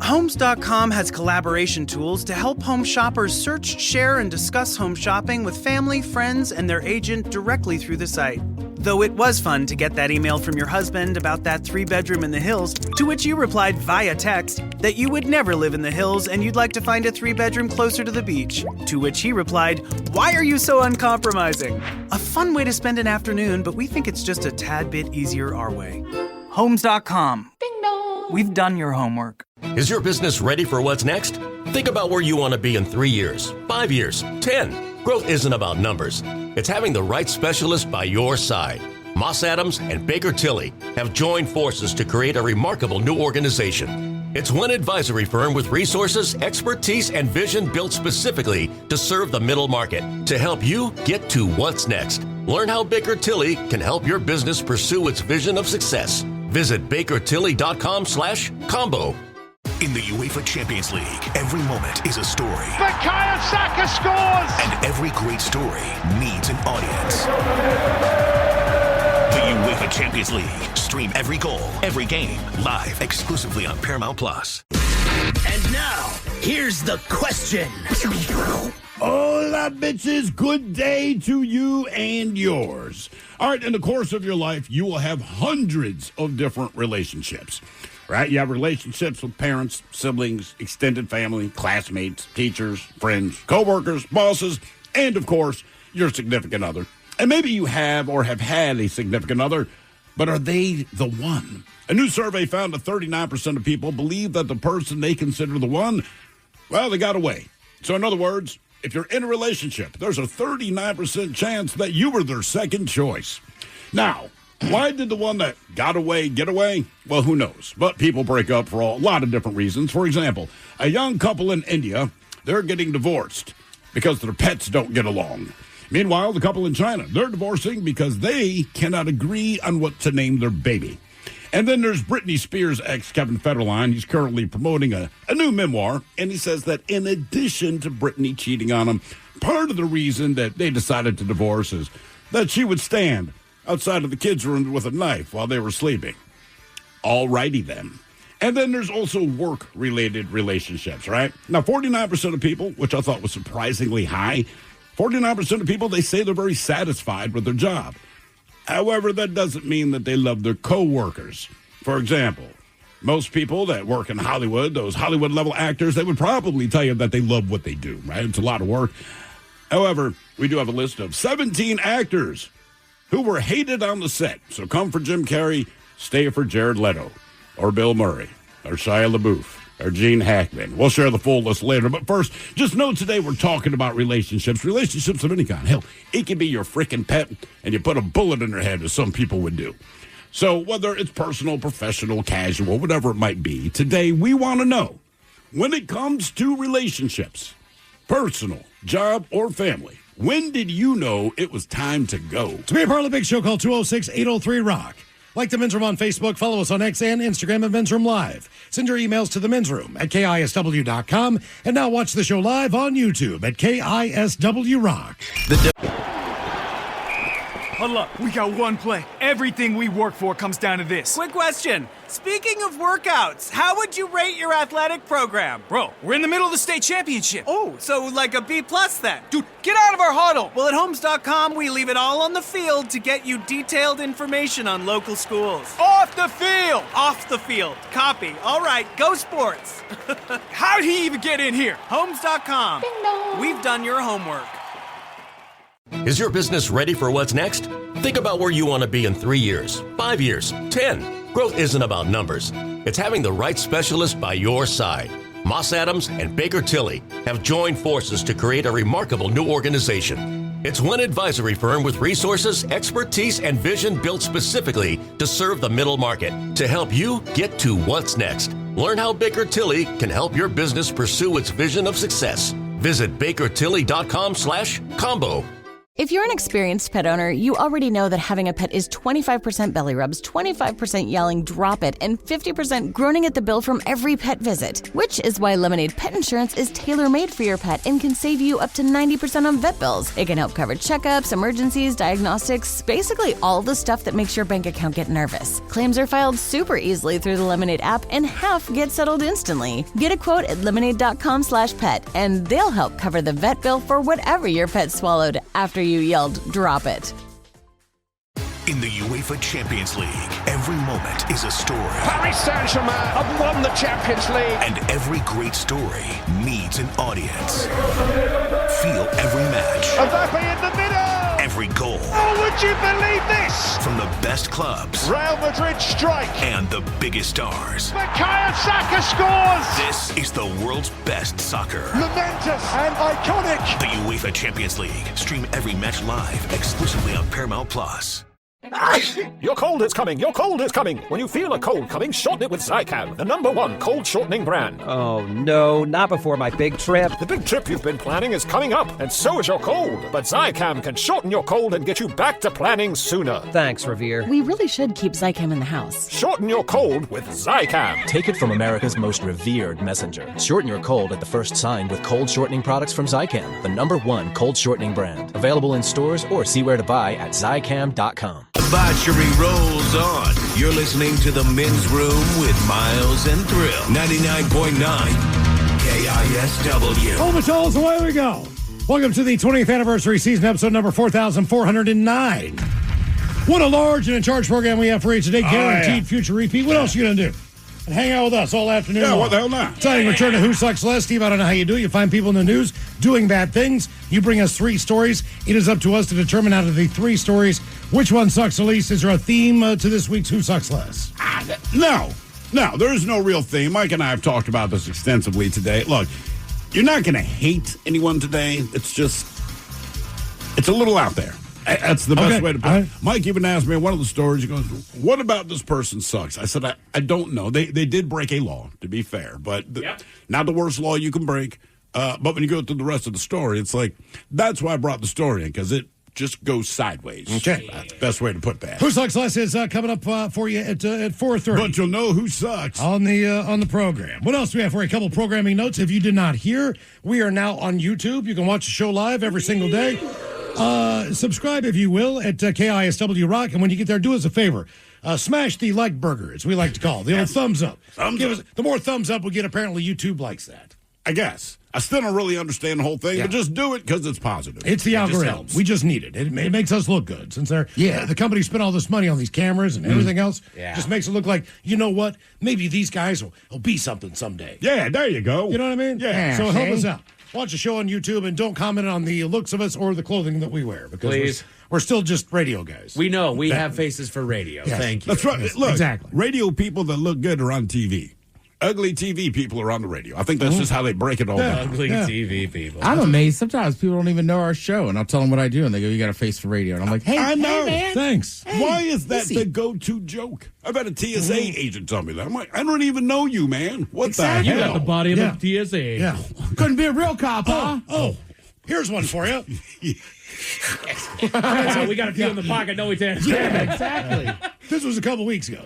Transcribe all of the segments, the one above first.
Homes.com has collaboration tools to help home shoppers search, share, and discuss home shopping with family, friends, and their agent directly through the site. Though it was fun to get that email from your husband about that 3-bedroom in the hills, to which you replied via text that you would never live in the hills and you'd like to find a 3-bedroom closer to the beach. To which he replied, "Why are you so uncompromising?" A fun way to spend an afternoon, but we think it's just a tad bit easier our way. Homes.com. Ding dong. We've done your homework. Is your business ready for what's next? Think about where you want to be in 3 years, 5 years, 10. Growth isn't about numbers. It's having the right specialist by your side. Moss Adams and Baker Tilly have joined forces to create a remarkable new organization. It's one advisory firm with resources, expertise, and vision built specifically to serve the middle market to help you get to what's next. Learn how Baker Tilly can help your business pursue its vision of success. Visit bakertilly.com/combo. In the UEFA Champions League, every moment is a story. Bukayo Saka scores! And every great story needs an audience. The UEFA Champions League. Stream every goal, every game, live exclusively on Paramount+. And now, here's the question. Hola, bitches. Good day to you and yours. All right, in the course of your life, you will have hundreds of different relationships. Right? You have relationships with parents, siblings, extended family, classmates, teachers, friends, coworkers, bosses, and, of course, your significant other. And maybe you have or have had a significant other, but are they the one? A new survey found that 39% of people believe that the person they consider the one, well, they got away. So, in other words, if you're in a relationship, there's a 39% chance that you were their second choice. Now, why did the one that got away get away? Well, who knows? But people break up for a lot of different reasons. For example, a young couple in India, they're getting divorced because their pets don't get along. Meanwhile, the couple in China, they're divorcing because they cannot agree on what to name their baby. And then there's Britney Spears' ex, Kevin Federline. He's currently promoting a new memoir, and he says that in addition to Britney cheating on him, part of the reason that they decided to divorce is that she would stand outside of the kids' room with a knife while they were sleeping. All righty then. And then there's also work-related relationships, right? Now, 49% of people, which I thought was surprisingly high, 49% of people, they say they're very satisfied with their job. However, that doesn't mean that they love their coworkers. For example, most people that work in Hollywood, those Hollywood-level actors, they would probably tell you that they love what they do, right? It's a lot of work. However, we do have a list of 17 actors who were hated on the set. So come for Jim Carrey, stay for Jared Leto, or Bill Murray, or Shia LaBeouf, or Gene Hackman. We'll share the full list later. But first, just know today we're talking about relationships. Relationships of any kind. Hell, it can be your freaking pet, and you put a bullet in their head, as some people would do. So whether it's personal, professional, casual, whatever it might be, today we want to know, when it comes to relationships, personal, job, or family, when did you know it was time to go? To be a part of the big show, call 206-803-ROCK. Like the Men's Room on Facebook, follow us on X and Instagram at Men's Room Live. Send your emails to the Men's Room at KISW.com. And now watch the show live on YouTube at KISW Rock. Huddle up. We got one play. Everything we work for comes down to this. Quick question. Speaking of workouts, how would you rate your athletic program? Bro, we're in the middle of the state championship. Oh, so like a B+ then? Dude, get out of our huddle. Well, at Homes.com, we leave it all on the field to get you detailed information on local schools. Off the field. Off the field. Copy. All right, go sports. How'd he even get in here? Homes.com. Ding dong. We've done your homework. Is your business ready for what's next? Think about where you want to be in 3 years, 5 years, 10. Growth isn't about numbers. It's having the right specialist by your side. Moss Adams and Baker Tilly have joined forces to create a remarkable new organization. It's one advisory firm with resources, expertise, and vision built specifically to serve the middle market to help you get to what's next. Learn how Baker Tilly can help your business pursue its vision of success. Visit bakertilly.com/combo. If you're an experienced pet owner, you already know that having a pet is 25% belly rubs, 25% yelling, drop it, and 50% groaning at the bill from every pet visit. Which is why Lemonade Pet Insurance is tailor-made for your pet and can save you up to 90% on vet bills. It can help cover checkups, emergencies, diagnostics, basically all the stuff that makes your bank account get nervous. Claims are filed super easily through the Lemonade app, and half get settled instantly. Get a quote at lemonade.com/pet, and they'll help cover the vet bill for whatever your pet swallowed after you yelled, drop it. In the UEFA Champions League, every moment is a story. Paris Saint-Germain have won the Champions League. And every great story needs an audience. Feel every match. Mbappe in the middle. Every goal. Oh, would you believe this? From the best clubs. Real Madrid strike. And the biggest stars. Bukayo Saka scores. This is the world's best soccer. Momentous and iconic. The UEFA Champions League. Stream every match live exclusively on Paramount Plus. Your cold is coming. Your cold is coming. When you feel a cold coming, shorten it with Zicam, the #1 cold shortening brand. Oh, no, not before my big trip. The big trip you've been planning is coming up, and so is your cold. But Zicam can shorten your cold and get you back to planning sooner. Thanks, Revere. We really should keep Zicam in the house. Shorten your cold with Zicam. Take it from America's most revered messenger. Shorten your cold at the first sign with cold shortening products from Zicam, the #1 cold shortening brand. Available in stores or see where to buy at Zicam.com. Debauchery rolls on. You're listening to The Men's Room with Miles and Thrill. 99.9 KISW. Oh, Michelle, away we go. Welcome to the 20th anniversary season, episode number 4,409. What a large and in charge program we have for you today. Guaranteed future repeat. What else are you going to do? And hang out with us all afternoon. Yeah, what the hell not? Exciting return to Who Sucks Less. Steve, I don't know how you do it. You find people in the news doing bad things. You bring us 3 stories. It is up to us to determine out of the 3 stories which one sucks the least. Is there a theme to this week's Who Sucks Less? No, there is no real theme. Mike and I have talked about this extensively today. Look, you're not going to hate anyone today. It's just, it's a little out there. That's the best way to put it. Mike even asked me in one of the stories, he goes, what about this person sucks? I said, I don't know. They did break a law, to be fair, but not the worst law you can break. But when you go through the rest of the story, it's like, that's why I brought the story in, because it just goes sideways. Okay. That's the best way to put that. Who Sucks Less is coming up for you at 4:30. But you'll know who sucks. On the program. What else do we have for you? A couple programming notes. If you did not hear, we are now on YouTube. You can watch the show live every single day. Subscribe, if you will, at KISW Rock. And when you get there, do us a favor. Smash the like burger, as we like to call it. The old thumbs up. The more thumbs up we get, apparently YouTube likes that. I guess. I still don't really understand the whole thing, but just do it because it's positive. It's the algorithm. We just need it. It makes us look good. Since the company spent all this money on these cameras and everything else, just makes it look like, you know what, maybe these guys will be something someday. Yeah, there you go. You know what I mean? Yeah. So help us out. Watch the show on YouTube and don't comment on the looks of us or the clothing that we wear. Because we're still just radio guys. We know. We have faces for radio. Yes. Thank you. That's right. Yes, Look, exactly. Radio people that look good are on TV. Ugly TV people are on the radio. I think that's just how they break it all down. Ugly TV people. I'm amazed. Sometimes people don't even know our show, and I'll tell them what I do, and they go, you got a face for radio. And I'm like, hey, I know. Hey, man. Thanks. Hey, why is that the go-to joke? I've had a TSA agent tell me that. I'm like, I don't even know you, man. What the hell? You got the body of a TSA. Yeah. Couldn't be a real cop, huh? Oh, here's one for you. So we got a few in the pocket. No, we didn't. Yeah, exactly. This was a couple weeks ago.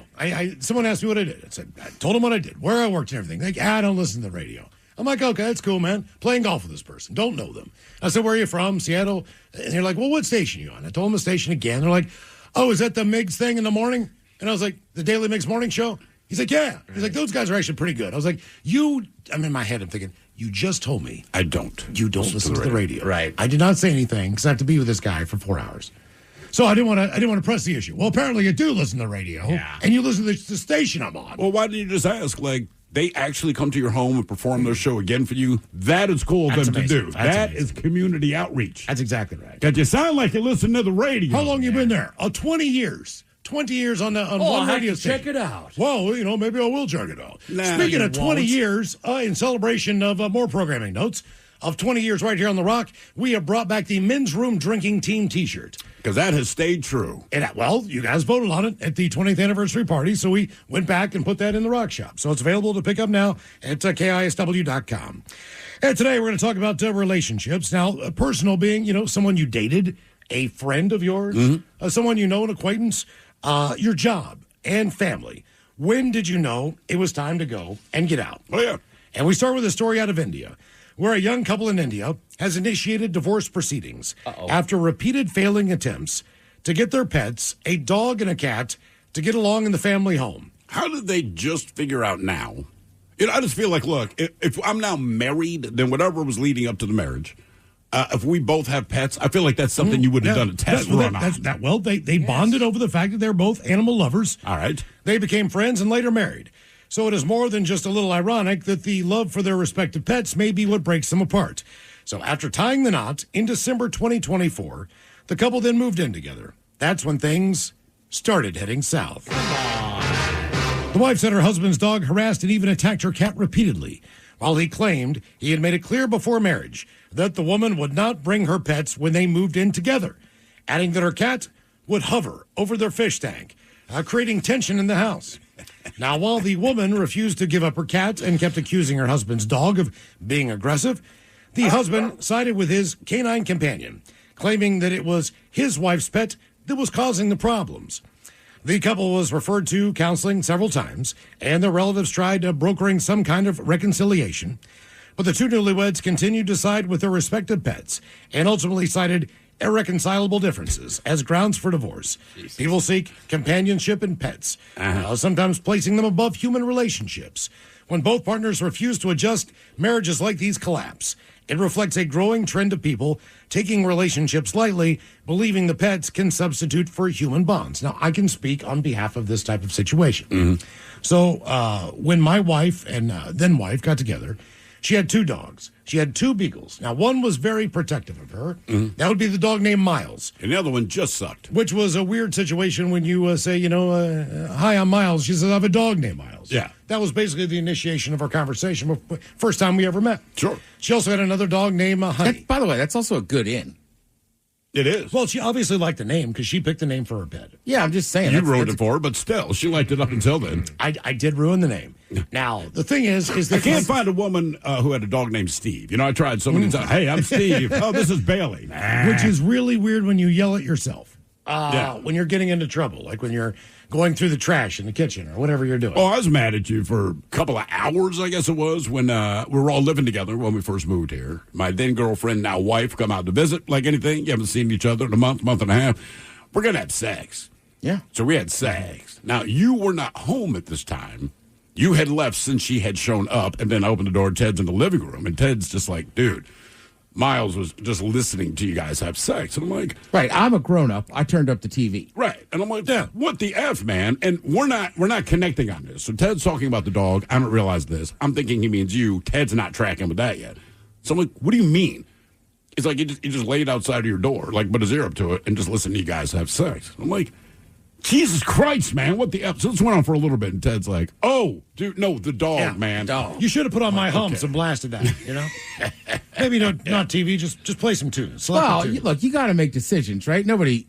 Someone asked me what I did. I told them what I did, where I worked and everything. Like, I don't listen to the radio. I'm like, okay, that's cool, man. Playing golf with this person. Don't know them. I said, where are you from? Seattle. And they're like, well, what station are you on? I told them the station again. They're like, oh, is that the Miggs thing in the morning? And I was like, the Daily Miggs morning show? He's like, yeah. He's like, those guys are actually pretty good. I was like, I'm in my head, I'm thinking, you just told me. I don't. You don't listen to the radio. Right. I did not say anything because I have to be with this guy for 4 hours. So I didn't want to press the issue. Well, apparently you do listen to the radio, and you listen to the station I'm on. Well, why didn't you just ask, like, they actually come to your home and perform their show again for you? That is cool of them to do. That is community outreach. That's exactly right. Because you sound like you listen to the radio. How long you been there? 20 years. 20 years on one radio station. Check it out. Well, maybe I will check it out. Nah, Speaking of 20 won't. years, in celebration of more programming notes, of 20 years right here on The Rock, we have brought back the Men's Room Drinking Team T-shirt. Because that has stayed true. And, you guys voted on it at the 20th anniversary party, so we went back and put that in the Rock Shop. So it's available to pick up now at KISW.com. And today we're going to talk about relationships. Now, personal being, someone you dated a friend of yours, someone you know, an acquaintance, your job and family. When did you know it was time to go and get out? Oh, yeah. And we start with a story out of India, where a young couple in India has initiated divorce proceedings after repeated failing attempts to get their pets, a dog and a cat, to get along in the family home. How did they just figure out now? I just feel like, look, if I'm now married, then whatever was leading up to the marriage, if we both have pets, I feel like that's something you would have done a test run on. They bonded over the fact that they're both animal lovers. All right. They became friends and later married. So it is more than just a little ironic that the love for their respective pets may be what breaks them apart. So after tying the knot in December 2024, the couple then moved in together. That's when things started heading south. The wife said her husband's dog harassed and even attacked her cat repeatedly, while he claimed he had made it clear before marriage that the woman would not bring her pets when they moved in together, adding that her cat would hover over their fish tank, creating tension in the house. Now, while the woman refused to give up her cat and kept accusing her husband's dog of being aggressive, the husband sided with his canine companion, claiming that it was his wife's pet that was causing the problems. The couple was referred to counseling several times, and their relatives tried brokering some kind of reconciliation. But the two newlyweds continued to side with their respective pets and ultimately cited irreconcilable differences as grounds for divorce. Jesus. People seek companionship in pets, sometimes placing them above human relationships. When both partners refuse to adjust, marriages like these collapse. It reflects a growing trend of people taking relationships lightly, believing the pets can substitute for human bonds. Now, I can speak on behalf of this type of situation. So when my wife and then wife got together, she had two dogs. She had two beagles. Now, one was very protective of her. That would be the dog named Miles. And the other one just sucked. Which was a weird situation when you say, hi, I'm Miles. She says, I have a dog named Miles. Yeah. That was basically the initiation of our conversation. First time we ever met. Sure. She also had another dog named Honey. By the way, that's also a good in. It is. Well, she obviously liked the name because she picked the name for her pet. Yeah, I'm just saying. You ruined it for her, but still, she liked it up until then. I did ruin the name. Now, the thing is that I can't find a woman who had a dog named Steve. I tried so many times. Hey, I'm Steve. Oh, this is Bailey. Which is really weird when you yell at yourself. When you're getting into trouble, like when you're going through the trash in the kitchen or whatever you're doing. Oh, I was mad at you for a couple of hours, I guess it was, when we were all living together when we first moved here. My then girlfriend, now wife, come out to visit like anything. You haven't seen each other in a month and a half. We're going to have sex. Yeah. So we had sex. Now, you were not home at this time. You had left since she had shown up, and then I opened the door. Ted's in the living room, and Ted's just like, dude, Miles was just listening to you guys have sex. And I'm like... Right, I'm a grown-up. I turned up the TV. Right. And I'm like, yeah, what the F, man? And we're not connecting on this. So Ted's talking about the dog. I don't realize this. I'm thinking he means you. Ted's not tracking with that yet. So I'm like, what do you mean? It's like you just laid outside of your door, like put his ear up to it, and just listen to you guys have sex. I'm like... Jesus Christ, man, what the F? So this went on for a little bit, and Ted's like, oh, dude, no, the dog, man. Dog. You should have put on my hums and blasted that, Maybe not TV, just play some tunes. Well, look, you got to make decisions, right? Nobody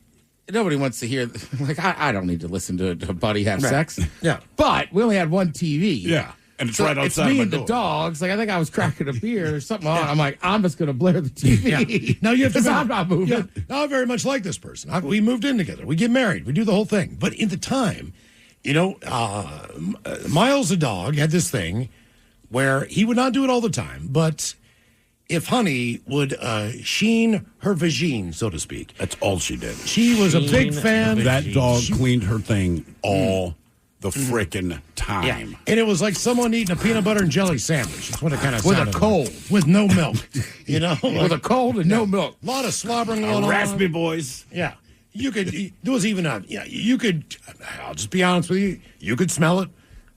wants to hear, like, I don't need to listen to a buddy have sex. Yeah. But we only had one TV. Yeah. And it's so right outside it's me my and door. The dogs. Like, I think I was cracking a beer or something on. I'm like, I'm just going to blare the TV. Yeah. Now you have to. I'm not moving. Yeah. Now I very much like this person. We moved in together. We get married. We do the whole thing. But in the time, Miles, the dog, had this thing where he would not do it all the time, but if Honey would sheen her vagine, so to speak. That's all she did. She was a big fan. That dog cleaned her thing all the frickin' time. Yeah. And it was like someone eating a peanut butter and jelly sandwich. That's what it kind of sounded With a cold. Like. With no milk. With a cold and no milk. A lot of slobbering going on. Raspy boys. Yeah. There was even I'll just be honest with you, you could smell it.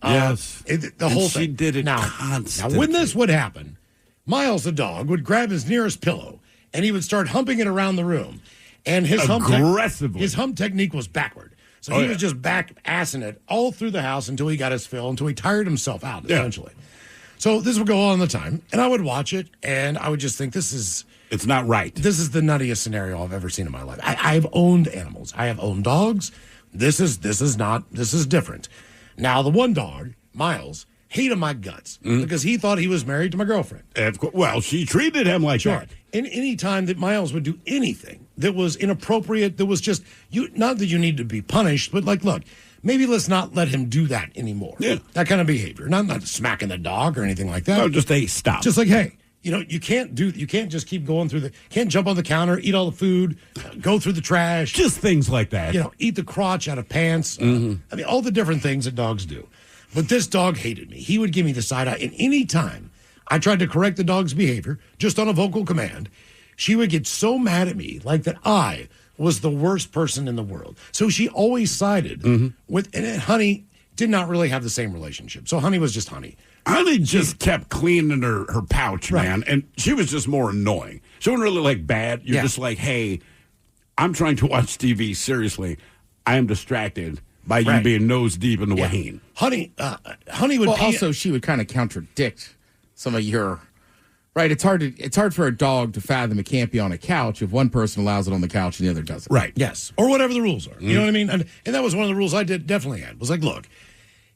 Yes. The whole thing. She did it now, constantly. Now, when this would happen, Miles, the dog, would grab his nearest pillow and he would start humping it around the room. And his hump technique was backward. So he was just back-assing it all through the house until he got his fill, until he tired himself out, essentially. So this would go on the time, and I would watch it, and I would just think, it's not right. This is the nuttiest scenario I've ever seen in my life. I've owned animals. I have owned dogs. This is different. Now, the one dog, Miles, hated my guts because he thought he was married to my girlfriend. Well, she treated him like that. And any time that Miles would do anything that was inappropriate, that was just, not that you need to be punished, but like, look, maybe let's not let him do that anymore. Yeah. That kind of behavior. Not smacking the dog or anything like that. No, just stop. Just like, hey, you can't just keep going can't jump on the counter, eat all the food, go through the trash. Just things like that. Eat the crotch out of pants. I mean, all the different things that dogs do. But this dog hated me. He would give me the side eye. And any time I tried to correct the dog's behavior, just on a vocal command, she would get so mad at me, like that I was the worst person in the world. So she always sided with, and Honey did not really have the same relationship. So Honey was just Honey. Honey just kept cleaning her pouch, man, and she was just more annoying. She wasn't really like bad. You're just like, hey, I'm trying to watch TV. Seriously, I am distracted by you being nose deep in the wahine. Honey would. Well, also she would kind of contradict some of your. Right, it's hard for a dog to fathom it can't be on a couch if one person allows it on the couch and the other doesn't. Right. Yes. Or whatever the rules are. You know what I mean? And that was one of the rules I definitely had. Was like, look,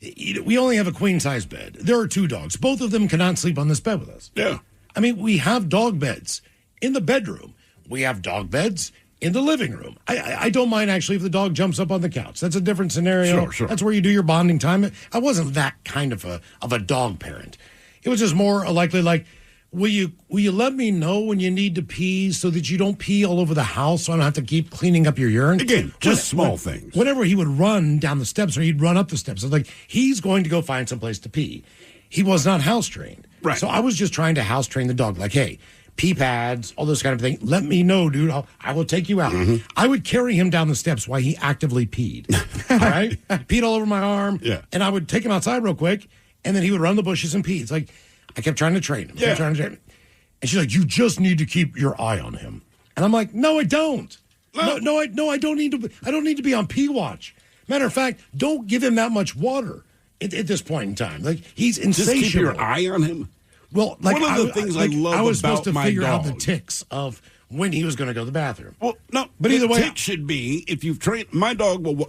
we only have a queen size bed. There are 2 dogs. Both of them cannot sleep on this bed with us. Yeah. I mean, we have dog beds in the bedroom. We have dog beds in the living room. I don't mind actually if the dog jumps up on the couch. That's a different scenario. Sure. That's where you do your bonding time. I wasn't that kind of a dog parent. It was just more likely like, will you let me know when you need to pee so that you don't pee all over the house so I don't have to keep cleaning up your urine? Again, just small things. Whenever he would run down the steps or he'd run up the steps, I was like, he's going to go find some place to pee. He was not house trained. Right. So I was just trying to house train the dog. Like, hey, pee pads, all this kind of thing. Let me know, dude. I will take you out. I would carry him down the steps while he actively peed. All right? Peed all over my arm. Yeah. And I would take him outside real quick, and then he would run the bushes and pee. It's like, I kept trying to train him. And she's like, you just need to keep your eye on him. And I'm like, no, I don't. No, I don't need to. I don't need to be on pee watch. Matter of fact, don't give him that much water at this point in time. Like, he's insatiable. Just keep your eye on him. Well, like, one of the things I love I was about supposed to my figure out dog. the ticks of when he was going to go to the bathroom. Well, no, but either way, tick should be if you've trained. My dog will.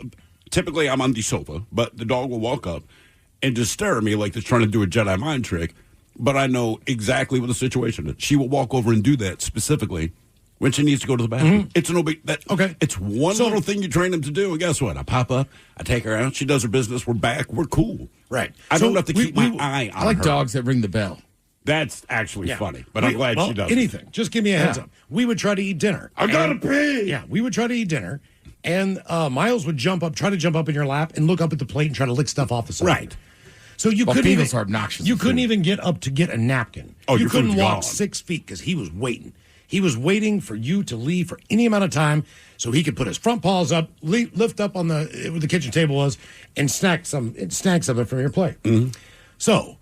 Typically, I'm on the sofa, but the dog will walk up and just stare at me like they're trying to do a Jedi mind trick. But I know exactly what the situation is. She will walk over and do that specifically when she needs to go to the bathroom. It's no big. Okay. It's one little thing you train them to do, and guess what? I pop up, I take her out, she does her business, we're back, we're cool. Right. I don't have to keep my eye on her. I like dogs that ring the bell. That's actually funny, but I'm glad she does. Anything. Just give me a heads up. We would try to eat dinner. I gotta pee. Yeah, we would try to eat dinner, and Miles would try to jump up in your lap and look up at the plate and try to lick stuff off the side. Right. So you couldn't females even, are obnoxious. You couldn't even get up to get a napkin. Oh, you your couldn't food's walk gone. 6 feet because he was waiting. He was waiting for you to leave for any amount of time so he could put his front paws up, lift up on where the kitchen table was, and snack some of it from your plate. So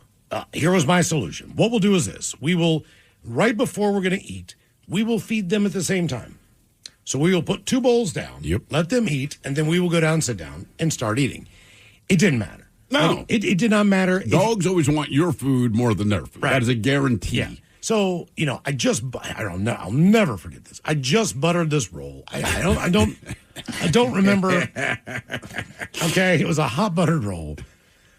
here was my solution. What we'll do is this: we will, right before we're going to eat, we will feed them at the same time. So we will put 2 bowls down, let them eat, and then we will go down, sit down, and start eting. It didn't matter. No. Like, it did not matter. Dogs always want your food more than their food. Right. That is a guarantee. Yeah. So, I don't know. I'll never forget this. I just buttered this roll. I don't remember. Okay, it was a hot buttered roll,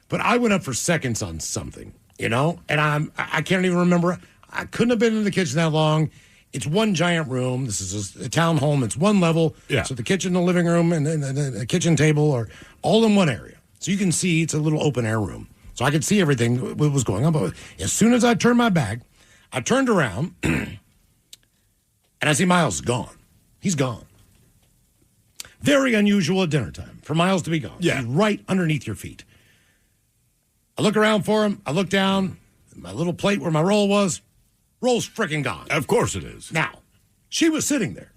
but I went up for seconds on something, and I can't even remember. I couldn't have been in the kitchen that long. It's one giant room. This is a town home. It's one level. Yeah. So the kitchen, the living room, and the kitchen table are all in one area. So you can see it's a little open air room. So I could see everything what was going on. But as soon as I turned my back, I turned around, and I see Miles gone. He's gone. Very unusual at dinner time for Miles to be gone. Yeah. He's right underneath your feet. I look around for him. I look down. My little plate where my roll was, roll's freaking gone. Of course it is. Now, she was sitting there.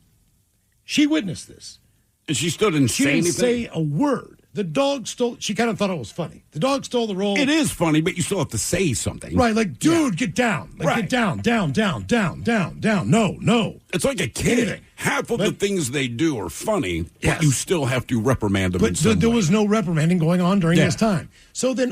She witnessed this. And she still didn't She say didn't anything? say a word. The dog stole. She kind of thought it was funny. The dog stole the roll. It is funny, but you still have to say something. Right, like, dude, get down. Like, get down. No. It's like a kid. Anything. Half of the things they do are funny, but you still have to reprimand them in But some there way. was no reprimanding going on during Yeah. this time. So then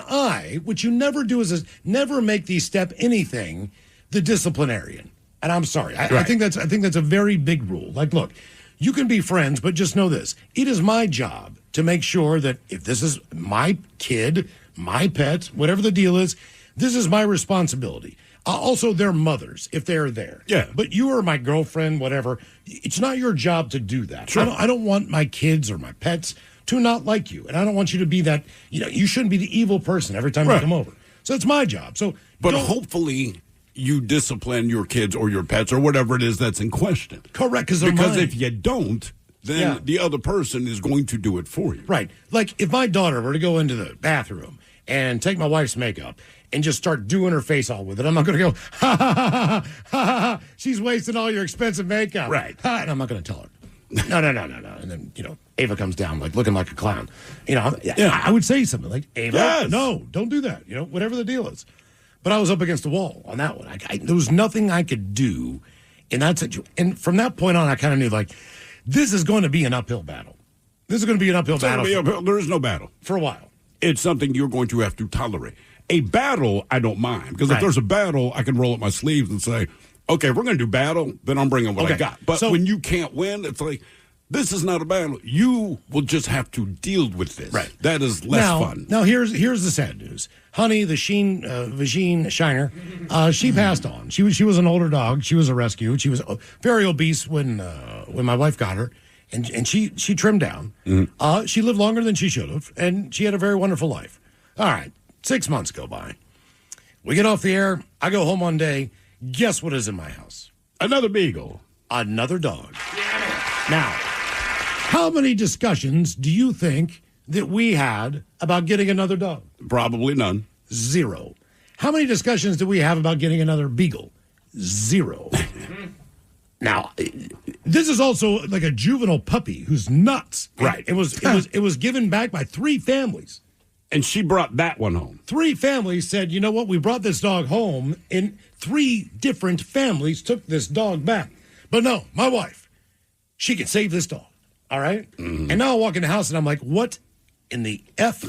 which you never do, is never make the step anything the disciplinarian. And I'm sorry. I think that's a very big rule. Like, look, you can be friends, but just know this. It is my job to make sure that if this is my kid, my pet, whatever the deal is, This is my responsibility. Also, their mothers, if they're there. Yeah. But you or my girlfriend, whatever, it's not your job to do that. Sure. I don't want my kids or my pets to not like you. And I don't want you to be that, you shouldn't be the evil person every time you come over. So it's my job. But hopefully you discipline your kids or your pets or whatever it is that's in question. Correct, because if you don't, then the other person is going to do it for you. Right. Like if my daughter were to go into the bathroom and take my wife's makeup and just start doing her face all with it, I'm not going to go, ha, ha, ha, ha, ha, ha, she's wasting all your expensive makeup. Right. And I'm not going to tell her. No. And then, Ava comes down like looking like a clown. I would say something like, Ava, no, don't do that. Whatever the deal is. But I was up against the wall on that one. There was nothing I could do in that situation. And from that point on, I kind of knew, this is going to be an uphill battle. This is going to be an uphill battle. There is no battle. For a while. It's something you're going to have to tolerate. A battle, I don't mind. Because if there's a battle, I can roll up my sleeves and say, okay, if we're going to do battle, then I'm bringing what I got. But when you can't win, it's like, this is not a battle. You will just have to deal with this. Right. That is less fun. Now, here's the sad news. Honey, the Vagine Shiner, she passed on. She was an older dog. She was a rescue. She was very obese when my wife got her, and she trimmed down. Mm-hmm. She lived longer than she should have, and she had a very wonderful life. All right, 6 months go by. We get off the air. I go home one day. Guess what is in my house? Another beagle. Another dog. Now, how many discussions do you think that we had about getting another dog? Probably none. 0. How many discussions did we have about getting another beagle? 0. Now, this is also like a juvenile puppy who's nuts. Right. It was given back by 3 families. And she brought that one home. 3 families said, you know what, we brought this dog home, and 3 different families took this dog back. But no, my wife, she can save this dog. All right? Mm-hmm. And now I walk in the house and I'm like, what in the F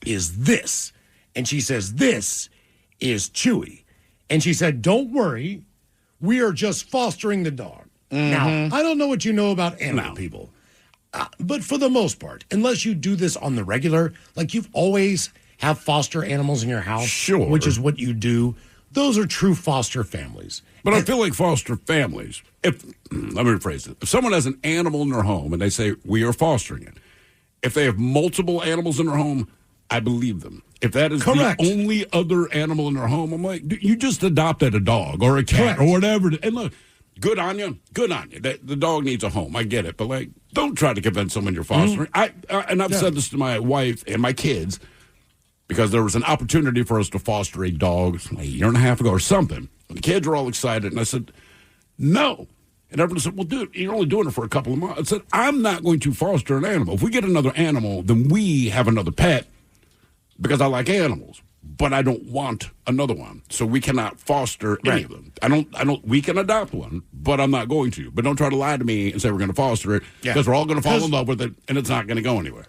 is this? And she says, this is Chewy. And she said, don't worry, we are just fostering the dog. Mm-hmm. Now, I don't know what you know about animal people, but for the most part, unless you do this on the regular, like you've always have foster animals in your house, sure, which is what you do, those are true foster families. But I feel like foster families, let me rephrase it. If someone has an animal in their home and they say, we are fostering it, if they have multiple animals in their home, I believe them. If that is Correct. the only other animal in their home, I'm like, you just adopted a dog or a cat or whatever. And look, good on you. Good on you. The dog needs a home. I get it. But, don't try to convince someone you're fostering. And I've said this to my wife and my kids because there was an opportunity for us to foster a dog a year and a half ago or something. And the kids were all excited. And I said, no. And everyone said, well, dude, you're only doing it for a couple of months. I said, I'm not going to foster an animal. If we get another animal, then we have another pet because I like animals. But I don't want another one. So we cannot foster any of them. We can adopt one, but I'm not going to. But don't try to lie to me and say we're going to foster it because we're all going to fall in love with it and it's not going to go anywhere.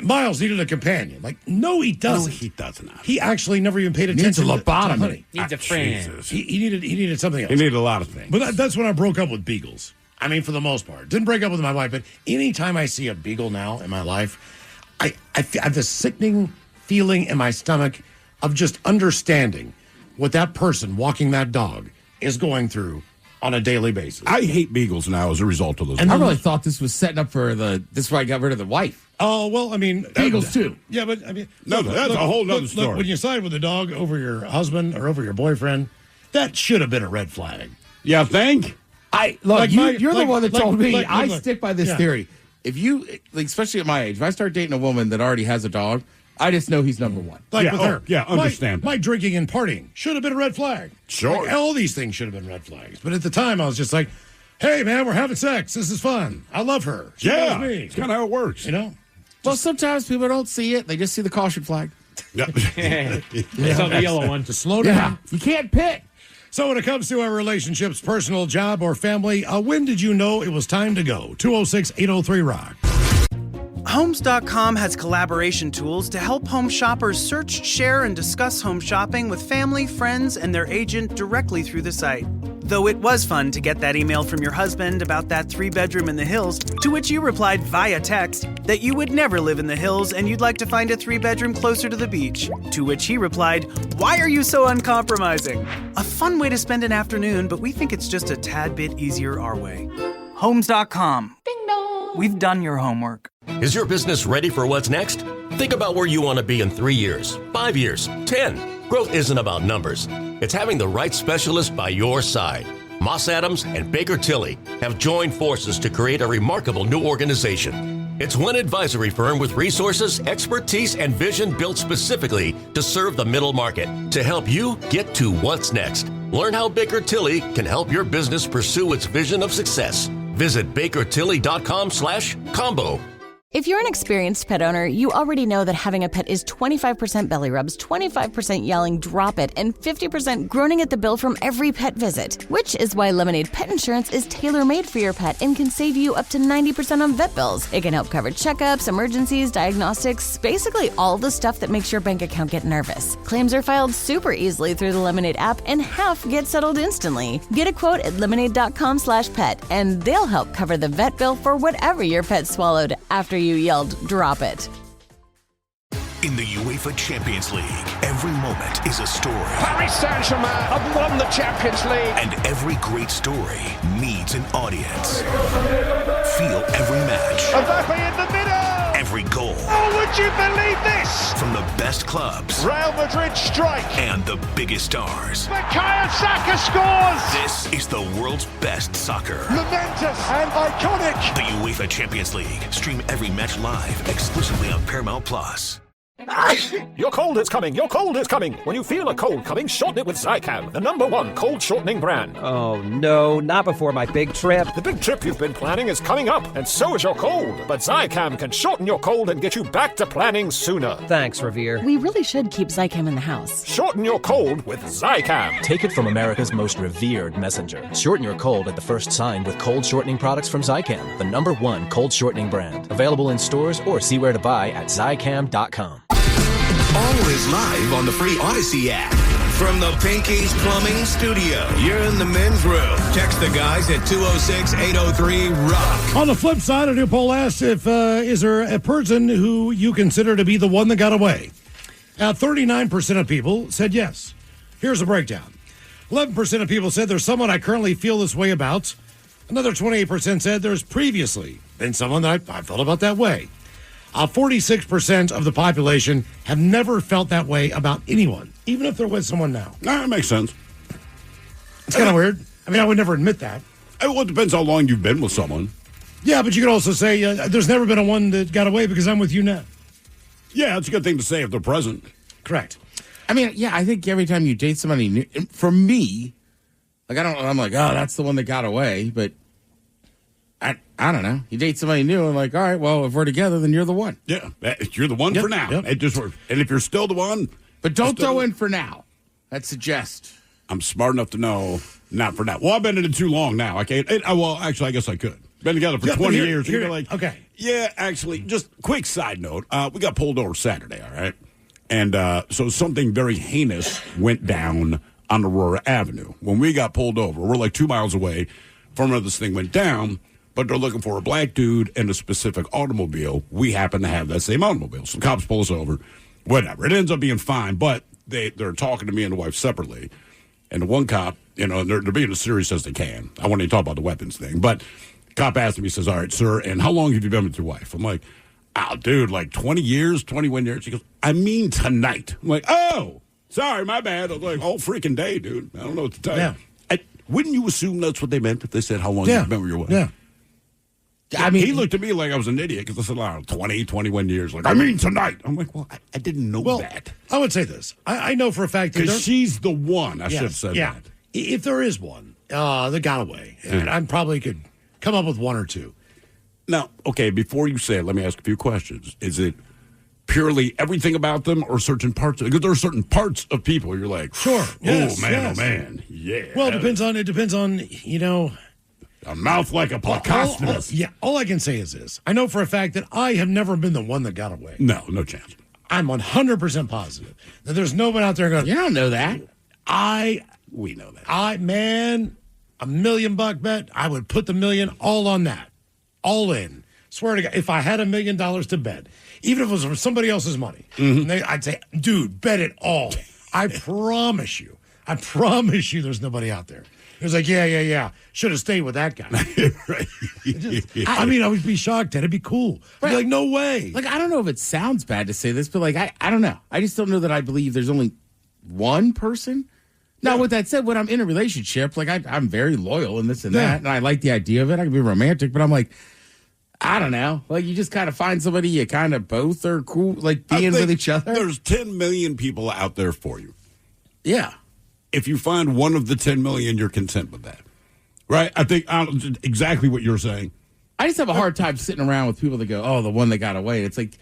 Miles needed a companion. No, he doesn't. No, he doesn't. He actually never even paid attention to lobotomy. Honey. Needs a friend. He needed something else. He needed a lot of things. But that's when I broke up with beagles. I mean, for the most part. Didn't break up with my wife, but anytime I see a beagle now in my life, I have this sickening feeling in my stomach of just understanding what that person walking that dog is going through on a daily basis. I hate beagles now as a result of those. And I really thought this was setting up for this is why I got rid of the wife. Oh, well, I mean... Beagles, too. Yeah, but, I mean... No, that's a whole nother story. Look, when you side with a dog over your husband or over your boyfriend, that should have been a red flag. Yeah, think? You're the one that told me. I look, stick by this theory. If you, especially at my age, if I start dating a woman that already has a dog, I just know he's number one. With her. Yeah, understand. My drinking and partying should have been a red flag. Sure. All these things should have been red flags. But at the time, I was just like, hey, man, we're having sex. This is fun. I love her. She loves me. It's kind of how it works. Well, sometimes people don't see it. They just see the caution flag. It's on the yellow one. To slow down. You can't pick. So when it comes to our relationships, personal, job, or family, when did you know it was time to go? 206-803-ROCK. Homes.com has collaboration tools to help home shoppers search, share, and discuss home shopping with family, friends, and their agent directly through the site. Though it was fun to get that email from your husband about that 3-bedroom in the hills, to which you replied via text that you would never live in the hills and you'd like to find a 3-bedroom closer to the beach. To which he replied, "Why are you so uncompromising?" A fun way to spend an afternoon, but we think it's just a tad bit easier our way. Homes.com. Ding dong. We've done your homework. Is your business ready for what's next? Think about where you want to be in 3 years, 5 years, 10. Growth isn't about numbers. It's having the right specialist by your side. Moss Adams and Baker Tilly have joined forces to create a remarkable new organization. It's one advisory firm with resources, expertise, and vision built specifically to serve the middle market to help you get to what's next. Learn how Baker Tilly can help your business pursue its vision of success. Visit bakertilly.com/combo. If you're an experienced pet owner, you already know that having a pet is 25% belly rubs, 25% yelling, drop it, and 50% groaning at the bill from every pet visit. Which is why Lemonade Pet Insurance is tailor-made for your pet and can save you up to 90% on vet bills. It can help cover checkups, emergencies, diagnostics, basically all the stuff that makes your bank account get nervous. Claims are filed super easily through the Lemonade app and half get settled instantly. Get a quote at lemonade.com/pet and they'll help cover the vet bill for whatever your pet swallowed after you yelled, "Drop it." In the UEFA Champions League, every moment is a story. Paris Saint-Germain have won the Champions League. And every great story needs an audience. Feel every match. Mbappe in the middle. Every goal. Oh, would you believe this? From the best clubs. Real Madrid strike. And the biggest stars. Bukayo Saka scores. This is the world's best soccer. Momentous and iconic. The UEFA Champions League. Stream every match live exclusively on Paramount Plus. Your cold is coming. Your cold is coming. When you feel a cold coming, shorten it with Zycam, the #1 cold shortening brand. Oh, no, not before my big trip. The big trip you've been planning is coming up, and so is your cold. But Zycam can shorten your cold and get you back to planning sooner. Thanks, Revere. We really should keep Zycam in the house. Shorten your cold with Zycam. Take it from America's most revered messenger. Shorten your cold at the first sign with cold shortening products from Zycam, the #1 cold shortening brand. Available in stores or see where to buy at Zycam.com. All is live on the free Odyssey app. From the Pinky's Plumbing Studio, you're in the men's room. Text the guys at 206-803-ROCK. On the flip side, a new poll asked if is there a person who you consider to be the one that got away? 39% of people said yes. Here's a breakdown. 11% of people said there's someone I currently feel this way about. Another 28% said there's previously been someone that I felt about that way. 46% of the population have never felt that way about anyone, even if they're with someone now. That makes sense. It's kind of weird. I mean, I would never admit that. Well, it depends how long you've been with someone. Yeah, but you could also say there's never been a one that got away because I'm with you now. Yeah, it's a good thing to say if they're present. Correct. I mean, yeah, I think every time you date somebody new, for me, like I'm like, oh, that's the one that got away, but I don't know. You date somebody new and like, all right, well, if we're together, then you're the one. Yeah, you're the one for now. Yep. It just works. And if you're still the one, but don't throw in for now. That suggests I'm smart enough to know not for now. Well, I've been in it too long now. I can't. Well, actually, I guess I could. Been together for 20 years. You're like, okay. Yeah, actually, just quick side note. We got pulled over Saturday, all right? And so something very heinous went down on Aurora Avenue. When we got pulled over, we're like 2 miles away from where this thing went down, but they're looking for a black dude in a specific automobile. We happen to have that same automobile. So the cops pull us over. Whatever. It ends up being fine, but they're talking to me and the wife separately. And the one cop, they're being as serious as they can. I want to talk about the weapons thing. But the cop asked me, he says, all right, sir, and how long have you been with your wife? I'm like, oh, dude, like 20 years, 21 years. She goes, I mean tonight. I'm like, oh, sorry, my bad. I was like, all freaking day, dude. I don't know what to tell you. Wouldn't you assume that's what they meant if they said how long you've been with your wife? Yeah. I mean, he looked at me like I was an idiot because I said, 20, 21 years. Like, I mean tonight. I'm like, well, I didn't know that. I would say this. I know for a fact that because she's the one. I should have said that. If there is one that got away, and I probably could come up with one or two. Now, okay, before you say it, let me ask a few questions. Is it purely everything about them or certain parts? Because there are certain parts of people you're like, sure. Oh, man. Yeah. Well, it depends on, a mouth like a placostomus. All I can say is this. I know for a fact that I have never been the one that got away. No chance. I'm 100% positive that there's no one out there going, you don't know that. We know that. $1 million bet, I would put the $1 million all on that. All in. Swear to God, if I had $1 million to bet, even if it was for somebody else's money, I'd say, dude, bet it all. I promise you there's nobody out there. It was like, yeah. Should have stayed with that guy. I mean, I would be shocked. That'd be cool. I'd be like, no way. Like, I don't know if it sounds bad to say this, but like, I don't know. I just don't know that I believe there's only one person. Now, with that said, when I'm in a relationship, like I'm very loyal and this and that, and I like the idea of it. I can be romantic, but I'm like, I don't know. Like, you just kind of find somebody you kind of both are cool, like being with each other. There's 10 million people out there for you. Yeah. If you find one of the 10 million, you're content with that. Right? I think exactly what you're saying. I just have a hard time sitting around with people that go, oh, the one that got away. It's like,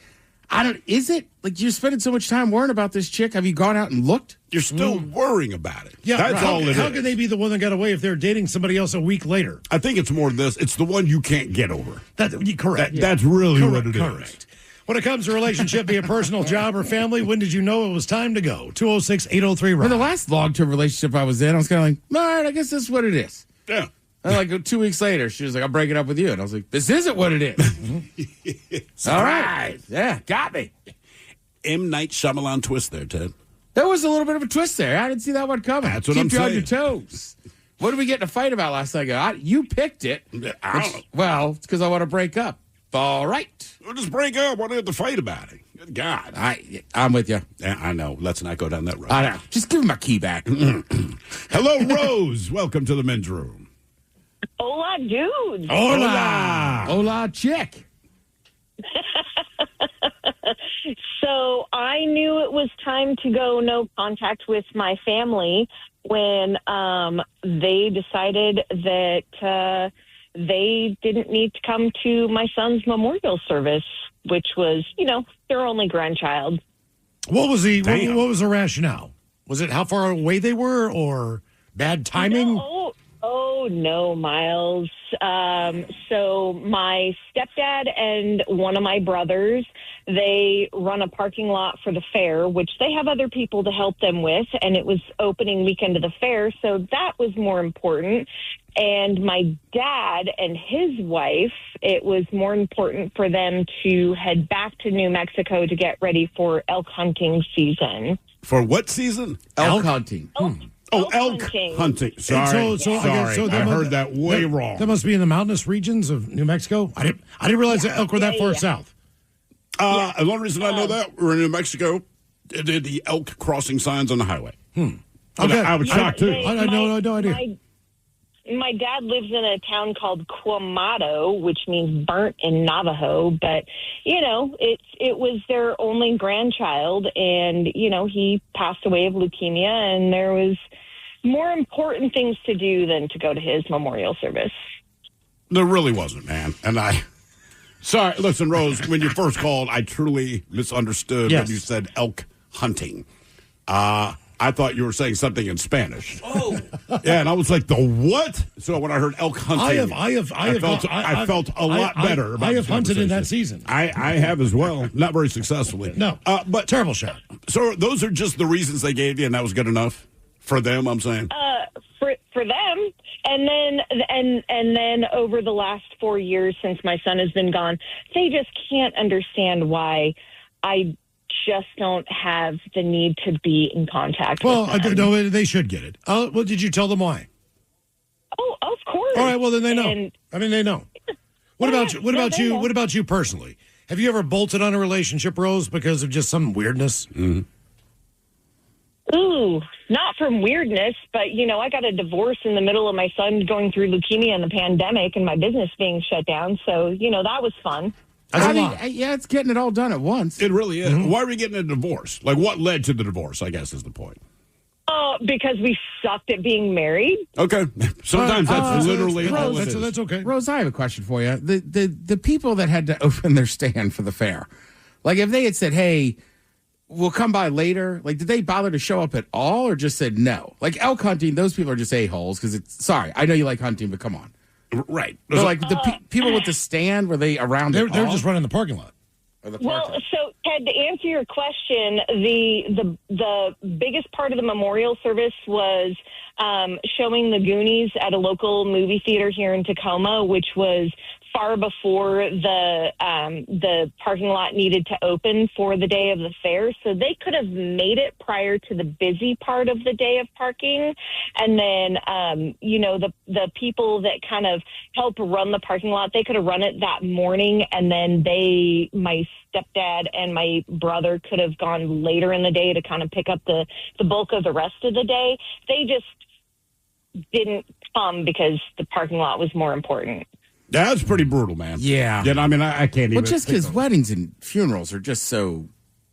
is it? Like, you're spending so much time worrying about this chick. Have you gone out and looked? You're still worrying about it. Yeah, that's all it is. How can they be the one that got away if they're dating somebody else a week later? I think it's more this. It's the one you can't get over. Correct. That's really what it is. Correct. When it comes to relationship, be it personal, job, or family, when did you know it was time to go? 206-803-ROCK. For the last long-term relationship I was in, I was kind of like, all right, I guess this is what it is. Yeah. And like 2 weeks later, she was like, I'm breaking up with you. And I was like, this isn't what it is. All right. Yeah, got me. M. Night Shyamalan twist there, Ted. There was a little bit of a twist there. I didn't see that one coming. That's what Keep I'm you saying. on your toes. What did we get in a fight about last night? You picked it. Well, it's because I want to break up. All right. We'll just break up. Why do we have to fight about it? Good God. I'm with you. Yeah, I know. Let's not go down that road. I know. Just give him my key back. Hello, Rose. Welcome to the men's room. Hola, dudes. Hola. Hola, chick. So I knew it was time to go no contact with my family when they decided that they didn't need to come to my son's memorial service, which was, their only grandchild. What was the rationale? Was it how far away they were or bad timing? No, Miles. So my stepdad and one of my brothers, they run a parking lot for the fair, which they have other people to help them with, and it was opening weekend of the fair, so that was more important. And my dad and his wife, it was more important for them to head back to New Mexico to get ready for elk hunting season. For what season? Elk hunting. Elk hunting. Sorry. I heard that way wrong. That must be in the mountainous regions of New Mexico. I didn't realize that elk were that far south. The only reason I know that, we're in New Mexico, they did the elk crossing signs on the highway. Okay. I was shocked, too. I had no idea. My dad lives in a town called Quamato, which means burnt in Navajo, but, it was their only grandchild, and, he passed away of leukemia, and there was more important things to do than to go to his memorial service. There really wasn't, man. And sorry, listen, Rose, when you first called, I truly misunderstood when you said elk hunting. I thought you were saying something in Spanish. Oh, yeah, and I was like, the what? So when I heard elk hunting, I felt a lot better. I have hunted in that season. I have as well, not very successfully. No, but terrible shot. So those are just the reasons they gave you, and that was good enough for them. I'm saying for them, and then over the last 4 years since my son has been gone, they just can't understand why I just don't have the need to be in contact with them. No, they should get it. Well, did you tell them why? Oh, of course. All right, well, then they know. They know. What about you? What about you personally? Have you ever bolted on a relationship, Rose, because of just some weirdness? Mm-hmm. Ooh, not from weirdness, but, I got a divorce in the middle of my son going through leukemia and the pandemic and my business being shut down. So, that was fun. It's getting it all done at once. It really is. Why are we getting a divorce? Like, what led to the divorce, I guess, is the point. Because we sucked at being married. Okay. Sometimes that's literally all it is. That's okay. Rose, I have a question for you. The people that had to open their stand for the fair, like if they had said, hey, we'll come by later, like did they bother to show up at all or just said no? Like elk hunting, those people are just a-holes because sorry, I know you like hunting, but come on. Right. But like the people with the stand, were they around They're just running the parking lot. Or the Well, parking? so Ted, to answer your question, the biggest part of the memorial service was showing the Goonies at a local movie theater here in Tacoma, which was far before the parking lot needed to open for the day of the fair. So they could have made it prior to the busy part of the day of parking. And then, the people that kind of help run the parking lot, they could have run it that morning. And then my stepdad and my brother could have gone later in the day to kind of pick up the bulk of the rest of the day. They just didn't come because the parking lot was more important. That's pretty brutal, man. Yeah. I mean, I can't even. Well, just because weddings and funerals are just so,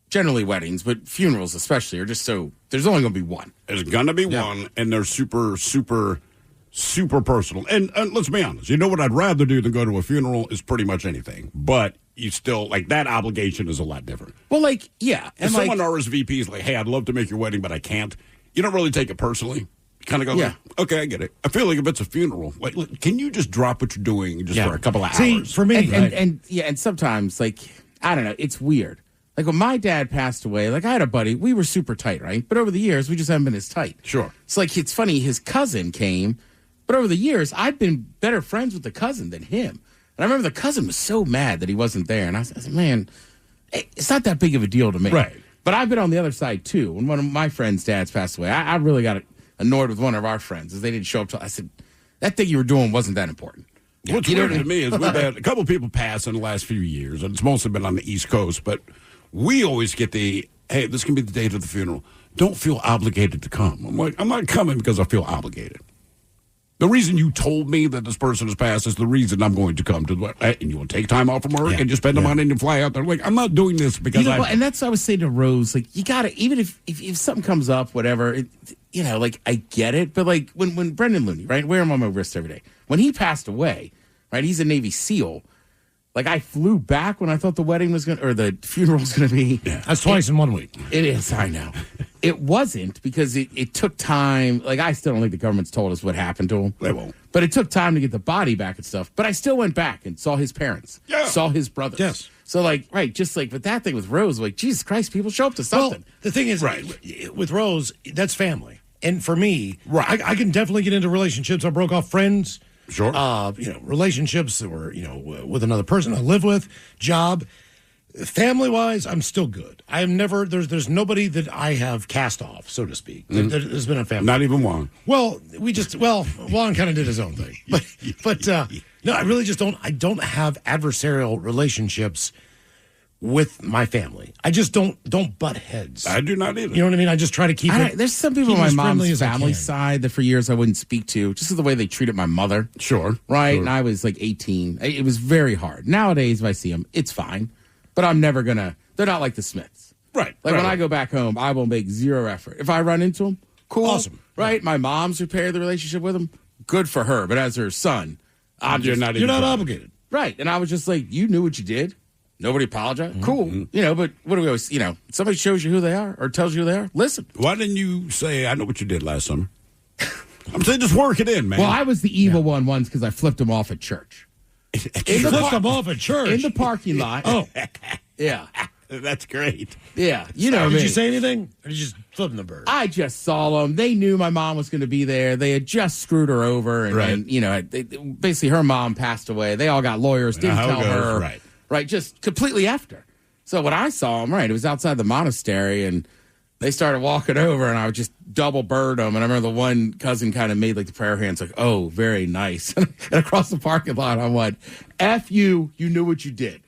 generally weddings, but funerals especially are just so, there's only going to be one. There's going to be one, and they're super, super, super personal. And let's be honest, you know what I'd rather do than go to a funeral is pretty much anything. But you still, like, that obligation is a lot different. Well, like, yeah. If someone RSVPs like, hey, I'd love to make your wedding, but I can't, you don't really take it personally. Kind of go, yeah. Okay, I get it. I feel like if it's a funeral, like, look, can you just drop what you're doing just for a couple of hours? See, for me, and sometimes, like, I don't know, it's weird. Like, when my dad passed away, like, I had a buddy, we were super tight, right? But over the years, we just haven't been as tight. Sure. It's like, it's funny, his cousin came, but over the years, I've been better friends with the cousin than him. And I remember the cousin was so mad that he wasn't there. And I said, man, it's not that big of a deal to me. Right. But I've been on the other side, too. When one of my friends' dads passed away, I really got annoyed with one of our friends as they didn't show up. I said, that thing you were doing wasn't that important. What's weird to me is we've had a couple of people pass in the last few years, and it's mostly been on the East Coast, but we always get the, hey, this can be the date of the funeral. Don't feel obligated to come. I'm like, I'm not coming because I feel obligated. The reason you told me that this person has passed is the reason I'm going to come to the, and you want to take time off from work and just spend the money and fly out there. Like, I'm not doing this because and that's what I was saying to Rose. Like, you got to, even if something comes up, whatever, like, I get it. But, like, when Brendan Looney, right, wear him on my wrist every day. When he passed away, right, he's a Navy SEAL. Like, I flew back when I thought the wedding was going to, or the funeral was going to be. Yeah, that's twice in 1 week. It is, I know. It wasn't because it took time. Like, I still don't think the government's told us what happened to him. They won't. But it took time to get the body back and stuff. But I still went back and saw his parents. Yeah. Saw his brothers. Yes. So, like, right, just like with that thing with Rose, like, Jesus Christ, people show up to something. Well, the thing is, with Rose, that's family. And for me, I can definitely get into relationships. I broke off friends. Sure. Relationships that were, with another person I live with, job. Family-wise, I'm still good. I have never, there's nobody that I have cast off, so to speak. There's been a family. Not even Juan. Well, Juan kind of did his own thing. But no, I really just don't have adversarial relationships with my family. I just don't butt heads. I do not either. You know what I mean? I just try to keep it. There's some people on my mom's family side that for years I wouldn't speak to, just the way they treated my mother. Sure. Right? Sure. And I was like 18. It was very hard. Nowadays, if I see them, it's fine. But I'm never going to, they're not like the Smiths. Right. Like when I go back home, I will make zero effort. If I run into them, cool. Awesome. Right? My mom's repaired the relationship with them. Good for her. But as her son, you're not obligated. Right. And I was just like, you knew what you did. Nobody apologized. Cool. But what do we always, somebody shows you who they are or tells you who they are, listen. Why didn't you say, I know what you did last summer? I'm saying just work it in, man. Well, I was the evil one once because I flipped him off at church. Flipped him off at church? In the parking lot. Oh. Yeah. That's great. Yeah. You know Did you say anything? Or did you just flip the bird? I just saw them. They knew my mom was going to be there. They had just screwed her over. And, basically her mom passed away. They all got lawyers, didn't tell her. Right. Just completely after. So when I saw them, it was outside the monastery, and they started walking over, and I would just double bird them. And I remember the one cousin kind of made like the prayer hands, like, oh, very nice. And across the parking lot, I went, F you, you knew what you did.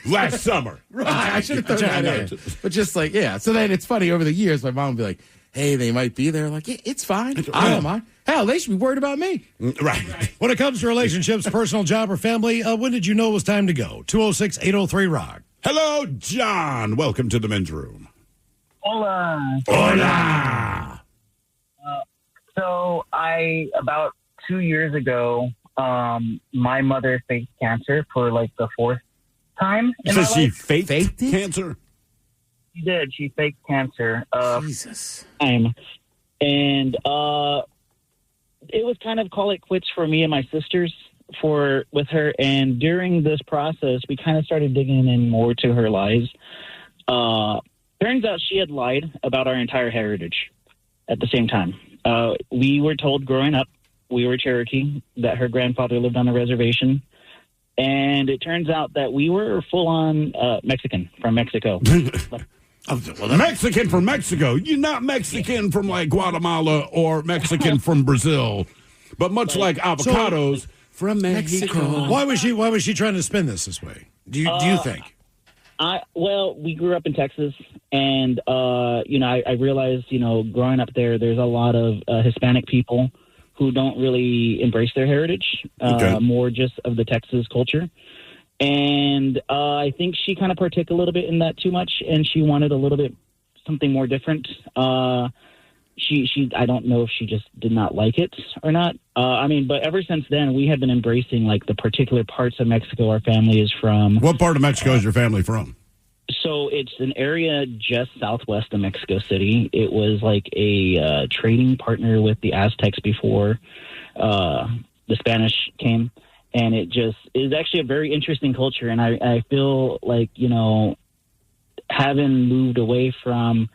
Last summer. Right. I should have thrown that in. But just like, yeah. So then it's funny, over the years, my mom would be like, hey, they might be there. Like, yeah, it's fine. I don't mind. Hell, they should be worried about me. Right. When it comes to relationships, personal, job, or family, when did you know it was time to go? 206-803-ROCK. Hello, John. Welcome to the men's room. Hola. Hola. So about 2 years ago, my mother faced cancer for like the fourth time. So she faked cancer? She did. She faked cancer. Jesus. And it was kind of call it quits for me and my sisters. with her, and during this process, we kind of started digging in more to her lies. Turns out she had lied about our entire heritage at the same time. We were told growing up, we were Cherokee, that her grandfather lived on a reservation. And it turns out that we were full-on Mexican from Mexico. Mexican from Mexico. You're not Mexican from like Guatemala or Mexican from Brazil, but much like avocados from Mexico. Why was she trying to spin this way? Do you think? Well, we grew up in Texas, and I realized, growing up there's a lot of Hispanic people who don't really embrace their heritage, more just of the Texas culture. And I think she kind of partook a little bit in that too much, and she wanted a little bit something more different. She I don't know if she just did not like it or not. But ever since then, we have been embracing like the particular parts of Mexico our family is from. What part of Mexico is your family from? So it's an area just southwest of Mexico City. It was like a trading partner with the Aztecs before the Spanish came. And it just is actually a very interesting culture. And I feel like, having moved away from,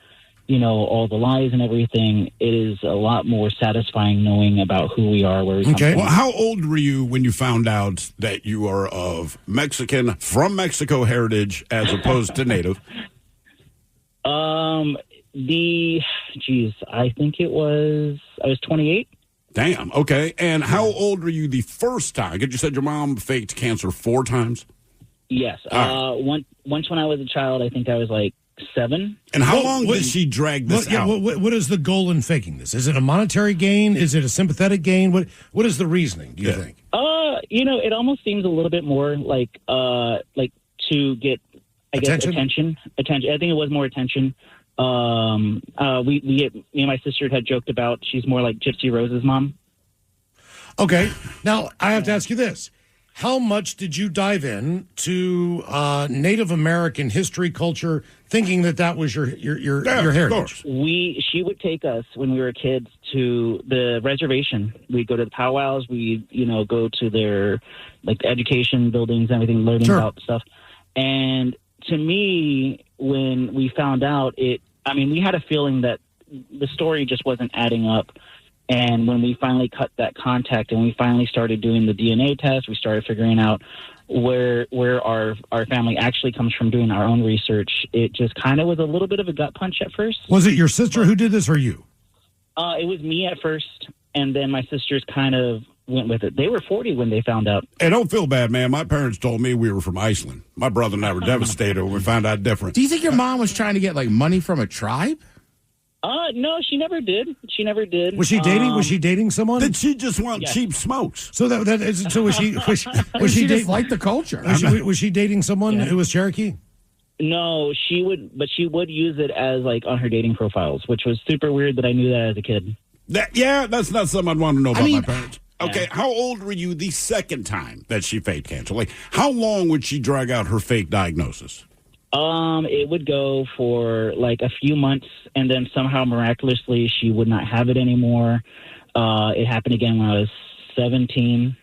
all the lies and everything, it is a lot more satisfying knowing about who we are, where we come from. Well, how old were you when you found out that you are of Mexican from Mexico heritage as opposed to native? I think I was 28. Damn. Okay. And how old were you the first time? You said your mom faked cancer 4 times? Yes. Once when I was a child, I think I was like 7. And how long did she drag this out? What is the goal in faking this? Is it a monetary gain? Is it a sympathetic gain? What is the reasoning, do you think? It almost seems a little bit more like to get, attention. I think it was more attention. Me and my sister had joked about she's more like Gypsy Rose's mom. Okay. Now, I have to ask you this. How much did you dive in to Native American history, culture, thinking that was your heritage? She would take us when we were kids to the reservation. We'd go to the powwows. We'd, go to their like education buildings, everything, learning about stuff. And to me, when we found out we had a feeling that the story just wasn't adding up. And when we finally cut that contact and we finally started doing the DNA test, we started figuring out where our family actually comes from, doing our own research. It just kind of was a little bit of a gut punch at first. Was it your sister who did this or you? It was me at first, and then my sisters kind of went with it. They were 40 when they found out. Hey, don't feel bad, man. My parents told me we were from Iceland. My brother and I were devastated when we found out different. Do you think your mom was trying to get like money from a tribe? No, she never did. Was she dating? Was she dating someone? Did she just want cheap smokes? So was she? Was she just like the culture? Was she dating someone who was Cherokee? No, she would use it as like on her dating profiles, which was super weird that I knew that as a kid. That's not something I'd want to know about my parents. Okay, how old were you the second time that she faked cancer? Like, how long would she drag out her fake diagnosis? It would go for like a few months, and then somehow miraculously she would not have it anymore. It happened again when I was 17,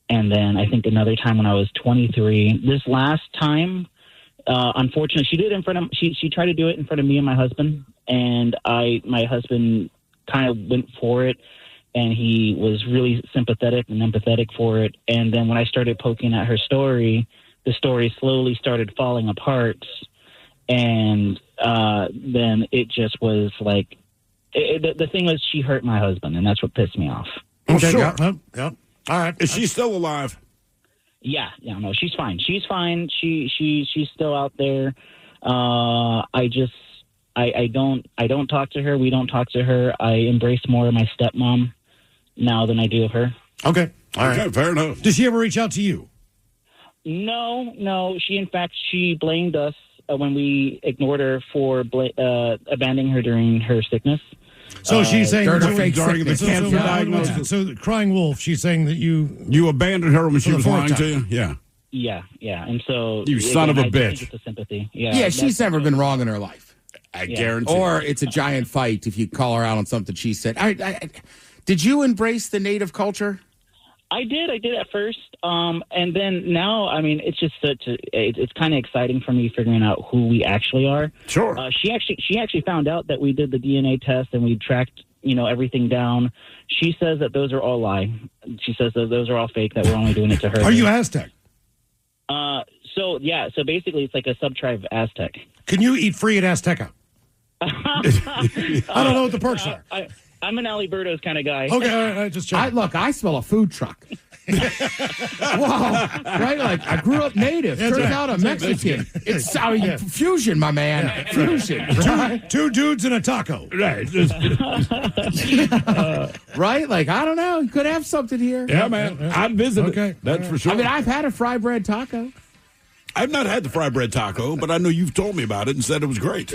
and then I think another time when I was 23. This last time, unfortunately, she did it in front of she tried to do it in front of me and my husband, and my husband kind of went for it, and he was really sympathetic and empathetic for it. And then when I started poking at her story, the story slowly started falling apart, and then it just was like the thing was she hurt my husband, and that's what pissed me off. Okay, sure. Yep. All right. Is she still alive? Yeah, no, she's fine. She's fine. She's still out there. I don't talk to her. We don't talk to her. I embrace more of my stepmom now than I do of her. Okay. All right. Fair enough. Does she ever reach out to you? No. She blamed us when we ignored her for abandoning her during her sickness. So she's saying during the cancer diagnosis. So Crying Wolf, she's saying that you abandoned her when she was lying to you. Yeah. And so you son of a bitch. Get the sympathy. Yeah, she's never been wrong in her life. I guarantee. Or it's a giant fight if you call her out on something she said. Did you embrace the native culture? I did at first, and then now, I mean, it's just it's kind of exciting for me figuring out who we actually are. Sure. She actually found out that we did the DNA test and we tracked, everything down. She says that those are all lie. She says that those are all fake. That we're only doing it to her. Are you Aztec? So basically, it's like a sub-tribe of Aztec. Can you eat free at Azteca? I don't know what the perks are. I'm an Aliberto's kind of guy. Okay, all right, just check. I smell a food truck. Wow, right? Like I grew up native. Turns out I'm Mexican. It's fusion, my man. Fusion. Two dudes and a taco. Right. Right? Like, I don't know. You could have something here. Yeah, man. I'd visit it. That's for sure. I mean, I've had a fry bread taco. I've not had the fry bread taco, but I know you've told me about it and said it was great.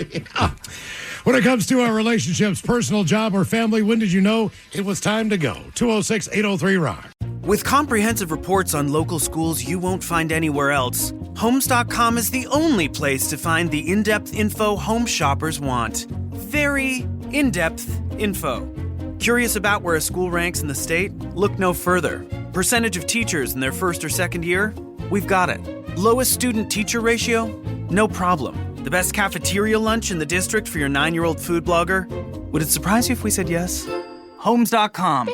When it comes to our relationships, personal, job, or family, when did you know it was time to go? 206-803-ROCK. With comprehensive reports on local schools you won't find anywhere else, Homes.com is the only place to find the in-depth info home shoppers want. Very in-depth info. Curious about where a school ranks in the state? Look no further. Percentage of teachers in their first or second year? We've got it. Lowest student-teacher ratio? No problem. The best cafeteria lunch in the district for your 9-year-old food blogger? Would it surprise you if we said yes? Homes.com.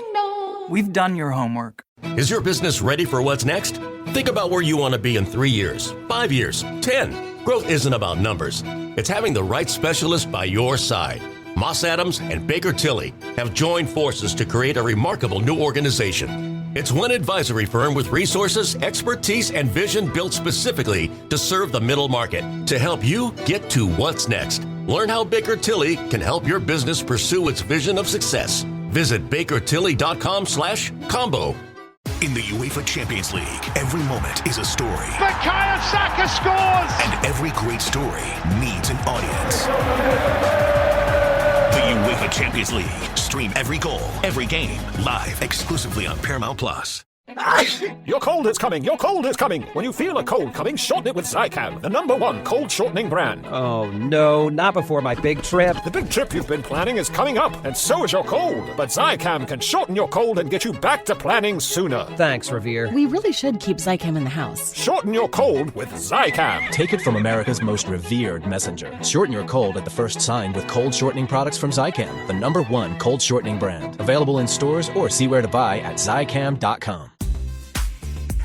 We've done your homework. Is your business ready for what's next? Think about where you want to be in 3 years, 5 years, 10. Growth isn't about numbers. It's having the right specialist by your side. Moss Adams and Baker Tilly have joined forces to create a remarkable new organization. It's one advisory firm with resources, expertise, and vision built specifically to serve the middle market to help you get to what's next. Learn how Baker Tilly can help your business pursue its vision of success. Visit bakertilly.com/combo. In the UEFA Champions League, every moment is a story. Bukayo Saka scores! And every great story needs an audience. The UEFA Champions League. Stream every goal, every game, live exclusively on Paramount Plus. Your cold is coming. Your cold is coming. When you feel a cold coming, shorten it with Zicam, the #1 cold shortening brand. Oh, no, not before my big trip. The big trip you've been planning is coming up, and so is your cold. But Zicam can shorten your cold and get you back to planning sooner. Thanks, Revere. We really should keep Zicam in the house. Shorten your cold with Zicam. Take it from America's most revered messenger. Shorten your cold at the first sign with cold shortening products from Zicam, the #1 cold shortening brand. Available in stores or see where to buy at Zicam.com.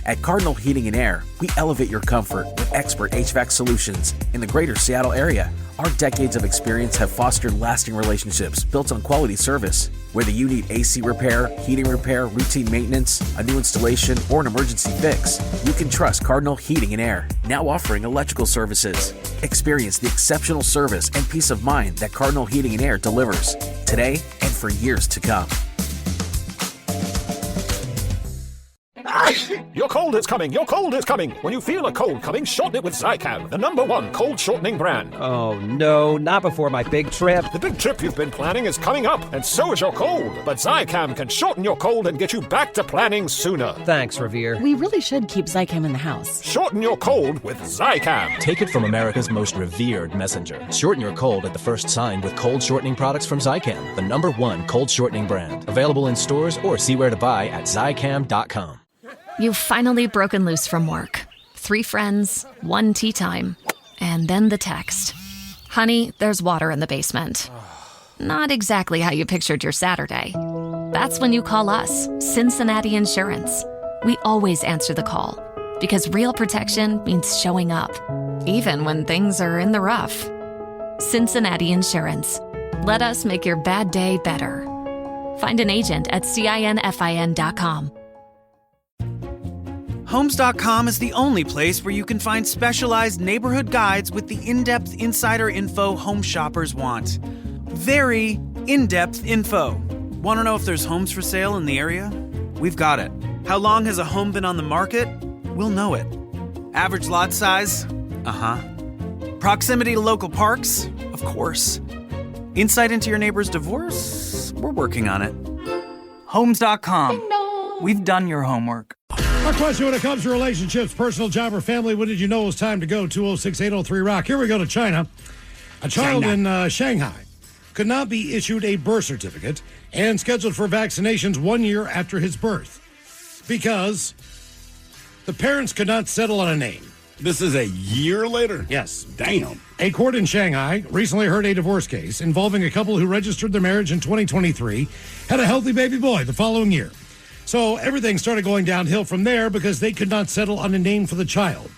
At Cardinal Heating and Air, we elevate your comfort with expert HVAC solutions in the greater Seattle area. Our decades of experience have fostered lasting relationships built on quality service. Whether you need AC repair, heating repair, routine maintenance, a new installation, or an emergency fix, you can trust Cardinal Heating and Air, now offering electrical services. Experience the exceptional service and peace of mind that Cardinal Heating and Air delivers today and for years to come. Your cold is coming. Your cold is coming. When you feel a cold coming, shorten it with Zicam, the #1 cold shortening brand. Oh, no, not before my big trip. The big trip you've been planning is coming up, and so is your cold. But Zicam can shorten your cold and get you back to planning sooner. Thanks, Revere. We really should keep Zicam in the house. Shorten your cold with Zicam. Take it from America's most revered messenger. Shorten your cold at the first sign with cold shortening products from Zicam, the #1 cold shortening brand. Available in stores or see where to buy at Zicam.com. You've finally broken loose from work. 3 friends, 1 tea time, and then the text. Honey, there's water in the basement. Not exactly how you pictured your Saturday. That's when you call us, Cincinnati Insurance. We always answer the call, because real protection means showing up, even when things are in the rough. Cincinnati Insurance. Let us make your bad day better. Find an agent at CINFIN.com. Homes.com is the only place where you can find specialized neighborhood guides with the in-depth insider info home shoppers want. Very in-depth info. Want to know if there's homes for sale in the area? We've got it. How long has a home been on the market? We'll know it. Average lot size? Proximity to local parks? Of course. Insight into your neighbor's divorce? We're working on it. Homes.com. We've done your homework. Our question when it comes to relationships, personal, job, or family, when did you know it was time to go? 206-803-ROCK. Here we go to China. A child in Shanghai could not be issued a birth certificate and scheduled for vaccinations 1 year after his birth. because the parents could not settle on a name. This is a year later? Yes. Damn. A court in Shanghai recently heard a divorce case involving a couple who registered their marriage in 2023, had a healthy baby boy the following year. So everything started going downhill from there because they could not settle on a name for the child.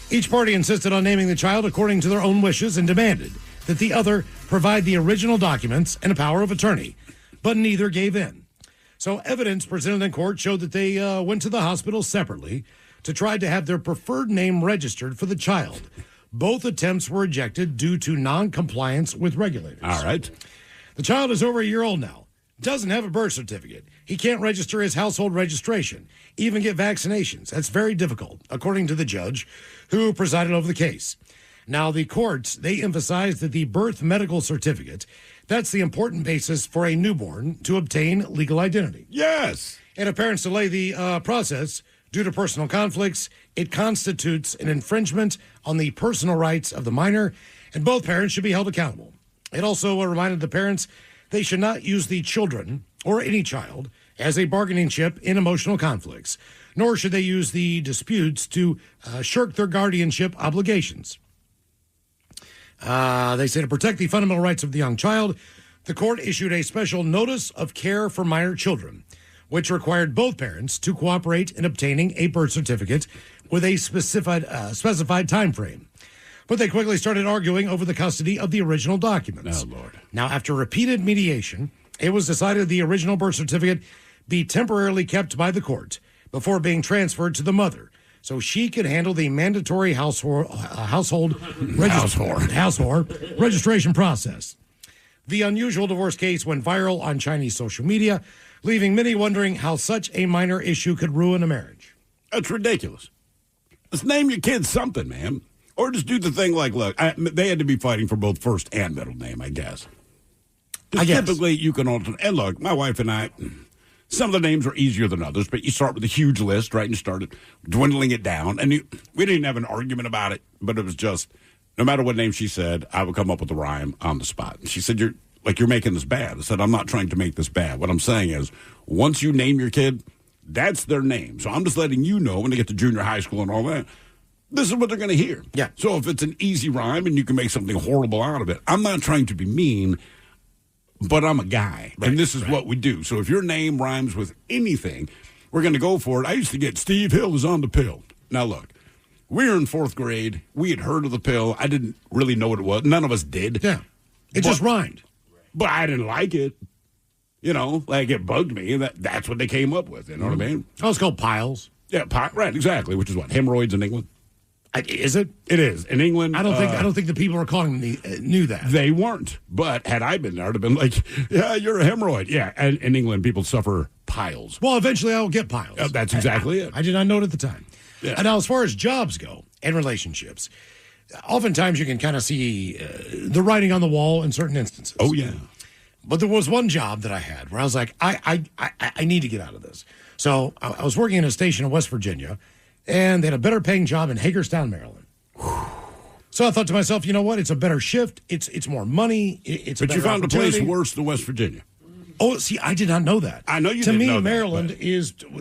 Each party insisted on naming the child according to their own wishes and demanded that the other provide the original documents and a power of attorney, but neither gave in. So evidence presented in court showed that they went to the hospital separately to try to have their preferred name registered for the child. Both attempts were rejected due to non-compliance with regulators. All right. The child is over a year old now, doesn't have a birth certificate. He can't register his household registration, even get vaccinations. That's very difficult, according to the judge who presided over the case. Now, the courts, they emphasized that the birth medical certificate, that's the important basis for a newborn to obtain legal identity. Yes. And if parents delay the process due to personal conflicts, it constitutes an infringement on the personal rights of the minor, and both parents should be held accountable. It also reminded the parents they should not use the children or any child as a bargaining chip in emotional conflicts, nor should they use the disputes to shirk their guardianship obligations. They say to protect the fundamental rights of the young child, the court issued a special notice of care for minor children, which required both parents to cooperate in obtaining a birth certificate with a specified time frame. But they quickly started arguing over the custody of the original documents. Oh, Lord. Now, after repeated mediation, it was decided the original birth certificate be temporarily kept by the court before being transferred to the mother, so she could handle the mandatory household registration process. The unusual divorce case went viral on Chinese social media, leaving many wondering how such a minor issue could ruin a marriage. That's ridiculous. Let's name your kids something, man. Or just do the thing like, look, they had to be fighting for both first and middle name, I guess. Typically, you can alter. And look, my wife and I, some of the names are easier than others, but you start with a huge list, right? And you started dwindling it down. And we didn't have an argument about it, but it was just, no matter what name she said, I would come up with a rhyme on the spot. And she said, you're making this bad. I said, I'm not trying to make this bad. What I'm saying is, once you name your kid, that's their name. So I'm just letting you know when they get to junior high school and all that, this is what they're going to hear. Yeah. So if it's an easy rhyme and you can make something horrible out of it, I'm not trying to be mean, but I'm a guy. Right, and this is what we do. So if your name rhymes with anything, we're going to go for it. I used to get Steve Hill is on the pill. Now, look, we were in fourth grade. We had heard of the pill. I didn't really know what it was. None of us did. Yeah. It just rhymed. But I didn't like it. You know, like it bugged me. That's what they came up with. You know what I mean? Oh, it's called piles. Yeah, right, exactly, which is what? Hemorrhoids in England? Is it? It is. In England. I don't think the people are calling me knew that. They weren't. But had I been there, I'd have been like, yeah, you're a hemorrhoid. Yeah, and in England, people suffer piles. Well, eventually I will get piles. That's exactly it. I did not know it at the time. Yeah. And now, as far as jobs go and relationships, oftentimes you can kind of see the writing on the wall in certain instances. Oh, yeah. But there was one job that I had where I was like, I need to get out of this. So I was working in a station in West Virginia, and they had a better paying job in Hagerstown, Maryland. So I thought to myself, you know what? It's a better shift. It's more money. But you found a place worse than West Virginia. Oh, see, I did not know that. I know you to didn't me, know that, Maryland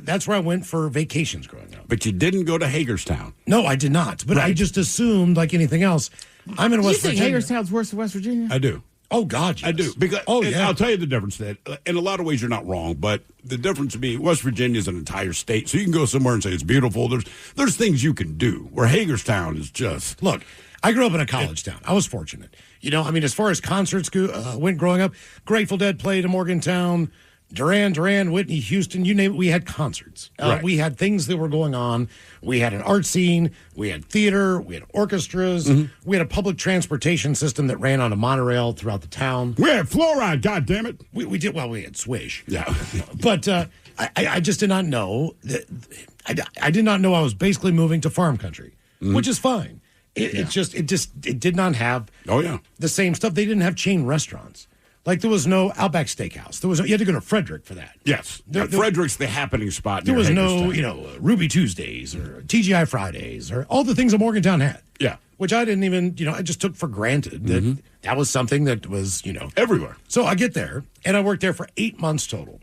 that's where I went for vacations growing up. But you didn't go to Hagerstown. No, I did not. But I just assumed, like anything else, I'm in West Virginia. You think Hagerstown's worse than West Virginia? I do. Oh, God, yes. I do. Because, I'll tell you the difference. That in a lot of ways, you're not wrong. But the difference being West Virginia is an entire state. So you can go somewhere and say it's beautiful. There's things you can do. Where Hagerstown is just... Look, I grew up in a college town. I was fortunate. You know, I mean, as far as concerts went growing up, Grateful Dead played in Morgantown, Duran, Whitney, Houston, you name it, we had concerts. Right. We had things that were going on. We had an art scene. We had theater. We had orchestras. Mm-hmm. We had a public transportation system that ran on a monorail throughout the town. We had fluoride, goddammit. We did, well, we had Swish. Yeah. But I just did not know that. I did not know I was basically moving to farm country, which is fine. It did not have the same stuff. They didn't have chain restaurants. Like, there was no Outback Steakhouse. You had to go to Frederick for that. Yes. Frederick's the happening spot. There was no, Ruby Tuesdays or TGI Fridays or all the things that Morgantown had. Yeah. Which I didn't even, I just took for granted that that was something that was, everywhere. So I get there, and I worked there for 8 months total.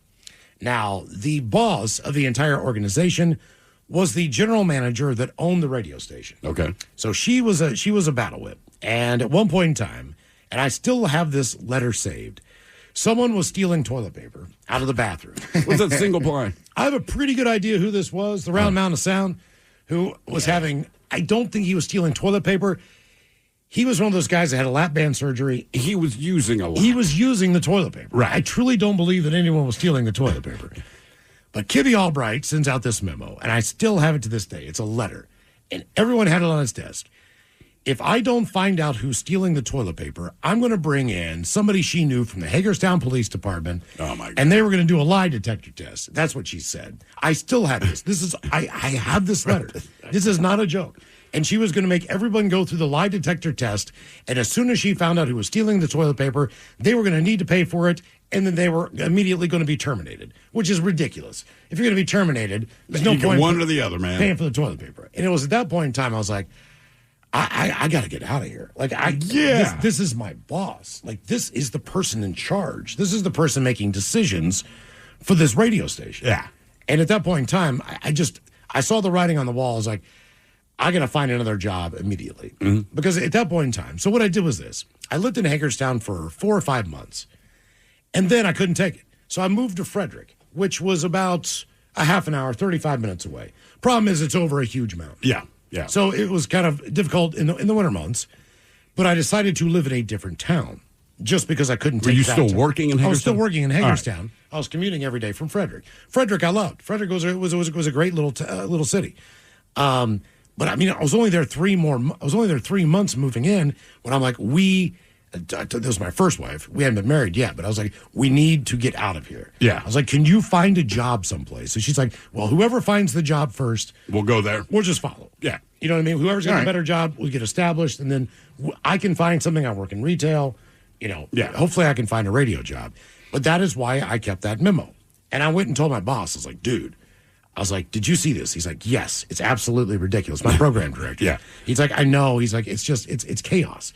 Now, the boss of the entire organization was the general manager that owned the radio station. Okay. So she was a battle whip. And at one point in time, and I still have this letter saved, someone was stealing toilet paper out of the bathroom. Was that single ply? I have a pretty good idea who this was, the Round Mound of Sound, who was having, I don't think he was stealing toilet paper. He was one of those guys that had a lap band surgery. He was using a lot. He was using the toilet paper. Right. I truly don't believe that anyone was stealing the toilet paper. But Kibby Albright sends out this memo, and I still have it to this day. It's a letter, and everyone had it on his desk. If I don't find out who's stealing the toilet paper, I'm going to bring in somebody she knew from the Hagerstown Police Department. Oh, my God. And they were going to do a lie detector test. That's what she said. I still have this. I have this letter. This is not a joke. And she was going to make everyone go through the lie detector test. And as soon as she found out who was stealing the toilet paper, they were going to need to pay for it. And then they were immediately going to be terminated, which is ridiculous. If you're going to be terminated, there's no point one or the other, man. Paying for the toilet paper. And it was at that point in time I was like, I got to get out of here. Like, this is my boss. Like, this is the person in charge. This is the person making decisions for this radio station. Yeah. And at that point in time, I saw the writing on the wall. I was like, I got to find another job immediately. Mm-hmm. Because at that point in time, so what I did was this. I lived in Hagerstown for 4 or 5 months. And then I couldn't take it. So I moved to Frederick, which was about a half an hour, 35 minutes away. Problem is, it's over a huge mountain. Yeah. Yeah. So it was kind of difficult in the winter months, but I decided to live in a different town just because I couldn't take Were you that still town. working in Hagerstown? I was still working in Hagerstown. Right. I was commuting every day from Frederick. Frederick I loved. Frederick was a great little city. But I mean, I was only there 3 months moving in when I'm like, this was my first wife. We hadn't been married yet, but I was like, we need to get out of here. Yeah. I was like, can you find a job someplace? So she's like, well, whoever finds the job first, we'll go there. We'll just follow. Yeah. You know what I mean? Whoever's got a better job, we get established, and then I can find something. I work in retail. Hopefully I can find a radio job. But that is why I kept that memo. And I went and told my boss, I was like, dude, did you see this? He's like, yes, it's absolutely ridiculous. My program director. Yeah. He's like, I know. He's like, it's chaos.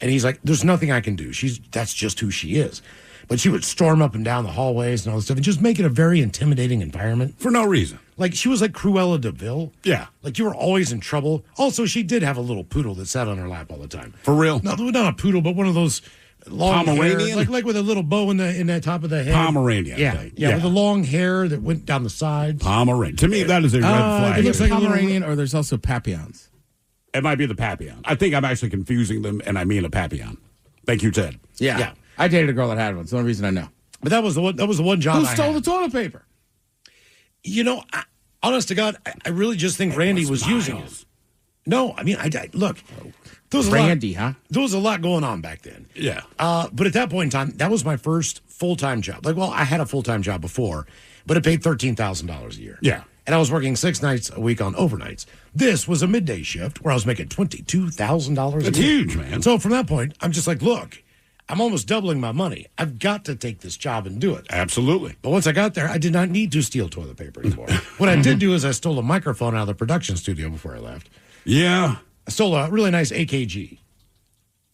And he's like, there's nothing I can do. That's just who she is. But she would storm up and down the hallways and all this stuff and just make it a very intimidating environment. For no reason. Like, she was like Cruella de Vil. Yeah. Like, you were always in trouble. Also, she did have a little poodle that sat on her lap all the time. For real? No, not a poodle, but one of those long Pomeranian? hair, like with a little bow in the top of the head. Pomeranian. Yeah, with the long hair that went down the sides. Pomeranian. To me, that is a red flag. It looks like Pomeranian, or there's also Papillons. It might be the Papillon. I think I'm actually confusing them, and I mean a Papillon. Thank you, Ted. Yeah. I dated a girl that had one. It's the only reason I know. But that was the one job Who I stole had. the toilet paper? You know, honest to God, I really just think Randy was using it. No, I mean, look. There was Randy, huh? There was a lot going on back then. Yeah. But at that point in time, that was my first full-time job. Like, well, I had a full-time job before, but it paid $13,000 a year. Yeah. And I was working 6 nights a week on overnights. This was a midday shift where I was making $22,000 a year. That's huge, man. So from that point, I'm just like, look, I'm almost doubling my money. I've got to take this job and do it. Absolutely. But once I got there, I did not need to steal toilet paper anymore. What I did do is I stole a microphone out of the production studio before I left. Yeah. I stole a really nice AKG.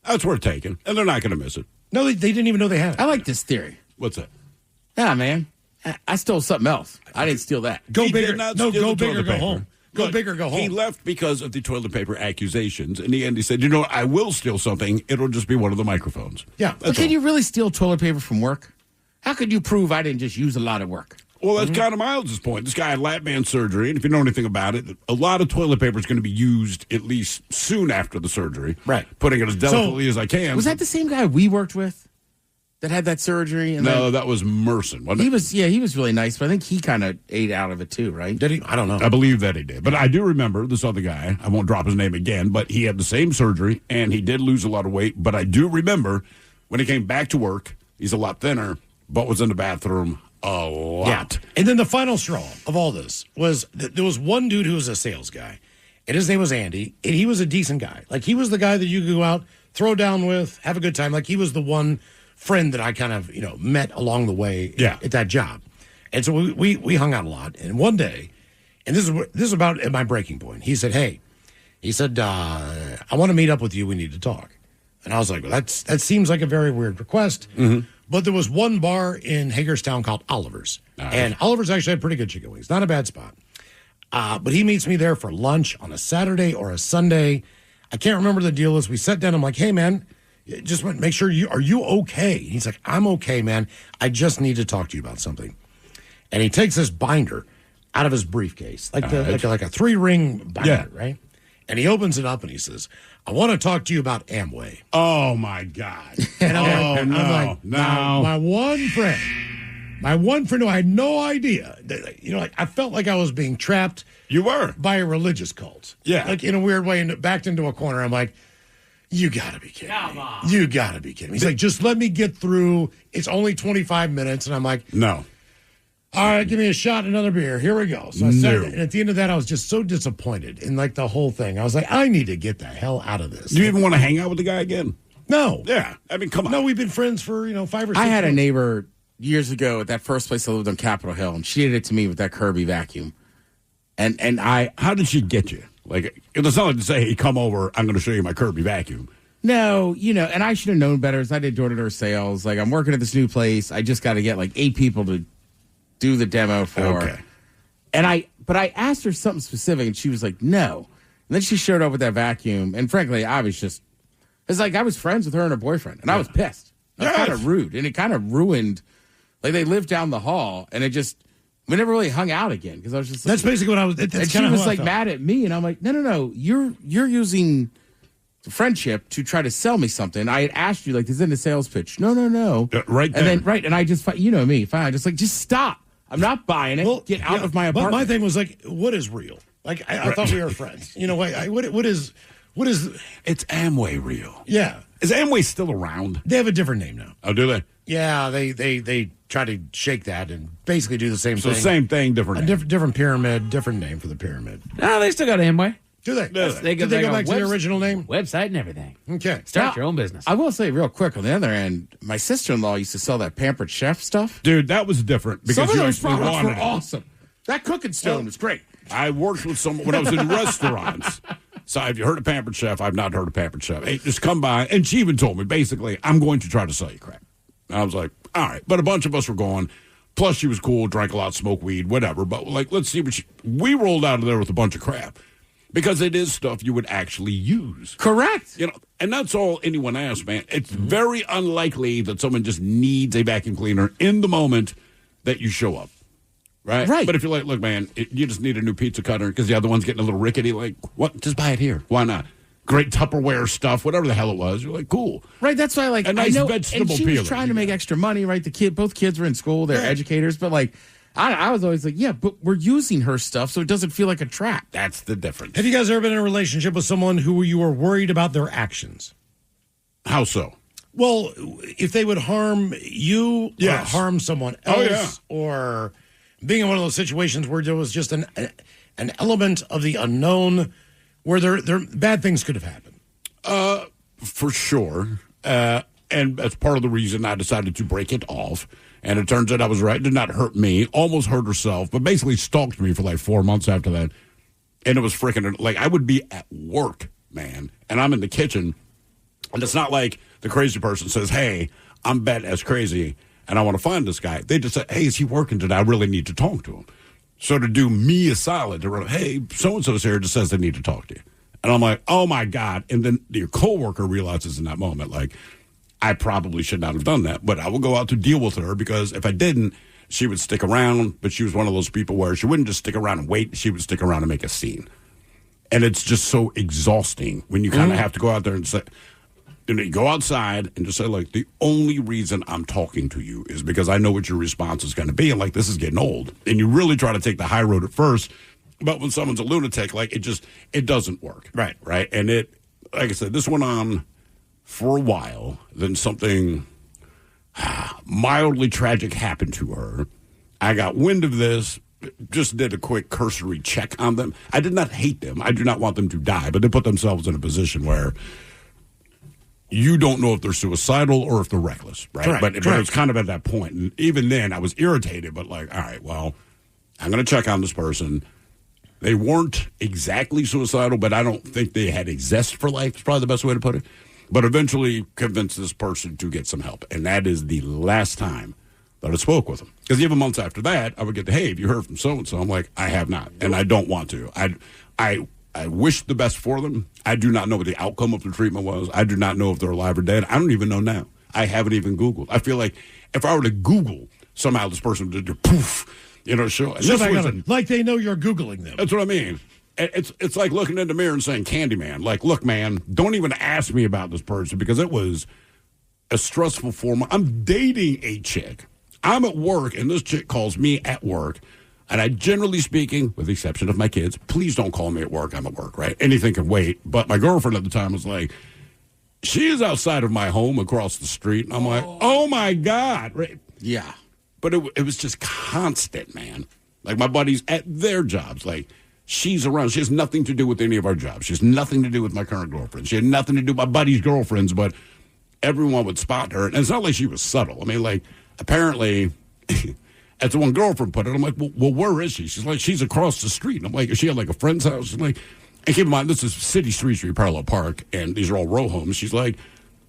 That's worth taking. And they're not going to miss it. No, they didn't even know they had it. I like this theory. What's that? Yeah, man. I stole something else. I didn't steal that. Go bigger. Did not No, steal go the big or toilet go paper. home. Go Look, big or go home. He left because of the toilet paper accusations. In the end, he said, you know what? I will steal something. It'll just be one of the microphones. Yeah. But can you really steal toilet paper from work? How could you prove I didn't just use a lot of work? Well, that's kind of Miles' point. This guy had lap band surgery, and if you know anything about it, a lot of toilet paper is going to be used at least soon after the surgery. Right. Putting it as delicately as I can. Was that the same guy we worked with that had that surgery? And No, that was Merson, wasn't it? He was really nice, but I think he kind of ate out of it too, right? Did he? I don't know. I believe that he did. But I do remember this other guy. I won't drop his name again, but he had the same surgery, and he did lose a lot of weight. But I do remember when he came back to work, he's a lot thinner, but was in the bathroom a lot. Yeah. And then the final straw of all this was there was one dude who was a sales guy, and his name was Andy, and he was a decent guy. Like, he was the guy that you could go out, throw down with, have a good time. Like, he was the one friend that I kind of, met along the way at that job. And so we hung out a lot. And one day, and this is about at my breaking point, he said, hey, I want to meet up with you. We need to talk. And I was like, well, that seems like a very weird request. Mm-hmm. But there was one bar in Hagerstown called Oliver's. And Oliver's actually had pretty good chicken wings. Not a bad spot. But he meets me there for lunch on a Saturday or a Sunday. I can't remember the deal is. We sat down. I'm like, hey, man, just want to make sure are you okay? He's like, I'm okay, man. I just need to talk to you about something. And he takes this binder out of his briefcase, like a 3-ring binder, right? And he opens it up and he says, I want to talk to you about Amway. Oh, my God. And I'm like, my one friend who I had no idea. I felt like I was being trapped. You were. By a religious cult. Yeah. Like in a weird way, and backed into a corner. I'm like, you got to be kidding me. You got to be kidding me. He's like, just let me get through. It's only 25 minutes. And I'm like, no. All right, give me a shot, another beer. Here we go. So I said, and at the end of that, I was just so disappointed in like the whole thing. I was like, I need to get the hell out of this. Do you even want to hang out with the guy again? No. Yeah. I mean, come on. No, we've been friends for, 5 or 6 I had months. a neighbor years ago at that first place I lived on Capitol Hill, and she did it to me with that Kirby vacuum. And how did she get you? Like, it's not like to say, hey, come over, I'm going to show you my Kirby vacuum. No, and I should have known better as I did door-to-door sales. Like, I'm working at this new place. I just got to get like 8 people to do the demo for. Okay. But I asked her something specific, and she was like, no. And then she showed up with that vacuum, and frankly, I was just, it's like I was friends with her and her boyfriend, and I was pissed. I was kind of rude, and it kind of ruined, like they lived down the hall, and we never really hung out again, because I was just like, that's basically what I was, and she was like mad at me, and I'm like, no, you're using friendship to try to sell me something. I had asked you, like, this isn't a sales pitch. No. Right there. And then, and I just, me, fine. Just stop. I'm not buying it. Get out of my apartment. But my thing was like, what is real? Like, I thought we were friends. What is? It's Amway real. Yeah. Is Amway still around? They have a different name now. Oh, do they? Yeah, they try to shake that and basically do the same thing. So same thing, different name. Different pyramid, different name for the pyramid. No, they still got Amway. Do they? Did they go back to the original name? Website and everything. Okay. Start your own business. I will say real quick, on the other end, my sister-in-law used to sell that Pampered Chef stuff. Dude, that was different. Because some of you those actually products were wanted it. awesome. That cooking stone was great. I worked with someone when I was in restaurants. So have you heard of Pampered Chef? I've not heard of Pampered Chef. Hey, just come by. And she even told me, basically, I'm going to try to sell you crap. And I was like, all right. But a bunch of us were going. Plus, she was cool, drank a lot, smoked weed, whatever. But, like, let's see what we rolled out of there with a bunch of crap. Because it is stuff you would actually use. Correct. And that's all anyone asks, man. It's very unlikely that someone just needs a vacuum cleaner in the moment that you show up. Right? Right. But if you're like, look, man, you just need a new pizza cutter because the other one's getting a little rickety, like, what? Just buy it here. Why not? Great Tupperware stuff, whatever the hell it was. You're like, cool. Right, that's why, like, a nice I know, vegetable and she peeler. was trying to make extra money, right? Both kids were in school, they're educators, but, like, I was always like, yeah, but we're using her stuff, so it doesn't feel like a trap. That's the difference. Have you guys ever been in a relationship with someone who you were worried about their actions? How so? Well, if they would harm you or harm someone else, or being in one of those situations where there was just an element of the unknown where there bad things could have happened. For sure. And that's part of the reason I decided to break it off. And it turns out I was right. It did not hurt me. Almost hurt herself, but basically stalked me for like 4 months after that. And it was freaking, like, I would be at work, man, and I'm in the kitchen. And it's not like the crazy person says, hey, I'm badass crazy, and I want to find this guy. They just say, hey, is he working today? I really need to talk to him. So to do me a solid, to run, hey, so-and-so's here, just says they need to talk to you. And I'm like, oh, my God. And then your coworker realizes in that moment, like, I probably should not have done that, but I will go out to deal with her because if I didn't, she would stick around, but she was one of those people where she wouldn't just stick around and wait. She would stick around and make a scene. And it's just so exhausting when you kind of have to go out there and say, you go outside and just say, like, the only reason I'm talking to you is because I know what your response is going to be. And, like, this is getting old. And you really try to take the high road at first. But when someone's a lunatic, like, it doesn't work. Right. Right. And it, like I said, this went on for a while. Then something mildly tragic happened to her. I got wind of this, just did a quick cursory check on them. I did not hate them. I do not want them to die, but they put themselves in a position where you don't know if they're suicidal or if they're reckless, right? Correct. But it's kind of at that point. And even then, I was irritated, but like, all right, well, I'm going to check on this person. They weren't exactly suicidal, but I don't think they had a zest for life. It's probably the best way to put it. But eventually convinced this person to get some help. And that is the last time that I spoke with him. Because even months after that, I would get hey, have you heard from so-and-so? I'm like, I have not. And I don't want to. I wish the best for them. I do not know what the outcome of the treatment was. I do not know if they're alive or dead. I don't even know now. I haven't even Googled. I feel like if I were to Google somehow this person would just poof, show. Like they know you're Googling them. That's what I mean. It's like looking in the mirror and saying, Candyman, like, look, man, don't even ask me about this person because it was a stressful 4 months. I'm dating a chick. I'm at work, and this chick calls me at work. And I, generally speaking, with the exception of my kids, please don't call me at work. I'm at work, right? Anything can wait. But my girlfriend at the time was like, she is outside of my home across the street. And I'm like, oh, my God. Right? Yeah. But it was just constant, man. Like, my buddies at their jobs, like, she's around. She has nothing to do with any of our jobs. She has nothing to do with my current girlfriend. She had nothing to do with my buddies' girlfriends, but everyone would spot her. And it's not like she was subtle. I mean, like, apparently, as the one girlfriend put it, I'm like, well, where is she? She's like, she's across the street. And I'm like, is she at, like, a friend's house? She's like, and keep in mind, this is City Street parallel park, and these are all row homes. She's like,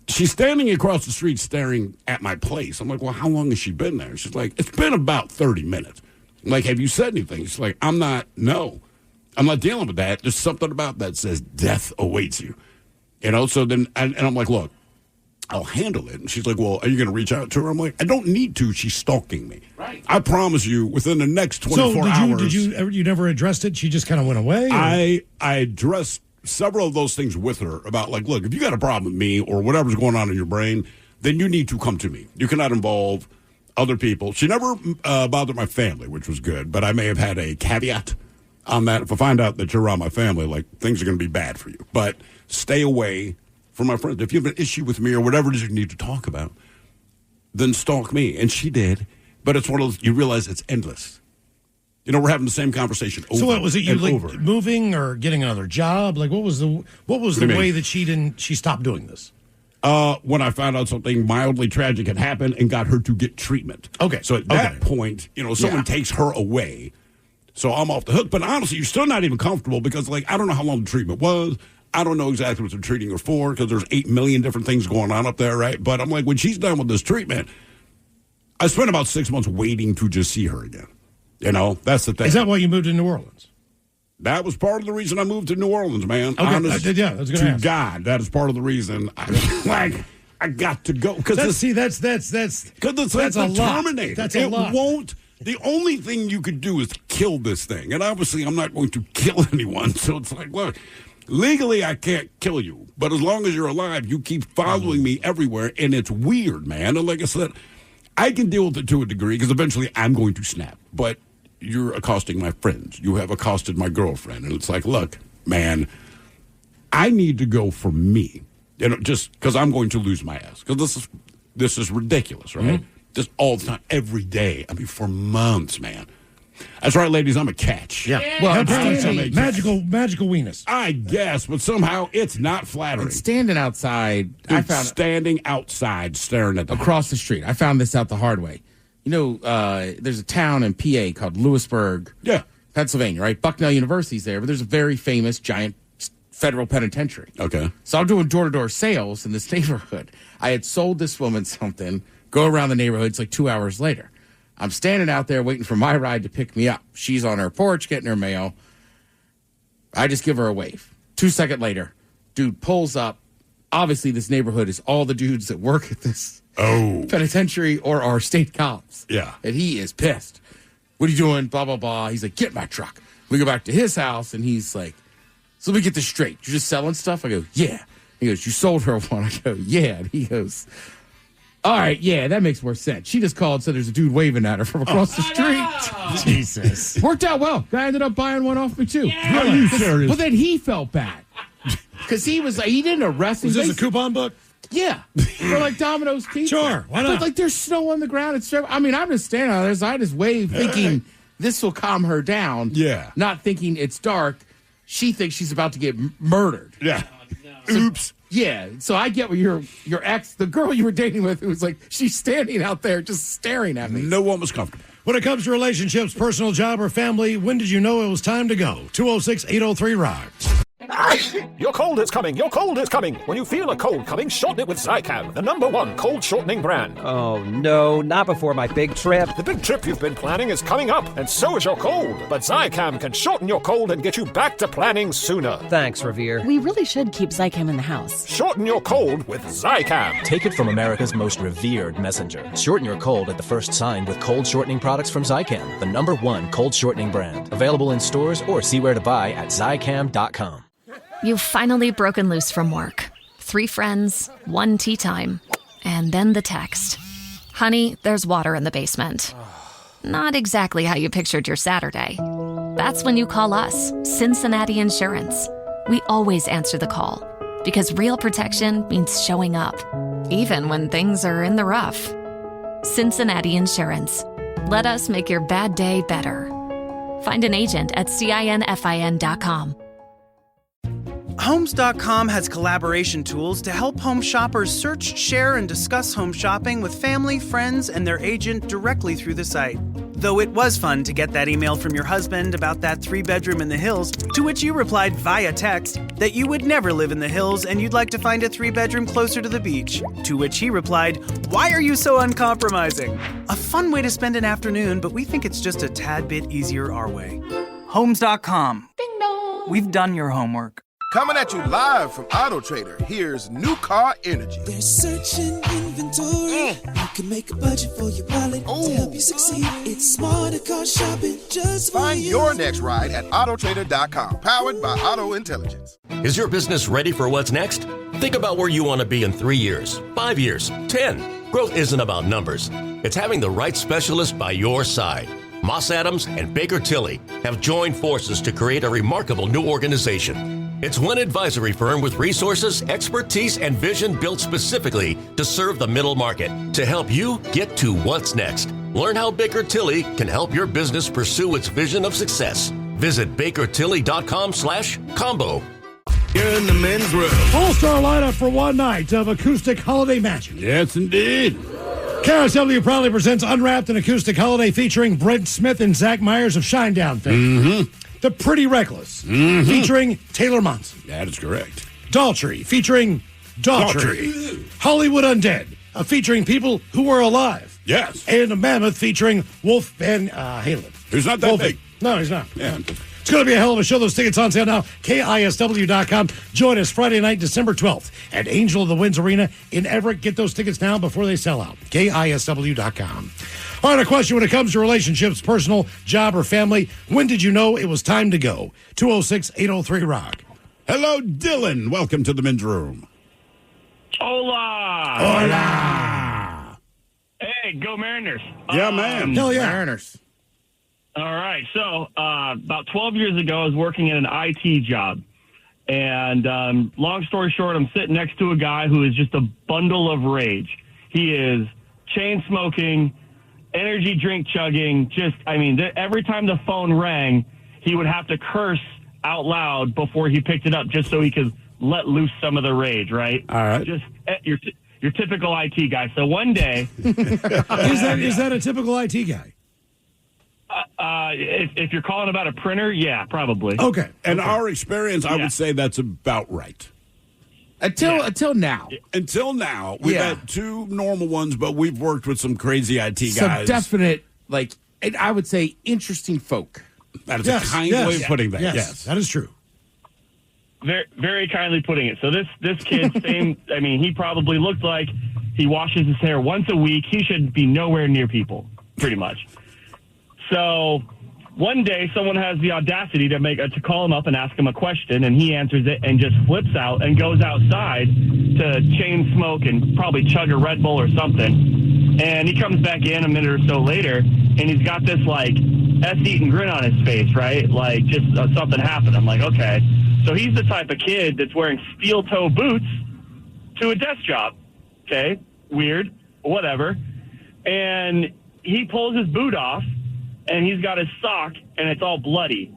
she's standing across the street staring at my place. I'm like, well, how long has she been there? She's like, it's been about 30 minutes. I'm like, have you said anything? She's like, I'm not dealing with that. There's something about that says death awaits you. So then, and I'm like, look, I'll handle it. And she's like, well, are you going to reach out to her? I'm like, I don't need to. She's stalking me. Right. I promise you, within the next 24 hours. You never addressed it? She just kind of went away? Or? I addressed several of those things with her about, like, look, if you got a problem with me or whatever's going on in your brain, then you need to come to me. You cannot involve other people. She never bothered my family, which was good, but I may have had a caveat on that. If I find out that you're around my family, like, things are going to be bad for you. But stay away from my friends. If you have an issue with me or whatever it is you need to talk about, then stalk me. And she did. But it's one of those, you realize it's endless. We're having the same conversation over. So what was it? You like over. Moving or getting another job? Like what was the way that she stopped doing this? When I found out something mildly tragic had happened and got her to get treatment. Okay. So at that point, someone takes her away. So I'm off the hook. But honestly, you're still not even comfortable because, like, I don't know how long the treatment was. I don't know exactly what they're treating her for because there's 8 million different things going on up there, right? But I'm like, when she's done with this treatment, I spent about 6 months waiting to just see her again. That's the thing. Is that why you moved to New Orleans? That was part of the reason I moved to New Orleans, man. Okay, Honest I was going to ask. God, that is part of the reason. I got to go because that's a Terminator. That's a lot. Won't. The only thing you could do is kill this thing, and obviously I'm not going to kill anyone. So it's like, look. Legally, I can't kill you, but as long as you're alive, you keep following me everywhere, and it's weird, man. And like I said, I can deal with it to a degree because eventually I'm going to snap. But you're accosting my friends. You have accosted my girlfriend, and it's like, look, man, I need to go for me, just because I'm going to lose my ass. Because this is ridiculous, right? Mm-hmm. Just all the time, every day. I mean, for months, man. That's right, ladies. I'm a catch. Yeah. Well, magical weenus. I guess, but somehow it's not flattering. And standing outside. Standing outside, staring at the across the street. I found this out the hard way. There's a town in PA called Lewisburg, Pennsylvania, right? Bucknell University's there, but there's a very famous giant federal penitentiary. Okay. So I'm doing door-to-door sales in this neighborhood. I had sold this woman something. Go around the neighborhood. It's like 2 hours later. I'm standing out there waiting for my ride to pick me up. She's on her porch getting her mail. I just give her a wave. 2 seconds later, dude pulls up. Obviously, this neighborhood is all the dudes that work at this penitentiary or are state cops. Yeah. And he is pissed. What are you doing? Blah, blah, blah. He's like, get my truck. We go back to his house, and he's like, so let me get this straight. You're just selling stuff? I go, yeah. He goes, you sold her one. I go, yeah. And he goes, all right, yeah, that makes more sense. She just called and said there's a dude waving at her from across the street. Jesus. Worked out well. Guy ended up buying one off me, too. Yeah. Are you serious? Well, then he felt bad. Because he didn't arrest me. Was this a coupon book? Yeah. For like Domino's Pizza. Sure, why not? But like there's snow on the ground. I'm just standing out there, so I just wave thinking this will calm her down. Yeah. Not thinking it's dark. She thinks she's about to get murdered. Yeah. So, oops. Yeah, so I get what your ex, the girl you were dating with, who was like, she's standing out there just staring at me. No one was comfortable. When it comes to relationships, personal, job, or family, when did you know it was time to go? 206-803-ROCK. Your cold is coming. Your cold is coming. When you feel a cold coming, shorten it with Zycam, the #1 cold shortening brand. Oh, no, not before my big trip. The big trip you've been planning is coming up, and so is your cold. But Zycam can shorten your cold and get you back to planning sooner. Thanks, Revere. We really should keep Zycam in the house. Shorten your cold with Zycam. Take it from America's most revered messenger. Shorten your cold at the first sign with cold shortening products from Zycam, the #1 cold shortening brand. Available in stores or see where to buy at Zycam.com. You've finally broken loose from work. 3 friends, 1 tea time, and then the text. Honey, there's water in the basement. Not exactly how you pictured your Saturday. That's when you call us, Cincinnati Insurance. We always answer the call, because real protection means showing up, even when things are in the rough. Cincinnati Insurance. Let us make your bad day better. Find an agent at CINFIN.com. Homes.com has collaboration tools to help home shoppers search, share, and discuss home shopping with family, friends, and their agent directly through the site. Though it was fun to get that email from your husband about that 3-bedroom in the hills, to which you replied via text that you would never live in the hills and you'd like to find a 3-bedroom closer to the beach. To which he replied, "Why are you so uncompromising?" A fun way to spend an afternoon, but we think it's just a tad bit easier our way. Homes.com. Ding dong. We've done your homework. Coming at you live from Auto Trader, here's New Car Energy. They're searching inventory. You can make a budget for your wallet to help you succeed. It's smarter car shopping just for Find you. your next ride at autotrader.com, powered by Auto Intelligence. Is your business ready for what's next? Think about where you want to be in 3 years, 5 years, 10. Growth isn't about numbers. It's having the right specialist by your side. Moss Adams and Baker Tilly have joined forces to create a remarkable new organization. It's one advisory firm with resources, expertise, and vision built specifically to serve the middle market to help you get to what's next. Learn how Baker Tilly can help your business pursue its vision of success. Visit bakertilly.com/combo. You're in the men's room. All-star lineup for one night of acoustic holiday magic. Yes, indeed. KISW proudly presents Unwrapped, an acoustic holiday featuring Brent Smith and Zach Myers of Shinedown fame. The Pretty Reckless, featuring Taylor Monson. That is correct. Daltrey, featuring Daltrey. Hollywood Undead, featuring people who were alive. Yes. And a Mammoth featuring Wolf Van Halen. Who's not that big. No, he's not. Yeah. It's going to be a hell of a show. Those tickets on sale now. KISW.com. Join us Friday night, December 12th at Angel of the Winds Arena in Everett. Get those tickets now before they sell out. KISW.com. All right, a question when it comes to relationships, personal, job, or family. When did you know it was time to go? 206-803-ROCK. Hello, Dylan. Welcome to the men's room. Hola. Hola. Hey, go Mariners. Yeah, man. Hell yeah. Mariners. All right. So about 12 years ago, I was working in an IT job. And long story short, I'm sitting next to a guy who is just a bundle of rage. He is chain smoking, energy drink chugging. Every time the phone rang, he would have to curse out loud before he picked it up just so he could let loose some of the rage, right? All right. Just your typical IT guy. So one day... Is that a typical IT guy? If you're calling about a printer, yeah, probably. Okay. In our experience, I would say that's about right. Until now. Until now. We've had 2 normal ones, but we've worked with some crazy IT guys. Some definite, I would say, interesting folk. That is a kind way of putting that. Yes, that is true. Very, very kindly putting it. So this kid, he probably looked like he washes his hair once a week. He should be nowhere near people, pretty much. So one day, someone has the audacity to call him up and ask him a question, and he answers it and just flips out and goes outside to chain smoke and probably chug a Red Bull or something. And he comes back in a minute or so later, and he's got this, S-eating grin on his face, right? Something happened. I'm like, okay. So he's the type of kid that's wearing steel-toe boots to a desk job. Okay, weird, whatever. And he pulls his boot off, and he's got his sock, and it's all bloody.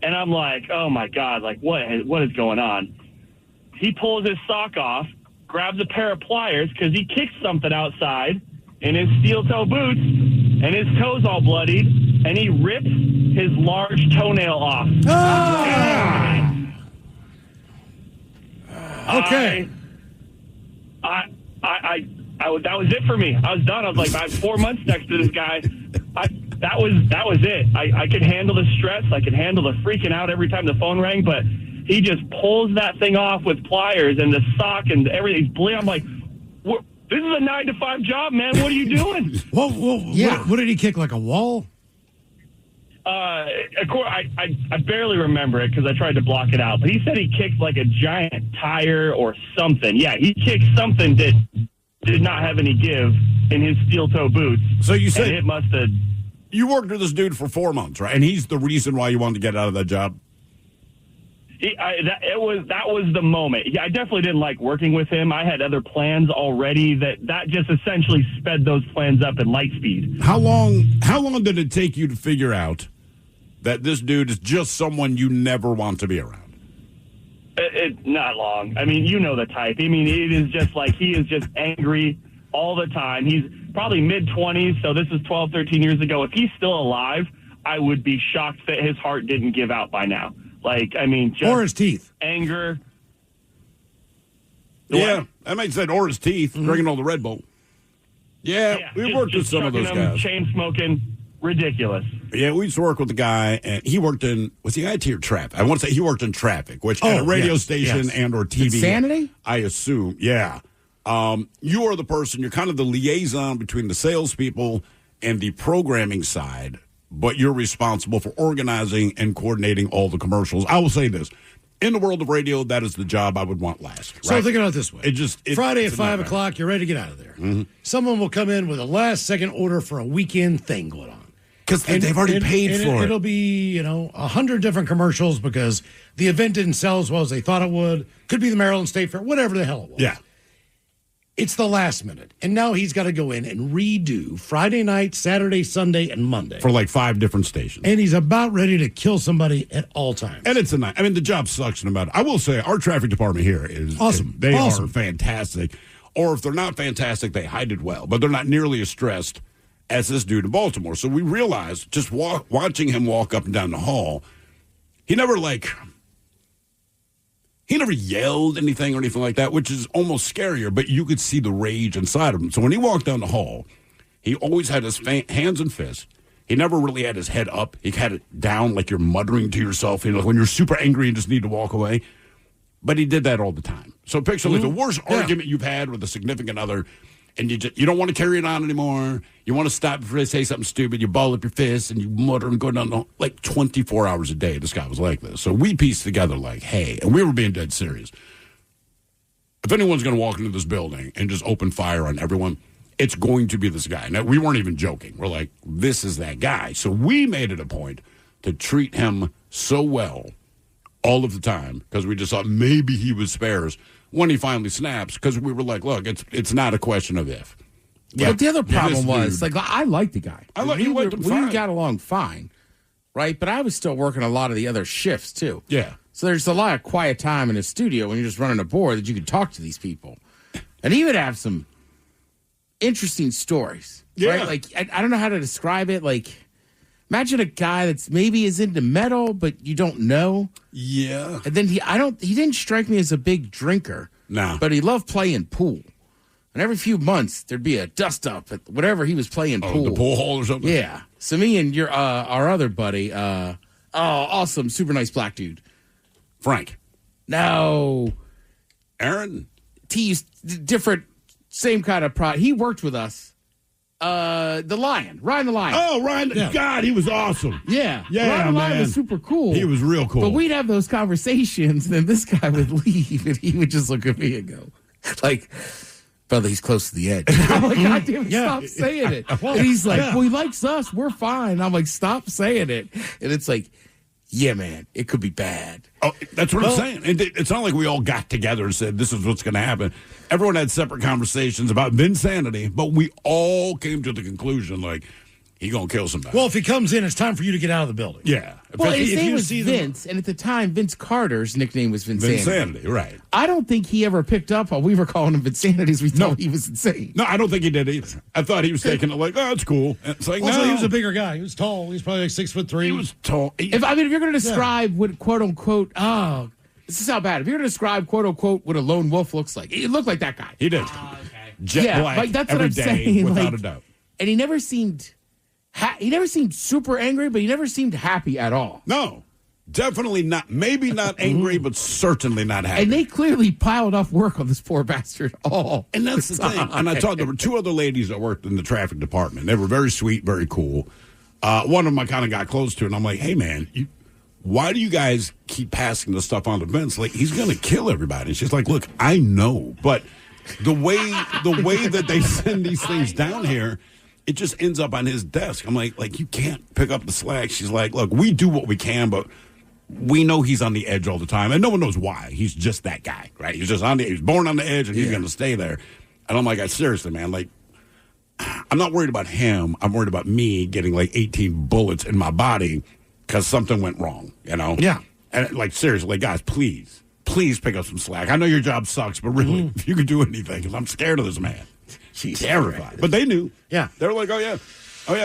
And I'm like, oh, my God, what is going on? He pulls his sock off, grabs a pair of pliers, because he kicked something outside in his steel-toe boots, and his toe's all bloodied, and he rips his large toenail off. Okay. That was it for me. I was done. I was like, I had 4 months next to this guy. That was it. I could handle the stress. I could handle the freaking out every time the phone rang, but he just pulls that thing off with pliers and the sock and everything's bleeding. I'm like, this is a 9-to-5 job, man. What are you doing? What did he kick, like a wall? Of course, I barely remember it because I tried to block it out. But he said he kicked like a giant tire or something. Yeah, he kicked something that did not have any give in his steel-toe boots. So you said it must have. You worked with this dude for 4 months, right? And he's the reason why you wanted to get out of that job. That was the moment. Yeah, I definitely didn't like working with him. I had other plans already. That just essentially sped those plans up at light speed. How long did it take you to figure out that this dude is just someone you never want to be around? Not long. I mean, you know the type. I mean, it is just like he is just angry all the time. He's probably mid-20s, so this is 12, 13 years ago. If he's still alive, I would be shocked that his heart didn't give out by now. Like, I mean, just or his teeth. Anger. Yeah, that makes sense. Or his teeth, drinking all the Red Bull. Yeah, we worked with some of those guys. Chain smoking, ridiculous. Yeah, we used to work with a guy, and he worked in, was he IT or traffic? I want to say he worked in traffic, which at a radio station and or TV. Insanity? I assume, yeah. You are the person, you're kind of the liaison between the salespeople and the programming side, but you're responsible for organizing and coordinating all the commercials. I will say this. In the world of radio, that is the job I would want last. Right? So think about it this way. Friday at it's 5 o'clock, you're ready to get out of there. Mm-hmm. Someone will come in with a last-second order for a weekend thing going on. Because they've already paid for it. It'll be, 100 different commercials because the event didn't sell as well as they thought it would. Could be the Maryland State Fair, whatever the hell it was. Yeah. It's the last minute. And now he's got to go in and redo Friday night, Saturday, Sunday, and Monday. For like 5 different stations. And he's about ready to kill somebody at all times. And it's a night. I mean, the job sucks no matter. I will say our traffic department here is awesome. They are fantastic. Or if they're not fantastic, they hide it well. But they're not nearly as stressed as this dude in Baltimore. So we realized just watching him walk up and down the hall, he never yelled anything or anything like that, which is almost scarier, but you could see the rage inside of him. So when he walked down the hall, he always had his hands and fists. He never really had his head up. He had it down like you're muttering to yourself, when you're super angry and just need to walk away. But he did that all the time. So picture like the worst argument you've had with a significant other, and you don't want to carry it on anymore. You want to stop before they say something stupid. You ball up your fists and you mutter and go down like 24 hours a day. This guy was like this. So we pieced together like, hey, and we were being dead serious. If anyone's going to walk into this building and just open fire on everyone, it's going to be this guy. Now, we weren't even joking. We're like, this is that guy. So we made it a point to treat him so well all of the time because we just thought maybe he would spare us when he finally snaps, because we were like, look, it's not a question of if. Yeah. But the other problem was, I liked the guy. We got along fine, right? But I was still working a lot of the other shifts, too. Yeah. So there's a lot of quiet time in the studio when you're just running a board that you could talk to these people. And he would have some interesting stories, right? Like, I don't know how to describe it. Like, imagine a guy that's maybe is into metal, but you don't know. Yeah. And then he didn't strike me as a big drinker. No. But he loved playing pool. And every few months there'd be a dust up at whatever he was playing pool. The pool hall or something? Yeah. So me and our other buddy, awesome, super nice black dude. Frank. No. Aaron? He's different, same kind of he worked with us. Ryan the Lion. Oh, Ryan. Yeah. God, he was awesome. Yeah. Yeah, Ryan the Lion was super cool. He was real cool. But we'd have those conversations, and then this guy would leave, and he would just look at me and go, like, brother, he's close to the edge. I'm like, God damn it, stop saying it. And he's like, well, he likes us. We're fine. I'm like, stop saying it. And it's like, yeah, man, it could be bad. Oh, that's what I'm saying. It's not like we all got together and said, this is what's going to happen. Everyone had separate conversations about Vinsanity, but we all came to the conclusion, like, he going to kill somebody. Well, if he comes in, it's time for you to get out of the building. Yeah. Well, his name was Vince, and at the time, Vince Carter's nickname was Vinsanity. Vinsanity, right. I don't think he ever picked up while we were calling him Vinsanity. We thought he was insane. No, I don't think he did either. I thought he was taking it like, oh, that's cool. And it's like, also, no. he was a bigger guy. He was tall. He was probably like 6'3". He was tall. If you're going to describe what, quote unquote, This is how bad. If you're going to describe, quote unquote, what a lone wolf looks like, it looked like that guy. He did. Jet black like that's every what I'm day, saying. without like, a doubt. And he never seemed super angry, but he never seemed happy at all. No, definitely not. Maybe not angry, but certainly not happy. And they clearly piled off work on this poor bastard all. And that's the thing. And I talked, there were two other ladies that worked in the traffic department. They were very sweet, very cool. One of them I kind of got close to, and I'm like, hey, man, why do you guys keep passing this stuff on to Vince? Like, he's going to kill everybody. And she's like, look, I know, but the way that they send these things down here, it just ends up on his desk. I'm like, you can't pick up the slack. She's like, look, we do what we can, but we know he's on the edge all the time, and no one knows why. He's just that guy, right? He's just he's born on the edge, and he's going to stay there. And I'm like, seriously, man, like, I'm not worried about him. I'm worried about me getting like 18 bullets in my body because something went wrong, you know? Yeah. And like, seriously, guys, please pick up some slack. I know your job sucks, but really, if you could do anything, because I'm scared of this man. She's terrified. But they knew. Yeah. They were like, oh, yeah,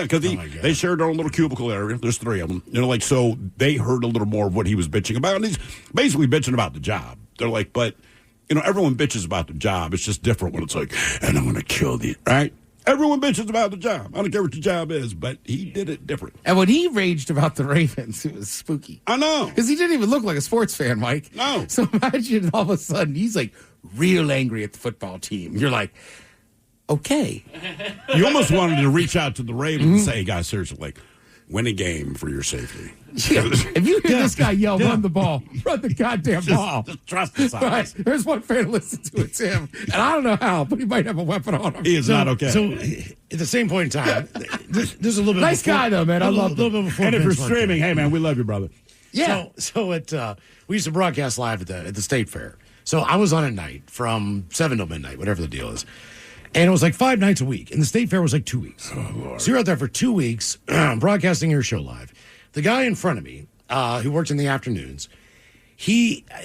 because they shared their own little cubicle area. There's three of them. You know, like, so they heard a little more of what he was bitching about. And he's basically bitching about the job. They're like, but, you know, everyone bitches about the job. It's just different when it's like, and I'm going to kill the, right? Everyone bitches about the job. I don't care what the job is, but he did it different. And when he raged about the Ravens, it was spooky. I know. Because he didn't even look like a sports fan, Mike. No. So imagine all of a sudden he's like real angry at the football team. You're like, okay. You almost wanted to reach out to the Ravens and say, hey, guys, seriously, like, win a game for your safety. Yeah. If you hear this guy yell, run the ball, run the goddamn ball. Just trust the signs. Right. There's one fan to listen to, it's him. And I don't know how, but he might have a weapon on him. He is not okay. So at the same point in time, this is a little bit nice before, guy, though, man. I love him. Little bit before And if you're Vince went streaming, there. hey, man, we love you, brother. Yeah. So we used to broadcast live at the State Fair. So I was on at night from 7 till midnight, whatever the deal is. And it was like 5 nights a week. And the State Fair was like 2 weeks. So you're out there for 2 weeks broadcasting your show live. The guy in front of me, who worked in the afternoons,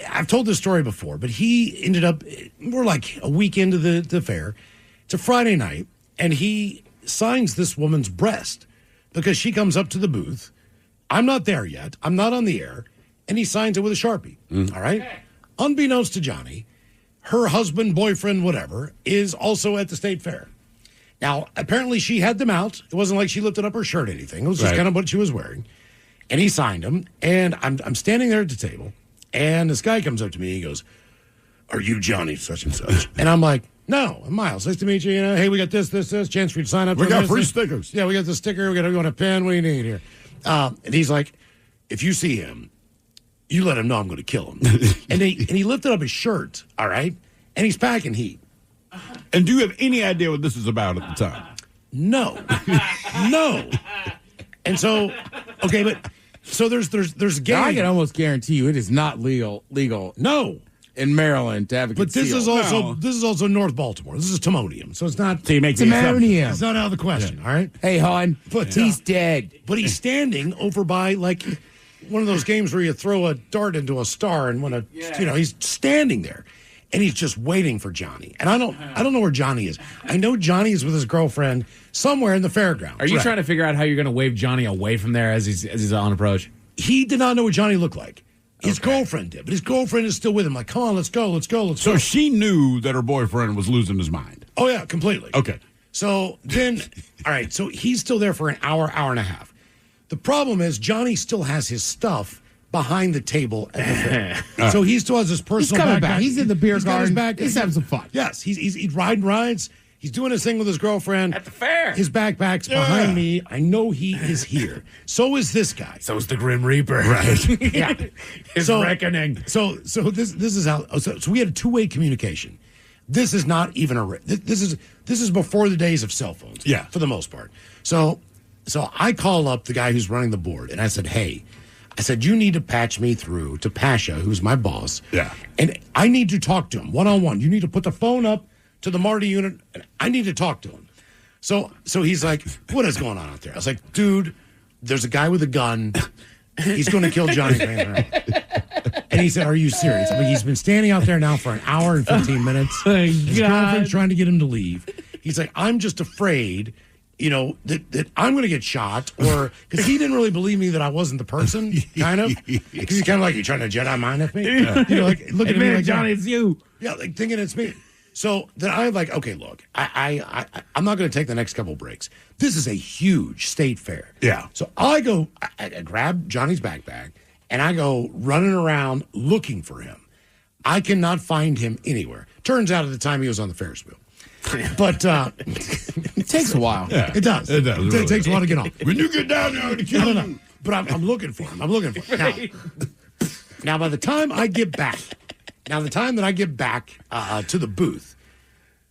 I've told this story before, but he ended up, we're like a week into the fair. It's a Friday night, and he signs this woman's breast because she comes up to the booth. I'm not there yet. I'm not on the air. And he signs it with a Sharpie. All right? Unbeknownst to Johnny, her husband, boyfriend, whatever, is also at the State Fair. Now, apparently she had them out. It wasn't like she lifted up her shirt or anything. It was just kind of what she was wearing. And he signed them. And I'm standing there at the table. And this guy comes up to me. He goes, are you Johnny such and such? And I'm like, no, I'm Miles. Nice to meet you. You know, hey, we got this, chance for you to sign up. We got this, free this. stickers. Yeah, we got the sticker. We want a pen. What do you need here? And he's like, if you see him, you let him know I'm going to kill him. and he lifted up his shirt, all right? And he's packing heat. And do you have any idea what this is about at the time? No. No. And so, okay, but so there's game. Now, I can almost guarantee you it is not legal. No. In Maryland to have a But this concealed. is also North Baltimore. This is Timonium. So it's not Timonium. It's not out of the question, all right? Hey, hon, But he's dead. But he's standing over by like one of those games where you throw a dart into a star and he's standing there. And he's just waiting for Johnny. And I don't know where Johnny is. I know Johnny is with his girlfriend somewhere in the fairgrounds. Are you trying to figure out how you're going to wave Johnny away from there as he's on approach? He did not know what Johnny looked like. His girlfriend did, but his girlfriend is still with him. Like, come on, let's go. So she knew that her boyfriend was losing his mind. Oh, yeah, completely. Okay. So then, all right, so he's still there for an hour and a half. The problem is Johnny still has his stuff behind the table at the fair. So he still has his personal coming backpack. back. He's in the beer garden. He's having some fun. Yes, he's riding rides. He's doing his thing with his girlfriend. At the fair. His backpack's behind me. I know he is here. So is this guy. So is the Grim Reaper. Right. Yeah. His reckoning. So this is how. So we had a two-way communication. This is not even this is before the days of cell phones. Yeah. For the most part. So I call up the guy who's running the board, and I said, hey. I said, you need to patch me through to Pasha, who's my boss. Yeah. And I need to talk to him one-on-one. You need to put the phone up to the Marty unit, and I need to talk to him. So he's like, what is going on out there? I was like, dude, there's a guy with a gun. He's going to kill Johnny Kramer. And he said, are you serious? I mean, he's been standing out there now for an hour and 15 minutes. His girlfriend's trying to get him to leave. He's like, I'm just afraid that I'm going to get shot, or because he didn't really believe me that I wasn't the person, kind of. Because he's kind of like, you trying to Jedi mind at me? Like looking at me like, Johnny, it's you. Yeah, like thinking it's me. So then I'm like, okay, look, I'm not going to take the next couple breaks. This is a huge state fair. Yeah. So I grab Johnny's backpack, and I go running around looking for him. I cannot find him anywhere. Turns out at the time he was on the Ferris wheel. But it takes a while. Yeah, it does. It does. It takes a while to get off. When you get down there to kill him. But I'm looking for him. Now, by the time I get back, to the booth,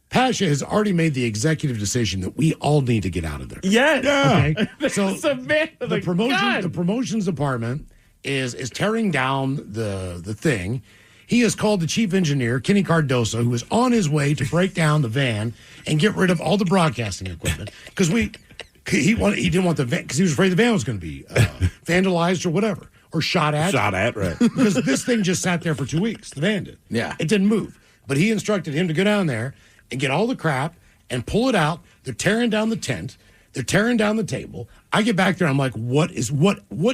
Pasha has already made the executive decision that we all need to get out of there. Yeah. Okay. So the promotions department is tearing down the thing. He has called the chief engineer, Kenny Cardoso, who is on his way to break down the van and get rid of all the broadcasting equipment because he didn't want the van because he was afraid the van was going to be vandalized or whatever or shot at. Right? Because this thing just sat there for 2 weeks. The van did. Yeah, it didn't move. But he instructed him to go down there and get all the crap and pull it out. They're tearing down the tent. They're tearing down the table. I get back there. I'm like, what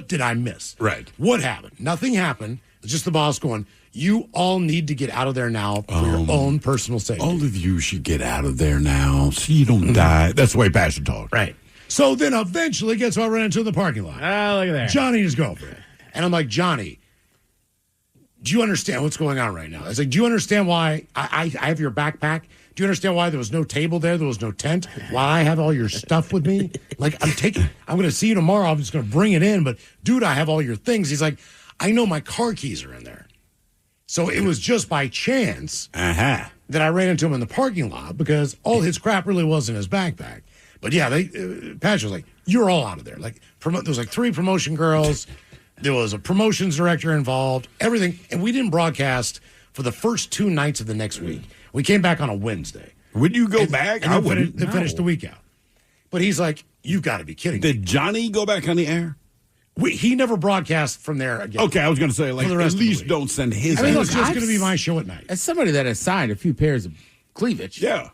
did I miss? Right. What happened? Nothing happened. It's just the boss going, you all need to get out of there now for your own personal safety. All of you should get out of there now so you don't die. That's the way Passion talks. Right. So then eventually, guess what I ran into in the parking lot? Oh, look at that. Johnny and his girlfriend. And I'm like, Johnny, do you understand what's going on right now? I was like, do you understand why I have your backpack? Do you understand why there was no table there? There was no tent? Why I have all your stuff with me? Like, I'm going to see you tomorrow. I'm just going to bring it in. But, dude, I have all your things. He's like, I know my car keys are in there. So it was just by chance that I ran into him in the parking lot because all his crap really was in his backpack. But yeah, Patch was like, "You're all out of there." Like, there was like 3 promotion girls, there was a promotions director involved, everything, and we didn't broadcast for the first 2 nights of the next week. We came back on a Wednesday. Would you go back? And I wouldn't. They finished the week out. But he's like, "You've got to be kidding me." Did Johnny go back on the air? He never broadcast from there again. Okay, I was going to say, like, at least don't send his. I mean, it's just going to be my show at night. As somebody that has signed a few pairs of cleavage, yeah,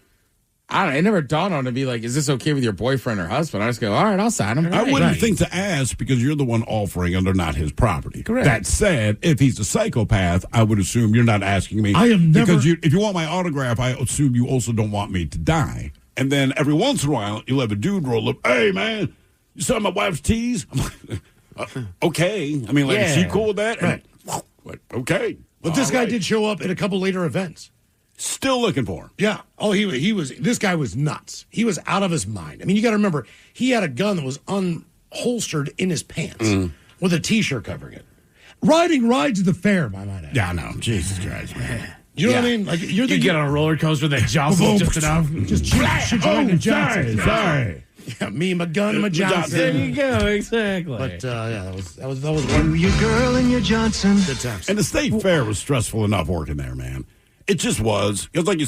I don't know. It never dawned on to be like, is this okay with your boyfriend or husband? I just go, all right, I'll sign them. I wouldn't think to ask because you're the one offering and they're not his property. Correct. That said, if he's a psychopath, I would assume you're not asking me. I am never because if you want my autograph, I assume you also don't want me to die. And then every once in a while, you'll have a dude roll up. Hey, man, you saw my wife's tees? I'm like, okay. I mean, like, is she cool with that? Right. And, okay. But this guy did show up at a couple later events. Still looking for him. Yeah. Oh, he was. This guy was nuts. He was out of his mind. I mean, you got to remember, he had a gun that was unholstered in his pants with a T-shirt covering it. Riding rides at the fair, by my name. Yeah, I know. Jesus Christ, man. You know what I mean? Like you get on a roller coaster that jostles just enough. Just shoot right in Johnson. Sorry. Yeah, me, my gun, my Johnson. There you go, exactly. But yeah, that was one. Your girl and your Johnson. Good times. And the state fair was stressful enough working there, man. It just was. It was like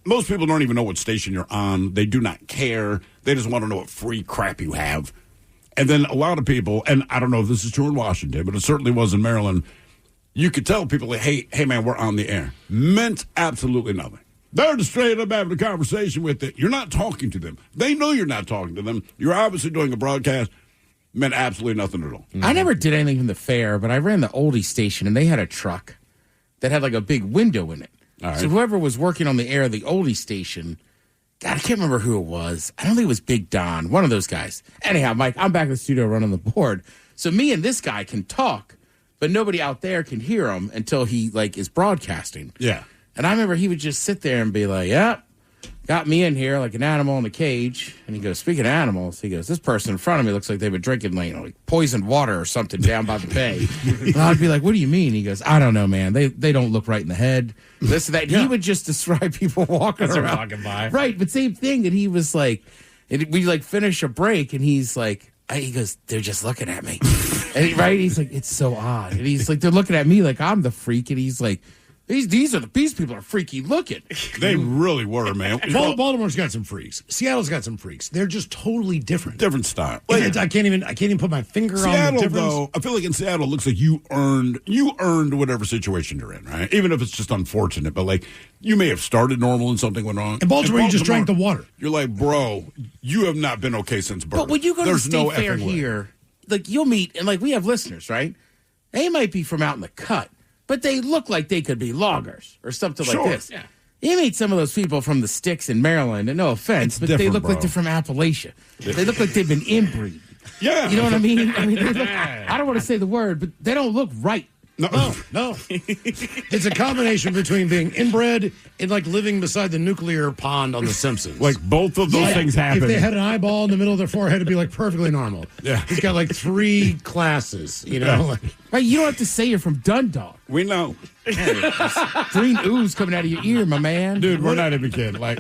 most people don't even know what station you're on. They do not care. They just want to know what free crap you have. And then a lot of people, and I don't know if this is true in Washington, but it certainly was in Maryland. You could tell people, like, hey, man, we're on the air. Meant absolutely nothing. They're just straight up having a conversation with it. You're not talking to them. They know you're not talking to them. You're obviously doing a broadcast. Meant absolutely nothing at all. I never did anything from the fair, but I ran the oldie station, and they had a truck that had like a big window in it. All right. So whoever was working on the air of the oldie station, God, I can't remember who it was. I don't think it was Big Don, one of those guys. Anyhow, Mike, I'm back in the studio running the board. So me and this guy can talk, but nobody out there can hear him until he like is broadcasting. Yeah. And I remember he would just sit there and be like, yep, got me in here like an animal in a cage. And he goes, speaking of animals, he goes, this person in front of me looks like they've been drinking like poisoned water or something down by the bay. And I'd be like, what do you mean? He goes, I don't know, man. They don't look right in the head. This, that. Yeah. He would just describe people walking around. Walking by. Right, but same thing. And he was like, we like finish a break and he's like, he goes, they're just looking at me. And he's like, it's so odd. And he's like, they're looking at me like I'm the freak. And he's like, These people are freaky looking. They really were, man. Baltimore's got some freaks. Seattle's got some freaks. They're just totally different. Different style. I can't even put my finger on the Seattle, difference. though, I feel like in Seattle, it looks like you earned whatever situation you're in, right? Even if it's just unfortunate, but like you may have started normal and something went wrong. In Baltimore, you just drank the water. You're like, bro, you have not been okay since birth. But when you go to the There's no state fair effing way. here, like you'll meet, and like we have listeners, right? They might be from out in the cut, but they look like they could be loggers or something like this. Yeah. You meet some of those people from the sticks in Maryland, and no offense, but they look like they're from Appalachia. They look like they've been inbreeding. Yeah. You know what I mean? They look, I don't want to say the word, but they don't look right. No. It's a combination between being inbred and like living beside the nuclear pond on The Simpsons. Like both of those things happen. If they had an eyeball in the middle of their forehead, it'd be like perfectly normal. Yeah. He's got like 3 classes, you know? Like, right, you don't have to say you're from Dundalk. We know. Green ooze coming out of your ear, my man. Dude, we're not even kidding. Like,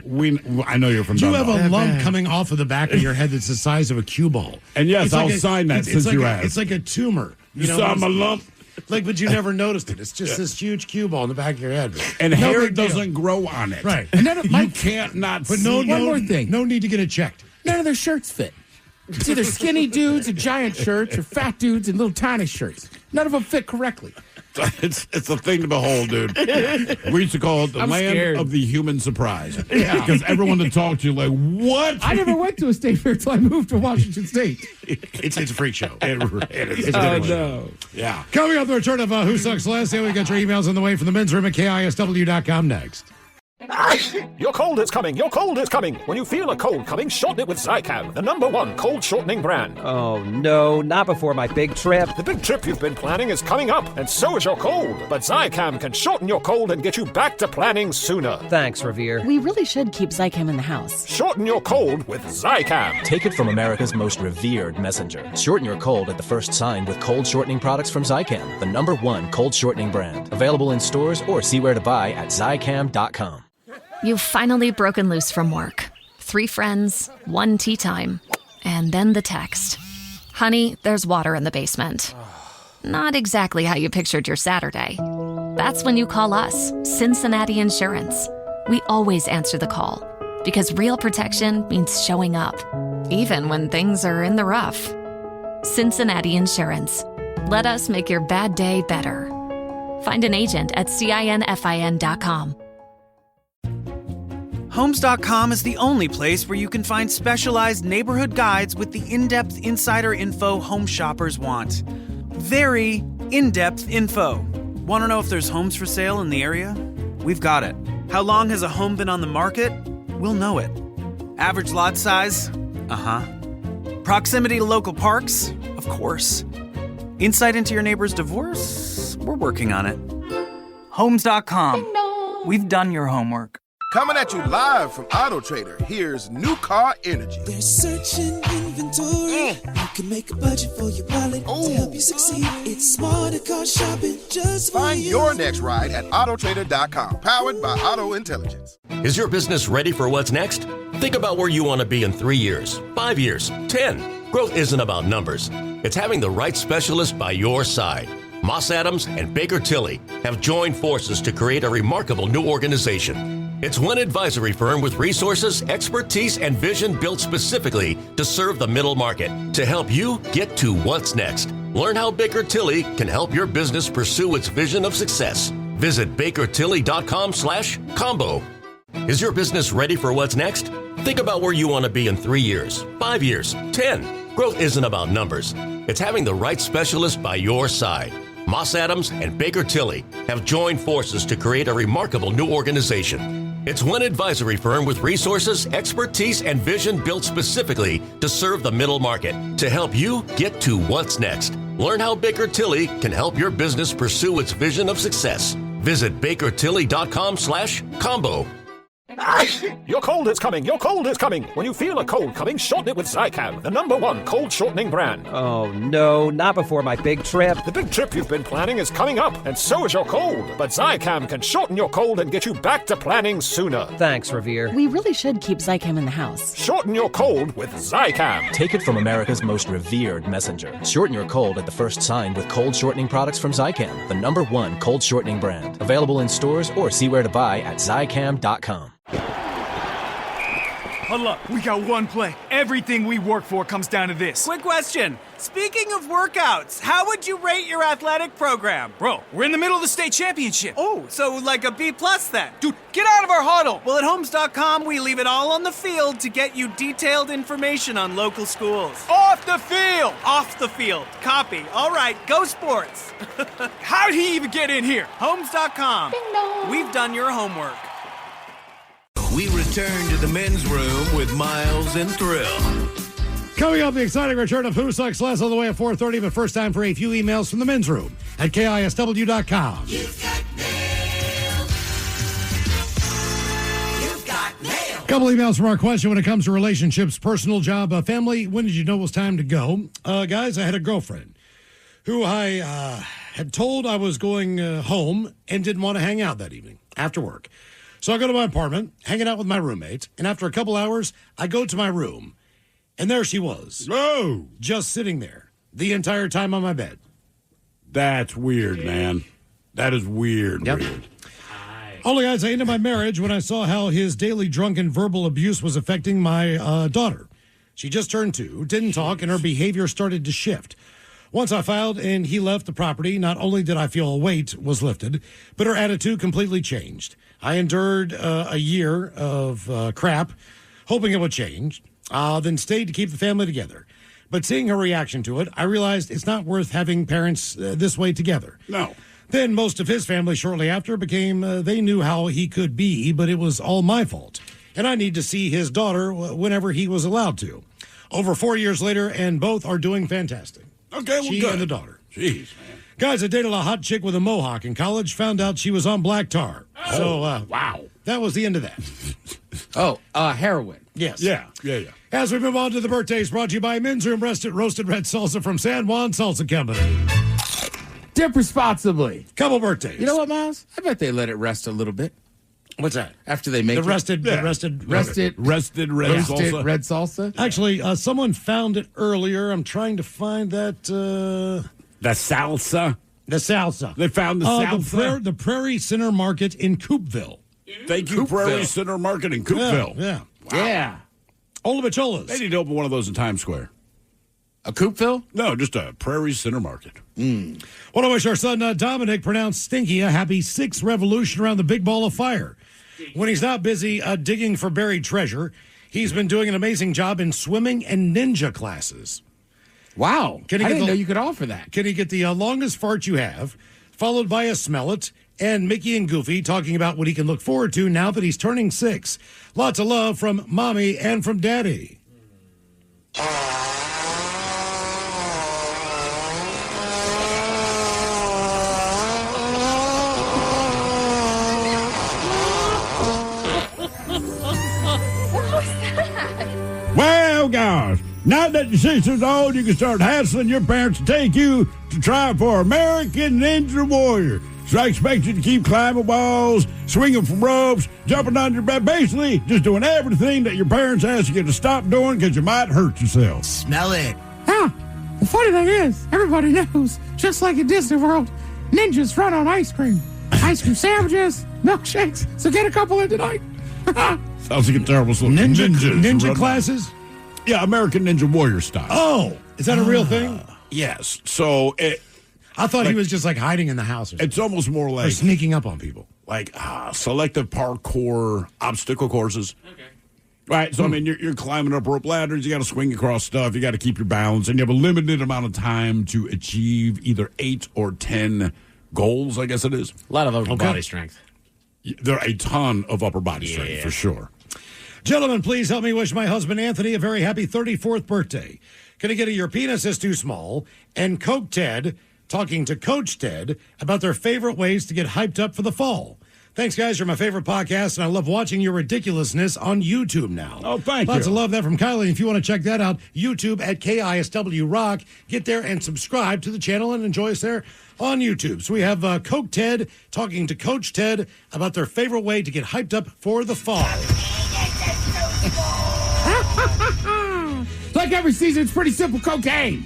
I know you're from you Dundalk. have a lump coming off of the back of your head that's the size of a cue ball. And yes, It's I'll like sign that since you asked. It's like a tumor. You saw my lump? But you never noticed it. It's just this huge cue ball in the back of your head. And No hair big deal. doesn't grow on it. Right. And none of You can't not But see. One more thing. No need to get it checked. None of their shirts fit. It's either skinny dudes in giant shirts or fat dudes in little tiny shirts. None of them fit correctly. It's a thing to behold, dude. We used to call it the I'm land scared. of the human surprise. Yeah. Because everyone that talked to you like, what? I never went to a state fair until I moved to Washington State. It's a freak show. It is. It's a different show. no. Yeah. Coming up, the return of Who Sucks Last. We got your emails on the way from the men's room at KISW.com next. Your cold is coming. Your cold is coming. When you feel a cold coming, shorten it with Zycam, the #1 cold shortening brand. Oh, no, not before my big trip. The big trip you've been planning is coming up, and so is your cold. But Zycam can shorten your cold and get you back to planning sooner. Thanks, Revere. We really should keep Zycam in the house. Shorten your cold with Zycam. Take it from America's most revered messenger. Shorten your cold at the first sign with cold shortening products from Zycam, the #1 cold shortening brand. Available in stores or see where to buy at Zycam.com. You've finally broken loose from work. 3 friends, 1 tea time, and then the text. Honey, there's water in the basement. Not exactly how you pictured your Saturday. That's when you call us, Cincinnati Insurance. We always answer the call, because real protection means showing up, even when things are in the rough. Cincinnati Insurance. Let us make your bad day better. Find an agent at CINFIN.com. Homes.com is the only place where you can find specialized neighborhood guides with the in-depth insider info home shoppers want. Very in-depth info. Want to know if there's homes for sale in the area? We've got it. How long has a home been on the market? We'll know it. Average lot size? Uh-huh. Proximity to local parks? Of course. Insight into your neighbor's divorce? We're working on it. Homes.com. We've done your homework. Coming at you live from Auto Trader, here's New Car Energy. They're searching inventory. You can make a budget for your wallet to help you succeed. It's smarter car shopping just for Find you. your next ride at autotrader.com, powered by Auto Intelligence. Is your business ready for what's next? Think about where you want to be in 3 years, 5 years, 10. Growth isn't about numbers. It's having the right specialist by your side. Moss Adams and Baker Tilly have joined forces to create a remarkable new organization. It's one advisory firm with resources, expertise, and vision built specifically to serve the middle market to help you get to what's next. Learn how Baker Tilly can help your business pursue its vision of success. Visit bakertilly.com/combo. Is your business ready for what's next? Think about where you want to be in 3 years, 5 years, 10. Growth isn't about numbers. It's having the right specialist by your side. Moss Adams and Baker Tilly have joined forces to create a remarkable new organization. It's one advisory firm with resources, expertise, and vision built specifically to serve the middle market to help you get to what's next. Learn how Baker Tilly can help your business pursue its vision of success. Visit bakertilly.com/combo. Your cold is coming. Your cold is coming. When you feel a cold coming, shorten it with Zicam, the #1 cold shortening brand. Oh, no, not before my big trip. The big trip you've been planning is coming up, and so is your cold. But Zicam can shorten your cold and get you back to planning sooner. Thanks, Revere. We really should keep Zicam in the house. Shorten your cold with Zicam. Take it from America's most revered messenger. Shorten your cold at the first sign with cold shortening products from Zicam, the #1 cold shortening brand. Available in stores or see where to buy at Zicam.com. Huddle up. We got one play. Everything we work for comes down to this. Quick question. Speaking of workouts, how would you rate your athletic program? Bro, we're in the middle of the state championship. Oh, so like a B+ then? Dude, get out of our huddle. Well, at Homes.com, we leave it all on the field to get you detailed information on local schools. Off the field. Off the field. Copy. All right, go sports. How did he even get in here? Homes.com. We've done your homework. We return to the men's room with Miles and Thrill. Coming up, the exciting return of Who Sucks Less on the way at 4:30, but first time for a few emails from the men's room at KISW.com. You've got mail. You've got mail. Couple emails from our question when it comes to relationships, personal, job, family. When did you know it was time to go? Guys, I had a girlfriend who I had told I was going home and didn't want to hang out that evening after work. So I go to my apartment, hanging out with my roommate, and after a couple hours, I go to my room, and there she was. No! Just sitting there the entire time on my bed. That's weird, man. That is weird. Yep. Weird. Only, guys, I ended my marriage when I saw how his daily drunken verbal abuse was affecting my daughter. She just turned 2, didn't talk, and her behavior started to shift. Once I filed and he left the property, not only did I feel a weight was lifted, but her attitude completely changed. I endured a year of crap, hoping it would change, then stayed to keep the family together. But seeing her reaction to it, I realized it's not worth having parents this way together. No. Then most of his family shortly after became, they knew how he could be, but it was all my fault. And I need to see his daughter whenever he was allowed to. Over 4 years later, and both are doing fantastic. Okay, well, she good. and the daughter. Jeez, man. Guys, I dated a hot chick with a mohawk in college, found out she was on black tar. Oh, So, wow. That was the end of that. Heroin. Yes. Yeah. As we move on to the birthdays, brought to you by Men's Room Roasted Red Salsa from San Juan Salsa Company. Dip responsibly. Couple birthdays. You know what, Miles? I bet they let it rest a little bit. What's that? After they make the rested red salsa. Actually, someone found it earlier. I'm trying to find that. The salsa. The salsa. They found the salsa. The Prairie Center Market in Coopville. Thank you, Prairie Center Market in Coopville. Yeah. Wow. Yeah. Olabicholas. They need to open one of those in Times Square. A Coopville? No, just a Prairie Center Market. Want to wish our son Dominic, pronounced Stinky, a happy 6th revolution around the big ball of fire. When he's not busy digging for buried treasure, he's been doing an amazing job in swimming and ninja classes. Wow. I didn't know you could offer that. Can he get the longest fart you have, followed by a smell it, and Mickey and Goofy talking about what he can look forward to now that he's turning 6. Lots of love from Mommy and from Daddy. Well, guys, now that you're 6 years old, you can start hassling your parents to take you to try for American Ninja Warrior. So I expect you to keep climbing walls, swinging from ropes, jumping on your bed, basically just doing everything that your parents ask you to stop doing because you might hurt yourself. Smell it. Ah, the funny thing is, everybody knows, just like in Disney World, ninjas run on ice cream. Ice cream sandwiches, milkshakes, so get a couple in tonight. Sounds like a terrible slogan. Ninja classes? Yeah, American Ninja Warrior style. Oh, is that a real thing? Yes. So I thought he was just like hiding in the house or something. It's almost more like or sneaking up on people. Like selective parkour obstacle courses. Okay. Right. So, I mean, you're climbing up rope ladders. You got to swing across stuff. You got to keep your balance. And you have a limited amount of time to achieve either 8 or 10 goals, I guess it is. A lot of upper body strength. There are a ton of upper body strength, for sure. Gentlemen, please help me wish my husband Anthony a very happy 34th birthday. Can I get a your penis is too small? And Coke Ted talking to Coach Ted about their favorite ways to get hyped up for the fall. Thanks, guys. You're my favorite podcast, and I love watching your ridiculousness on YouTube now. Oh, thank you. Lots of love there from Kylie. If you want to check that out, YouTube at KISW Rock. Get there and subscribe to the channel and enjoy us there on YouTube. So we have Coke Ted talking to Coach Ted about their favorite way to get hyped up for the fall. Like every season, it's pretty simple cocaine.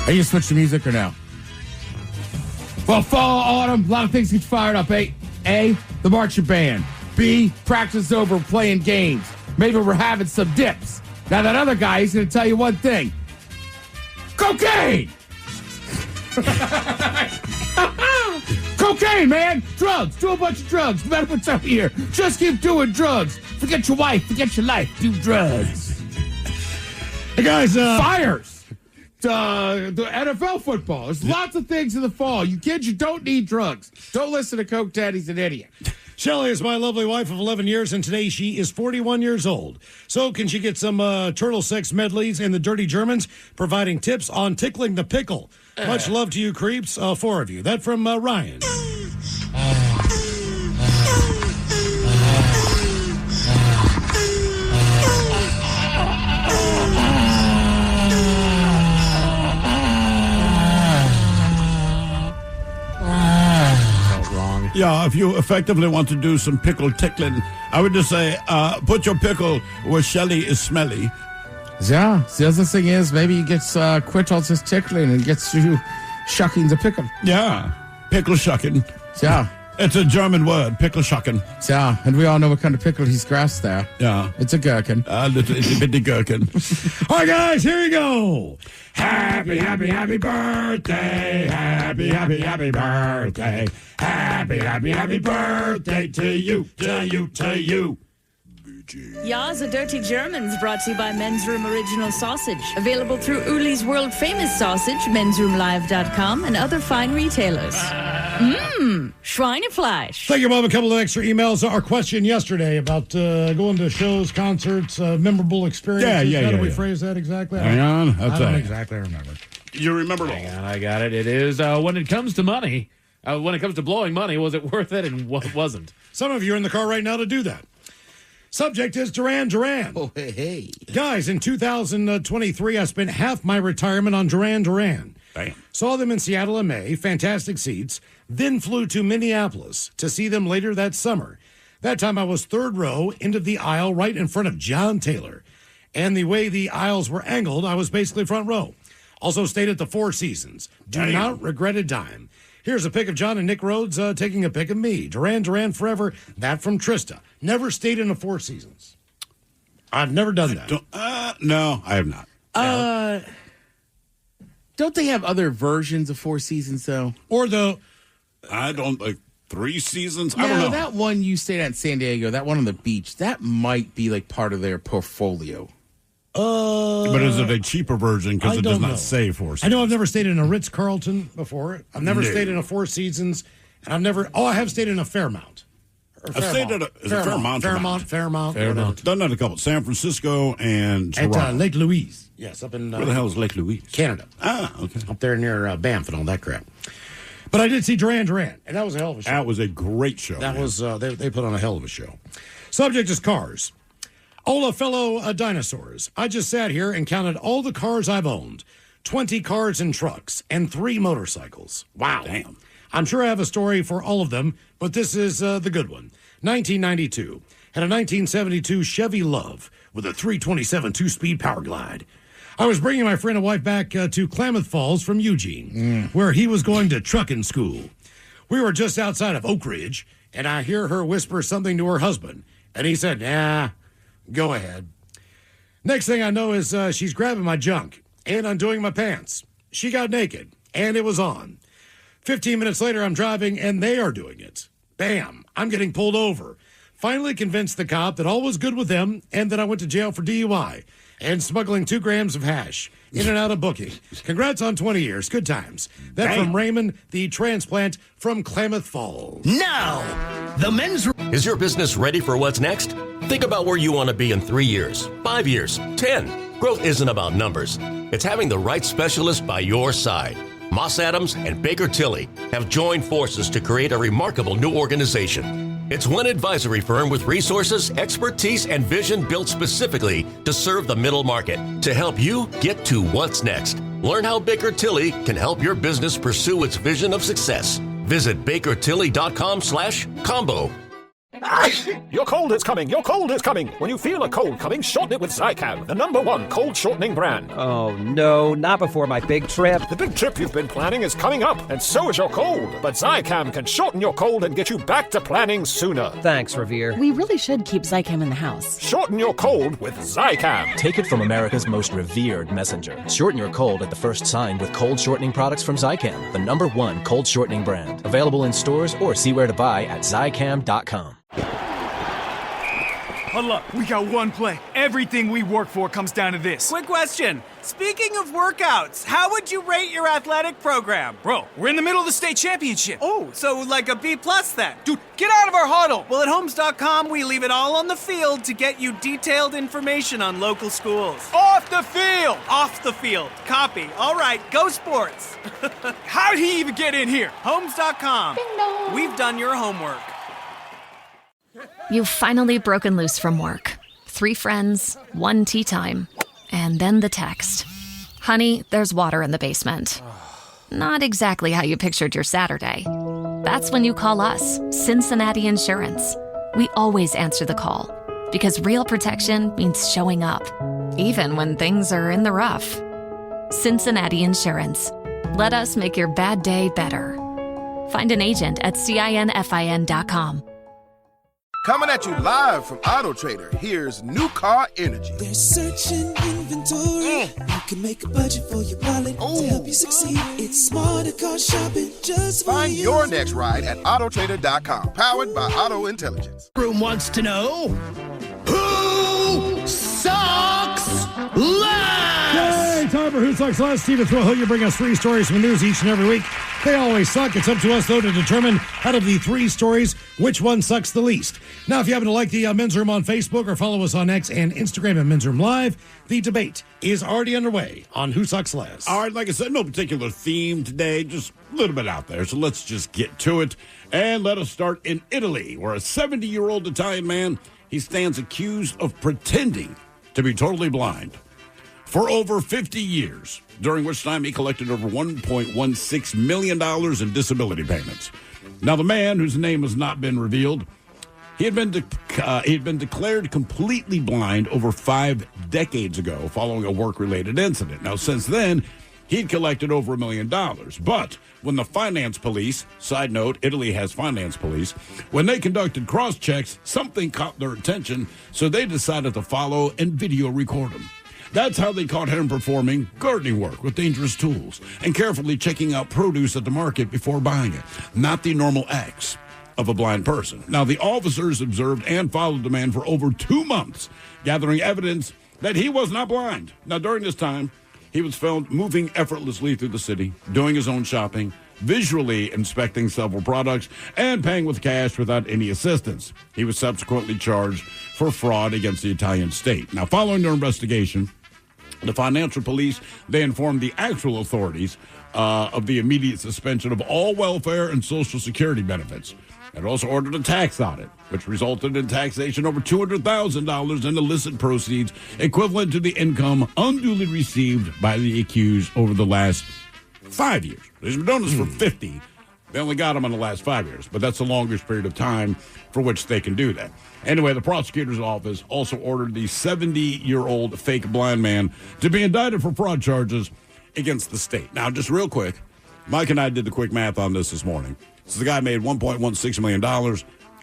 Are you switch to music or no? Well, fall, autumn, a lot of things get fired up. A, the marching band. B, practice over playing games. Maybe we're having some dips. Now, that other guy, he's going to tell you one thing. Cocaine! Cocaine, man! Drugs! Do a bunch of drugs, no matter what's up here. Just keep doing drugs. Forget your wife, forget your life, do drugs. Hey, guys, fires! The NFL football. There's lots of things in the fall. You kids, you don't need drugs. Don't listen to Coke Ted. He's an idiot. Shelly is my lovely wife of 11 years, and today she is 41 years old. So can she get some turtle sex medleys and the Dirty Germans, providing tips on tickling the pickle? Much love to you, creeps, 4 of you. That from Ryan. Yeah, if you effectively want to do some pickle tickling, I would just say, put your pickle where Shelly is smelly. Yeah, the other thing is maybe he gets quit all this tickling and gets you shucking the pickle. Yeah, pickle shucking. Yeah. It's a German word, pickle shucking. Yeah, and we all know what kind of pickle he's grasped there. Yeah. It's a gherkin. It's a bitty gherkin. All right, guys, here we go. Happy, happy, happy birthday. Happy, happy, happy birthday. Happy, happy, happy birthday to you, to you, to you. Ya's a Dirty Germans, brought to you by Men's Room Original Sausage. Available through Uli's World Famous Sausage, mensroomlive.com, and other fine retailers. Schweinefleisch. Thank you, Bob. A couple of extra emails. Our question yesterday about going to shows, concerts, memorable experiences. How do we phrase that exactly? Hang on. I don't exactly remember. You remember Hang on, I got it. It is when it comes to money, when it comes to blowing money, was it worth it and what wasn't? Some of you are in the car right now to do that. Subject is Duran Duran. Oh, hey. Guys, in 2023, I spent half my retirement on Duran Duran. Bam. Saw them in Seattle in May, fantastic seats, then flew to Minneapolis to see them later that summer. That time I was third row, end of the aisle, right in front of John Taylor. And the way the aisles were angled, I was basically front row. Also stayed at the Four Seasons. Do not regret a dime. Here's a pic of John and Nick Rhodes taking a pic of me. Duran Duran forever. That from Trista. Never stayed in the Four Seasons. I've never done that. No, I have not. Don't they have other versions of Four Seasons, though? Or the... I don't, like, 3 seasons? No, I don't know. That one you stayed at in San Diego, that one on the beach, that might be, like, part of their portfolio. But is it a cheaper version because it does not say Four Seasons? I know I've never stayed in a Ritz-Carlton before. I've never stayed in a Four Seasons. And I've never... I have stayed in a Fairmount. I've stayed at Fairmont. Done that a couple. San Francisco and Toronto. At Lake Louise. Yes, up in... Where the hell is Lake Louise? Canada. Ah, okay. Up there near Banff and all that crap. But I did see Duran Duran, and that was a hell of a show. That was a great show. That was... They put on a hell of a show. Subject is cars. Hola, fellow dinosaurs. I just sat here and counted all the cars I've owned. 20 cars and trucks, and 3 motorcycles. Wow. Damn. I'm sure I have a story for all of them, but this is the good one. 1992. Had a 1972 Chevy Love with a 327 2-speed power glide. I was bringing my friend and wife back to Klamath Falls from Eugene, where he was going to trucking school. We were just outside of Oak Ridge, and I hear her whisper something to her husband, and he said, nah, go ahead. Next thing I know is she's grabbing my junk and undoing my pants. She got naked, and it was on. 15 minutes later, I'm driving, and they are doing it. Bam, I'm getting pulled over. Finally convinced the cop that all was good with them and that I went to jail for DUI and smuggling 2 grams of hash in and out of booking. Congrats on 20 years. Good times. That from Raymond, the transplant from Klamath Falls. Now, the men's... Is your business ready for what's next? Think about where you want to be in 3 years, 5 years, 10. Growth isn't about numbers. It's having the right specialist by your side. Moss Adams and Baker Tilly have joined forces to create a remarkable new organization. It's one advisory firm with resources, expertise, and vision built specifically to serve the middle market to help you get to what's next. Learn how Baker Tilly can help your business pursue its vision of success. Visit bakertilly.com/combo. Your cold is coming. Your cold is coming. When you feel a cold coming, shorten it with Zycam, the #1 cold shortening brand. Oh, no, not before my big trip. The big trip you've been planning is coming up, and so is your cold. But Zycam can shorten your cold and get you back to planning sooner. Thanks, Revere. We really should keep Zycam in the house. Shorten your cold with Zycam. Take it from America's most revered messenger. Shorten your cold at the first sign with cold shortening products from Zycam, the #1 cold shortening brand. Available in stores or see where to buy at Zycam.com. Huddle up. We got one play. Everything we work for comes down to this. Quick question. Speaking of workouts, how would you rate your athletic program? Bro, we're in the middle of the state championship. Oh, so like a B+ then? Dude, get out of our huddle. Well, at Homes.com, we leave it all on the field to get you detailed information on local schools. Off the field. Off the field. Copy. All right, go sports. How did he even get in here? Homes.com. We've done your homework. You've finally broken loose from work. 3 friends, 1 tea time, and then the text. Honey, there's water in the basement. Not exactly how you pictured your Saturday. That's when you call us, Cincinnati Insurance. We always answer the call, because real protection means showing up, even when things are in the rough. Cincinnati Insurance. Let us make your bad day better. Find an agent at CINFIN.com. Coming at you live from Auto Trader, here's New Car Energy. They're searching inventory. You can make a budget for your wallet to help you succeed. It's smarter car shopping just for Find you. your next ride at autotrader.com, powered by Auto Intelligence. Room wants to know, who sucks last? Yay! Time for Who Sucks Last. Steve and Thrill, you bring us 3 stories from the news each and every week. They always suck. It's up to us, though, to determine out of the 3 stories, which one sucks the least. Now, if you happen to like the Men's Room on Facebook or follow us on X and Instagram at Men's Room Live, the debate is already underway on Who Sucks Last. All right, like I said, no particular theme today, just a little bit out there. So let's just get to it. And let us start in Italy, where a 70-year-old Italian man, he stands accused of pretending to be totally blind for over 50 years, during which time he collected over $1.16 million in disability payments. Now, the man, whose name has not been revealed, he had been declared completely blind over 5 decades ago following a work-related incident. Now, since then, he'd collected over $1 million. But when the finance police, side note, Italy has finance police, when they conducted cross-checks, something caught their attention, so they decided to follow and video record him. That's how they caught him performing gardening work with dangerous tools and carefully checking out produce at the market before buying it. Not the normal acts of a blind person. Now, the officers observed and followed the man for over 2 months, gathering evidence that he was not blind. Now, during this time, he was found moving effortlessly through the city, doing his own shopping, visually inspecting several products, and paying with cash without any assistance. He was subsequently charged for fraud against the Italian state. Now, following their investigation, the financial police, they informed the actual authorities of the immediate suspension of all welfare and Social Security benefits. It also ordered a tax audit, which resulted in taxation over $200,000 in illicit proceeds, equivalent to the income unduly received by the accused over the last 5 years. They've been doing this for 50. They only got him in the last 5 years, but that's the longest period of time for which they can do that. Anyway, the prosecutor's office also ordered the 70-year-old fake blind man to be indicted for fraud charges against the state. Now, just real quick, Mike and I did the quick math on this morning. So the guy made $1.16 million.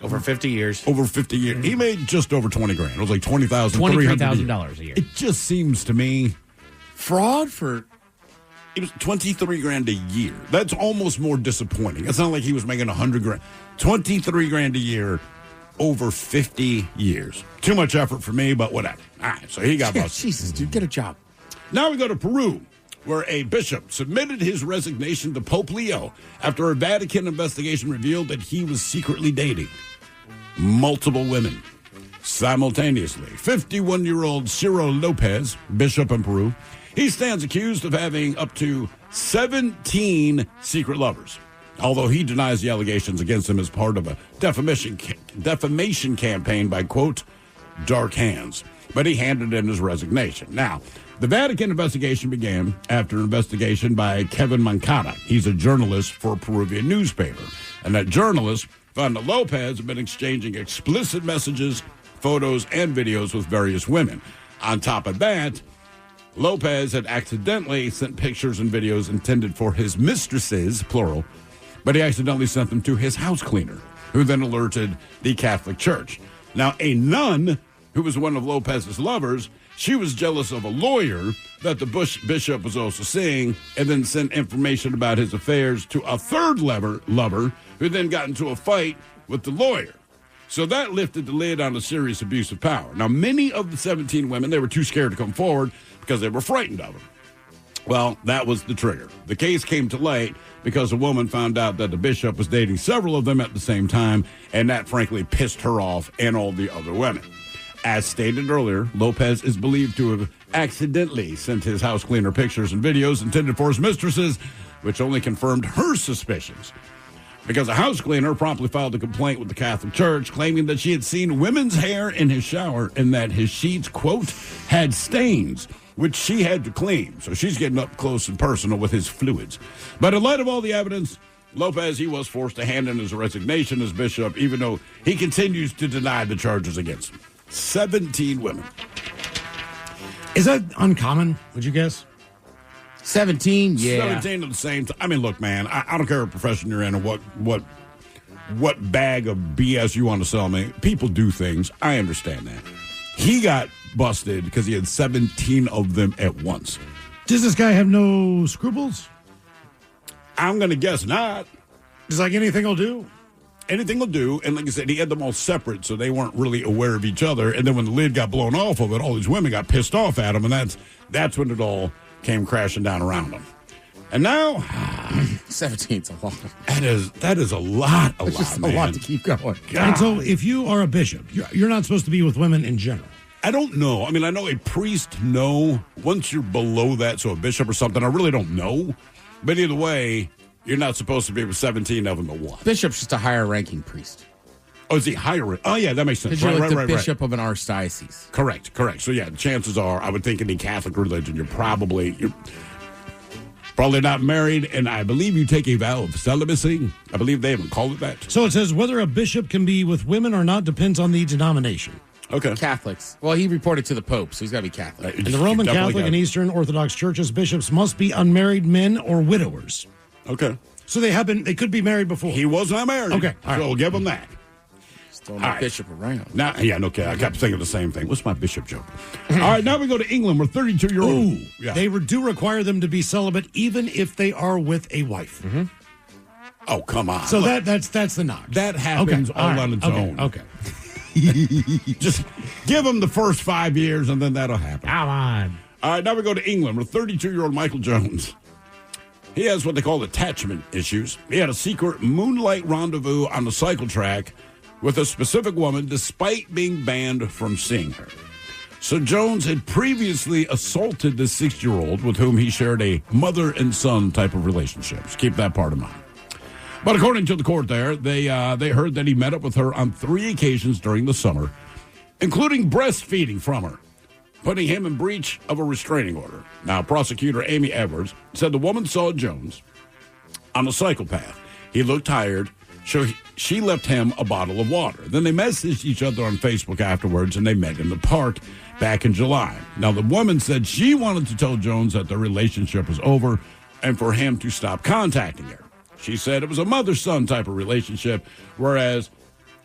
Over 50 years. Over 50 years. He made just over 20 grand. It was like $23,000 a year. It just seems to me fraud for... It was 23 grand a year. That's almost more disappointing. It's not like he was making 100 grand. 23 grand a year over 50 years. Too much effort for me, but whatever. All right, so he got busted. Jesus, dude, get a job. Now we go to Peru, where a bishop submitted his resignation to Pope Leo after a Vatican investigation revealed that he was secretly dating multiple women simultaneously. 51-year-old Ciro Lopez, bishop in Peru, He stands accused of having up to 17 secret lovers, although he denies the allegations against him as part of a defamation campaign by, quote, dark hands. But he handed in his resignation. Now, the Vatican investigation began after an investigation by Kevin Moncada. He's a journalist for a Peruvian newspaper. And that journalist found that Lopez had been exchanging explicit messages, photos, and videos with various women. On top of that, Lopez had accidentally sent pictures and videos intended for his mistresses, plural, but he accidentally sent them to his house cleaner, who then alerted the Catholic Church. Now, a nun who was one of Lopez's lovers, she was jealous of a lawyer that the bishop was also seeing, and then sent information about his affairs to a third lover, who then got into a fight with the lawyer. So that lifted the lid on a serious abuse of power. Now, many of the 17 women, they were too scared to come forward because they were frightened of him. Well, that was the trigger. The case came to light because a woman found out that the bishop was dating several of them at the same time, and that frankly pissed her off and all the other women. As stated earlier, Lopez is believed to have accidentally sent his house cleaner pictures and videos intended for his mistresses, which only confirmed her suspicions. Because a house cleaner promptly filed a complaint with the Catholic Church, claiming that she had seen women's hair in his shower and that his sheets, quote, had stains, which she had to clean. So she's getting up close and personal with his fluids. But in light of all the evidence, Lopez, he was forced to hand in his resignation as bishop, even though he continues to deny the charges against him. 17 women. Is that uncommon, would you guess? 17, yeah. 17 at the same time. I mean, look, man, I don't care what profession you're in or what bag of BS you want to sell me. People do things. I understand that. He got busted because he had 17 of them at once. Does this guy have no scruples? I'm going to guess not. Just like anything will do? Anything will do. And like I said, he had them all separate, so they weren't really aware of each other. And then when the lid got blown off of it, all these women got pissed off at him, and that's when it all came crashing down around him. And now 17's a lot. That is a lot. It's just a lot to keep going. And so if you are a bishop, you're not supposed to be with women in general. I don't know. I mean, I know a priest, no. Once you're below that, so a bishop or something, I really don't know. But either way, you're not supposed to be with 17 of them at once. Bishop's just a higher ranking priest. Oh, is he higher? Oh, yeah, that makes sense. Because you're like the bishop of an archdiocese. Correct. So, yeah, chances are, I would think in the Catholic religion, you're probably not married, and I believe you take a vow of celibacy. I believe they even call it that. So it says whether a bishop can be with women or not depends on the denomination. Okay. Catholics. Well, he reported to the Pope, so he's got to be Catholic. In the Roman Catholic and Eastern Orthodox churches, bishops must be unmarried men or widowers. Okay. So they could be married before. He was not married. Okay. So we'll give him that. Still no bishop around. Now, yeah, no, okay. I kept thinking the same thing. What's my bishop joke? All right, now we go to England. We're 32-year-old. Yeah. They do require them to be celibate even if they are with a wife. Mm-hmm. Oh, come on. So that's the knock. That happens all on its own. Okay. Just give them the first 5 years, and then that'll happen. Come on. All right, now we go to England. We're 32-year-old Michael Jones. He has what they call attachment issues. He had a secret moonlight rendezvous on the cycle track with a specific woman despite being banned from seeing her. So Jones had previously assaulted the 6-year-old with whom he shared a mother and son type of relationships. Keep that part in mind. But according to the court there, they heard that he met up with her on 3 occasions during the summer, including breastfeeding from her, putting him in breach of a restraining order. Now, prosecutor Amy Edwards said the woman saw Jones on a cycle path. He looked tired, so she left him a bottle of water. Then they messaged each other on Facebook afterwards, and they met in the park back in July. Now, the woman said she wanted to tell Jones that their relationship was over and for him to stop contacting her. She said it was a mother-son type of relationship, whereas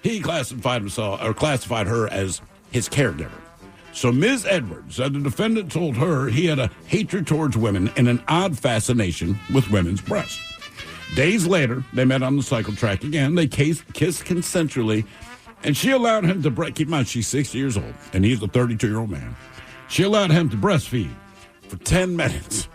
he classified her as his caregiver. So Ms. Edwards said the defendant told her he had a hatred towards women and an odd fascination with women's breasts. Days later, they met on the cycle track again. They kissed consensually, and she allowed him to keep in mind, she's 6 years old, and he's a 32-year-old man. She allowed him to breastfeed for 10 minutes.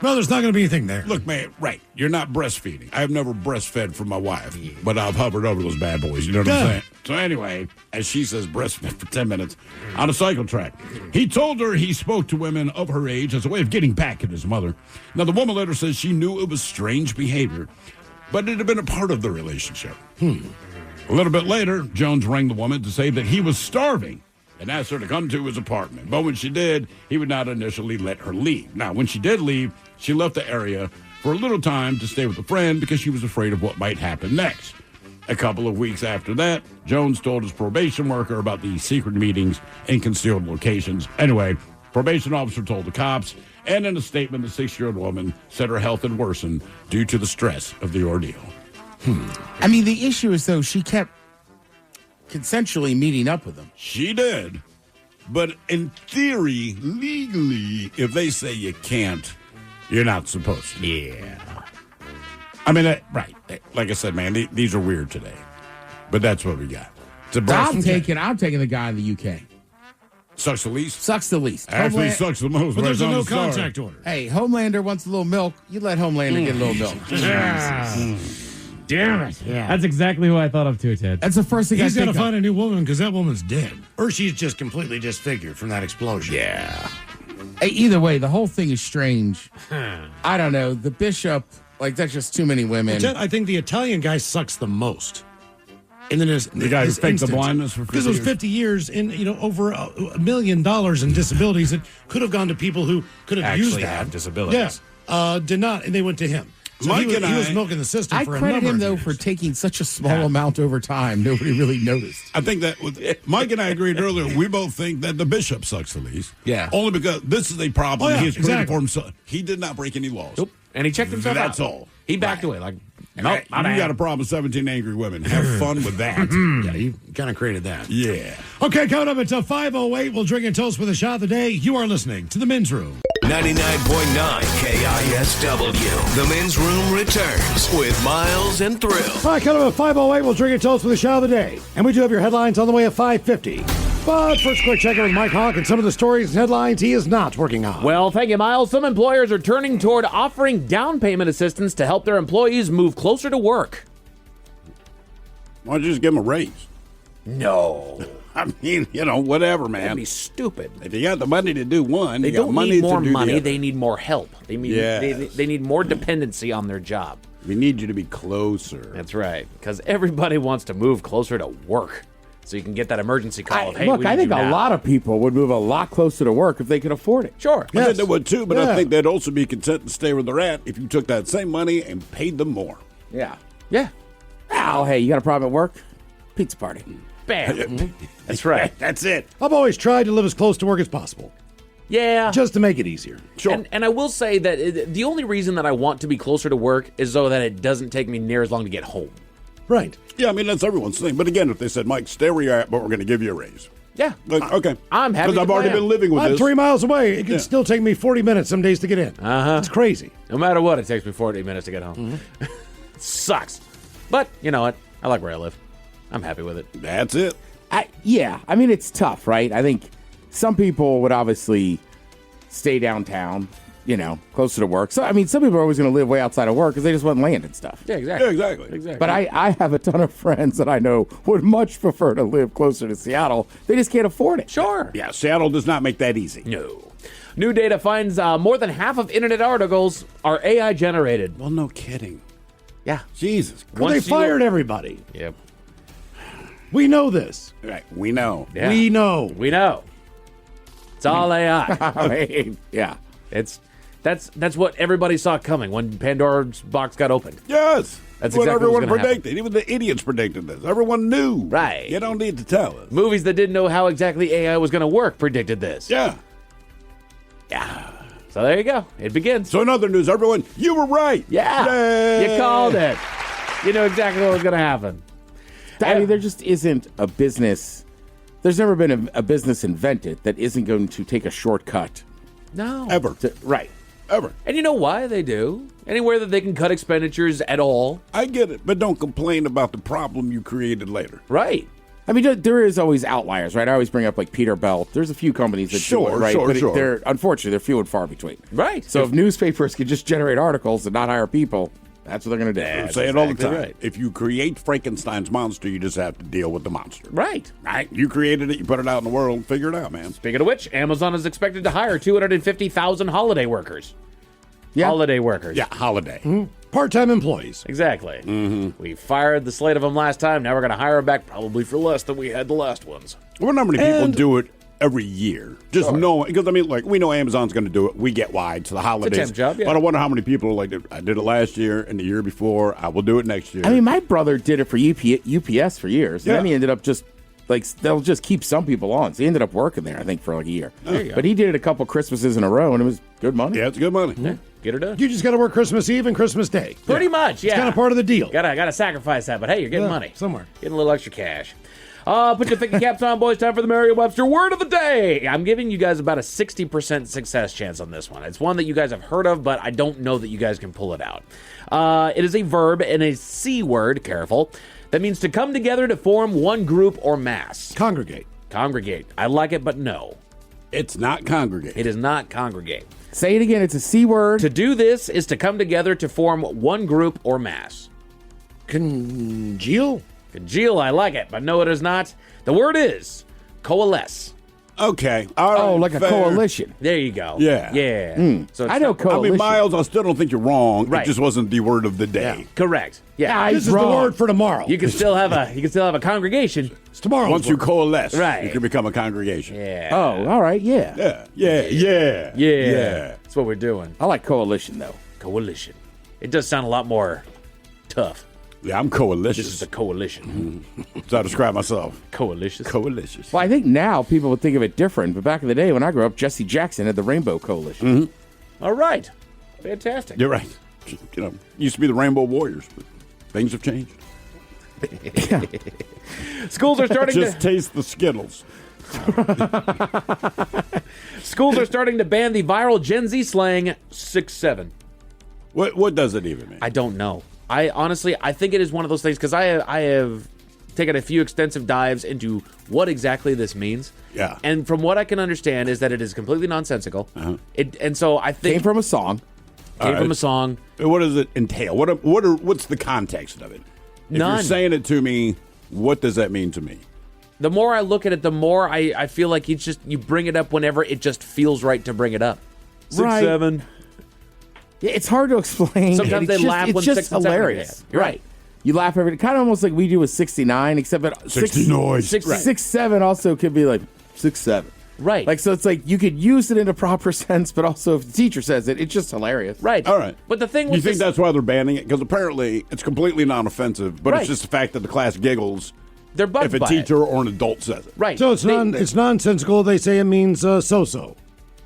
Well, there's not going to be anything there. Look, man, right. You're not breastfeeding. I've never breastfed for my wife, but I've hovered over those bad boys. You know what I'm saying? So anyway, as she says, breastfed for 10 minutes on a cycle track. He told her he spoke to women of her age as a way of getting back at his mother. Now, the woman later says she knew it was strange behavior, but it had been a part of the relationship. A little bit later, Jones rang the woman to say that he was starving and asked her to come to his apartment. But when she did, he would not initially let her leave. Now, when she did leave, she left the area for a little time to stay with a friend because she was afraid of what might happen next. A couple of weeks after that, Jones told his probation worker about the secret meetings in concealed locations. Anyway, probation officer told the cops, and in a statement, the 6-year-old woman said her health had worsened due to the stress of the ordeal. I mean, the issue is, though, she kept consensually meeting up with him. She did. But in theory, legally, if they say you can't, you're not supposed to. Yeah. I mean, right. Like I said, man, these are weird today. But that's what we got. I'm taking the guy in the UK. Sucks the least? Sucks the least. Actually, sucks the most. But there's a on no the star. contact order. Hey, Homelander wants a little milk. You let Homelander get a little milk. Damn it. Yeah. That's exactly who I thought of too, Ted. That's the first thing He's I got think to of. find a new woman because that woman's dead. Or she's just completely disfigured from that explosion. Yeah. Hey, either way, the whole thing is strange. I don't know. The bishop, that's just too many women. Well, Ted, I think the Italian guy sucks the most. And then the guy who faked the blindness for 50 because it was 50 years and over $1 million in disabilities that could have gone to people who could have used Actually that. have disabilities. Yeah, did not, and they went to him. So Mike he and was I- milking the system I for a credit number him, of though, years. for taking such a small amount over time. Nobody really noticed. I think that Mike and I agreed earlier. We both think that the bishop sucks the least. Yeah. Only because this is a problem Oh, yeah, he has created exactly. for himself. He did not break any laws. Nope. And he checked himself out. That's all. He backed away nope, You got a problem with 17 angry women. Have fun with that. Yeah, you kind of created that. Yeah. Okay, coming up, it's a 5:08. We'll drink and toast with a shot of the day. You are listening to The Men's Room. 99.9 KISW. The Men's Room returns with Miles and Thrill. All right, coming up at 5:08. We'll drink and toast with a shot of the day. And we do have your headlines on the way at 5:50. But first, quick check in with Mike Hawk and some of the stories and headlines he is not working on. Well, thank you, Miles. Some employers are turning toward offering down payment assistance to help their employees move closer to work. Why don't you just give them a raise? No. I mean, whatever, man. That'd be stupid. If you got the money to do one, They you got don't money need more to do money. the other. They need more help. They need more dependency on their job. We need you to be closer. That's right. Because everybody wants to move closer to work. So you can get that emergency call. Hey, Look, we I need think you a now. lot of people would move a lot closer to work if they could afford it. Sure. I think they would too, but Yeah. I think they'd also be content to stay where they're at if you took that same money and paid them more. Yeah. Yeah. Oh, hey, you got a problem at work? Pizza party. Bam. That's right. That's it. I've always tried to live as close to work as possible, Yeah. just to make it easier. Sure. And I will say that the only reason that I want to be closer to work is so that it doesn't take me near as long to get home. Right. Yeah, I mean, that's everyone's thing. But again, if they said, Mike, stay where you're at, but we're going to give you a raise. Yeah. Like, okay. I'm happy Because I've to already plan. been living with I'm this. 3 miles away. It can Yeah. still take me 40 minutes some days to get in. Uh-huh. It's crazy. No matter what, it takes me 40 minutes to get home. It sucks. But you know what? I like where I live. I'm happy with it. That's it. I mean, it's tough, right? I think some people would obviously stay downtown, closer to work. So, I mean, some people are always going to live way outside of work because they just want land and stuff. Yeah, exactly. Yeah, exactly. But I have a ton of friends that I know would much prefer to live closer to Seattle. They just can't afford it. Sure. Yeah, Seattle does not make that easy. No. New data finds more than half of internet articles are AI generated. Well, no kidding. Yeah. Jesus. Well, they fired everybody. Yep. We know this. Right. We know. Yeah. We know. We know. It's all AI. I mean, yeah. That's what everybody saw coming when Pandora's box got opened. Yes. That's what exactly everyone what's gonna predicted. Even the idiots predicted this. Everyone knew. Right. You don't need to tell us. Movies that didn't know how exactly AI was going to work predicted this. Yeah. Yeah. So there you go. It begins. So in other news, everyone, you were right. Yeah. Yay. You called it. You knew exactly what was going to happen. I mean, there just isn't a business. There's never been a business invented that isn't going to take a shortcut. No. Ever. Right. Ever. And you know why they do? Anywhere that they can cut expenditures at all. I get it, but don't complain about the problem you created later. Right. I mean, there is always outliers, right? I always bring up like Peterbilt. There's a few companies that do it, right? But they're unfortunately they're few and far between. Right. So if newspapers could just generate articles and not hire people, that's what they're going to do. I say it all the time. Right. If you create Frankenstein's monster, you just have to deal with the monster. Right. Right. You created it. You put it out in the world. Figure it out, man. Speaking of which, Amazon is expected to hire 250,000 holiday workers. Yeah. Holiday workers. Yeah, holiday. Mm-hmm. Part-time employees. Exactly. Mm-hmm. We fired the slate of them last time. Now we're going to hire them back probably for less than we had the last ones. I wonder how many people do it every year. Just knowing, because I mean, like, we know Amazon's going to do it. We get why. It's the holidays. It's a temp job, yeah. But I wonder how many people are like, I did it last year and the year before. I will do it next year. I mean, my brother did it for UPS for years. Yeah. And then he ended up just, like, they'll just keep some people on. So he ended up working there, I think, for like a year. There you go. But he did it a couple Christmases in a row, and it was good money. Yeah, it's good money. Yeah. Get her done. You just got to work Christmas Eve and Christmas Day. Pretty much, yeah. It's kind of part of the deal. Gotta sacrifice that, but hey, you're getting money. Somewhere. Getting a little extra cash. Put your thinking caps on, boys. Time for the Merriam-Webster Word of the Day. I'm giving you guys about a 60% success chance on this one. It's one that you guys have heard of, but I don't know that you guys can pull it out. It is a verb and a C word, careful, that means to come together to form one group or mass. Congregate. Congregate. I like it, but no. It's not congregate. It is not congregate. Say it again. It's a C word. To do this is to come together to form one group or mass. Congeal? Congeal, I like it, but no, it is not. The word is coalesce. Okay. All right, like a coalition. There you go. Yeah. Yeah. So I know coalition. I mean, Miles, I still don't think you're wrong. Right. It just wasn't the word of the day. Correct. Yeah. This is the word for tomorrow. You can still have a congregation. It's tomorrow. Once you coalesce, Right. you can become a congregation. Yeah. Oh, all right. Yeah. Yeah. That's what we're doing. I like coalition, though. Coalition. It does sound a lot more tough. Yeah, I'm coalitious. This is a coalition. That's how I describe myself. Coalitious. Coalitious. Well, I think now people would think of it different, but back in the day when I grew up, Jesse Jackson had the Rainbow Coalition. All right. Fantastic. You're right. You know, used to be the Rainbow Warriors, but things have changed. Schools are starting Just taste the Skittles. Schools are starting to ban the viral Gen Z slang 6'7". What does it even mean? I don't know. I think it is one of those things because I have taken a few extensive dives into what exactly this means. Yeah. And from what I can understand is that it is completely nonsensical. And so I think Came from a song. From a song. What does it entail? What's the context of it? If None. you're saying it to me, what does that mean to me? The more I look at it, the more I feel like you bring it up whenever it just feels right to bring it up. 6'7". Yeah, it's hard to explain. Sometimes they laugh when it's just 6 and 7 are hilarious. bad. You're right. You laugh every kind of almost like we do with 69, except that 69. 6'7" also could be like 6'7". Right. Like, so it's like you could use it in a proper sense, but also if the teacher says it, it's just hilarious. Right. All right. But the thing You with think that's why they're banning it? Because apparently it's completely non-offensive, but Right. it's just the fact that the class giggles they're bugged if a by teacher or an adult says it. Right. So it's nonsensical. They say it means so-so.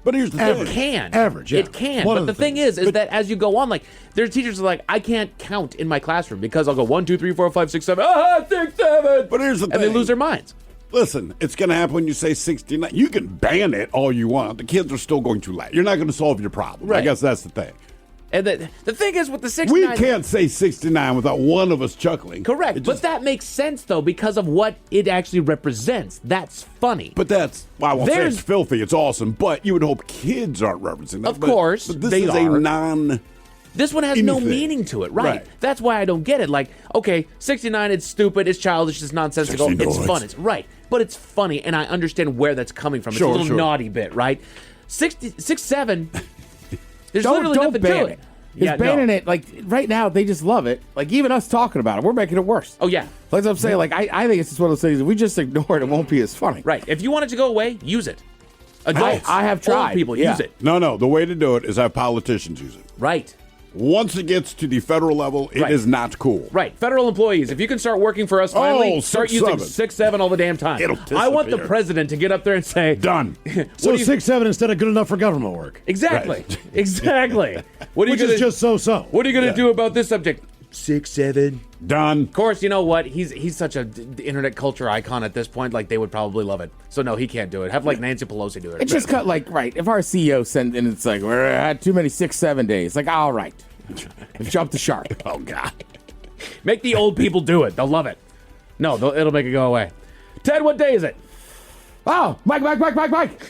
But here's the It thing. can. Average, yeah. It can. One But of the the thing things. is that as you go on, like, there's teachers who are like, I can't count in my classroom because I'll go 1, 2, 3, 4, 5, 6, 7. 6, 7. But here's the and thing. they lose their minds. Listen, it's going to happen when you say 69. You can ban it all you want. The kids are still going to laugh. You're not going to solve your problem. Right. I guess that's the thing. And the thing is with the 69. We can't say 69 without one of us chuckling. Correct. But that makes sense, though, because of what it actually represents. That's funny. But that's, well, I won't say There's- it's filthy. It's awesome. But you would hope kids aren't referencing that. Of course, But this they is are. a non... This one has no anything. meaning to it, right? Right. That's why I don't get it. Like, okay, 69, it's stupid, it's childish, it's nonsensical, 69. it's fun, it's right. But it's funny, and I understand where that's coming from. It's Sure, a little sure. naughty bit, right? 67, there's Don't literally nothing ban to it. it. Because banning it, like, right now, they just love it. Like, even us talking about it, we're making it worse. Oh, yeah. Like I'm saying, like, I think it's just one of those things, if we just ignore it, it won't be as funny. Right. If you want it to go away, use it. Adults, I have tried. old people, Yeah. use it. No. The way to do it is have politicians use it. Right. Once it gets to the federal level, it is Right. not cool. Right. Federal employees, if you can start working for us finally, start 6'7". using 6'7" all the damn time. It'll I want the disappear. president to get up there and say, Done. So 6'7" instead of good enough for government work. Exactly. Exactly. What are Which you gonna, is just so-so. What are you going to do about this subject? 6'7". Done. Of course, you know what? He's such a internet culture icon at this point. Like, they would probably love it. So, no, he can't do it. Have, like, Nancy Pelosi do it. It's just cut, like, right, if our CEO sent, and it's like, we had too many 6-7 days, like, all right. Jump the shark. Oh, God. Make the old people do it. They'll love it. No, it'll make it go away. Ted, what day is it? Oh, Mike.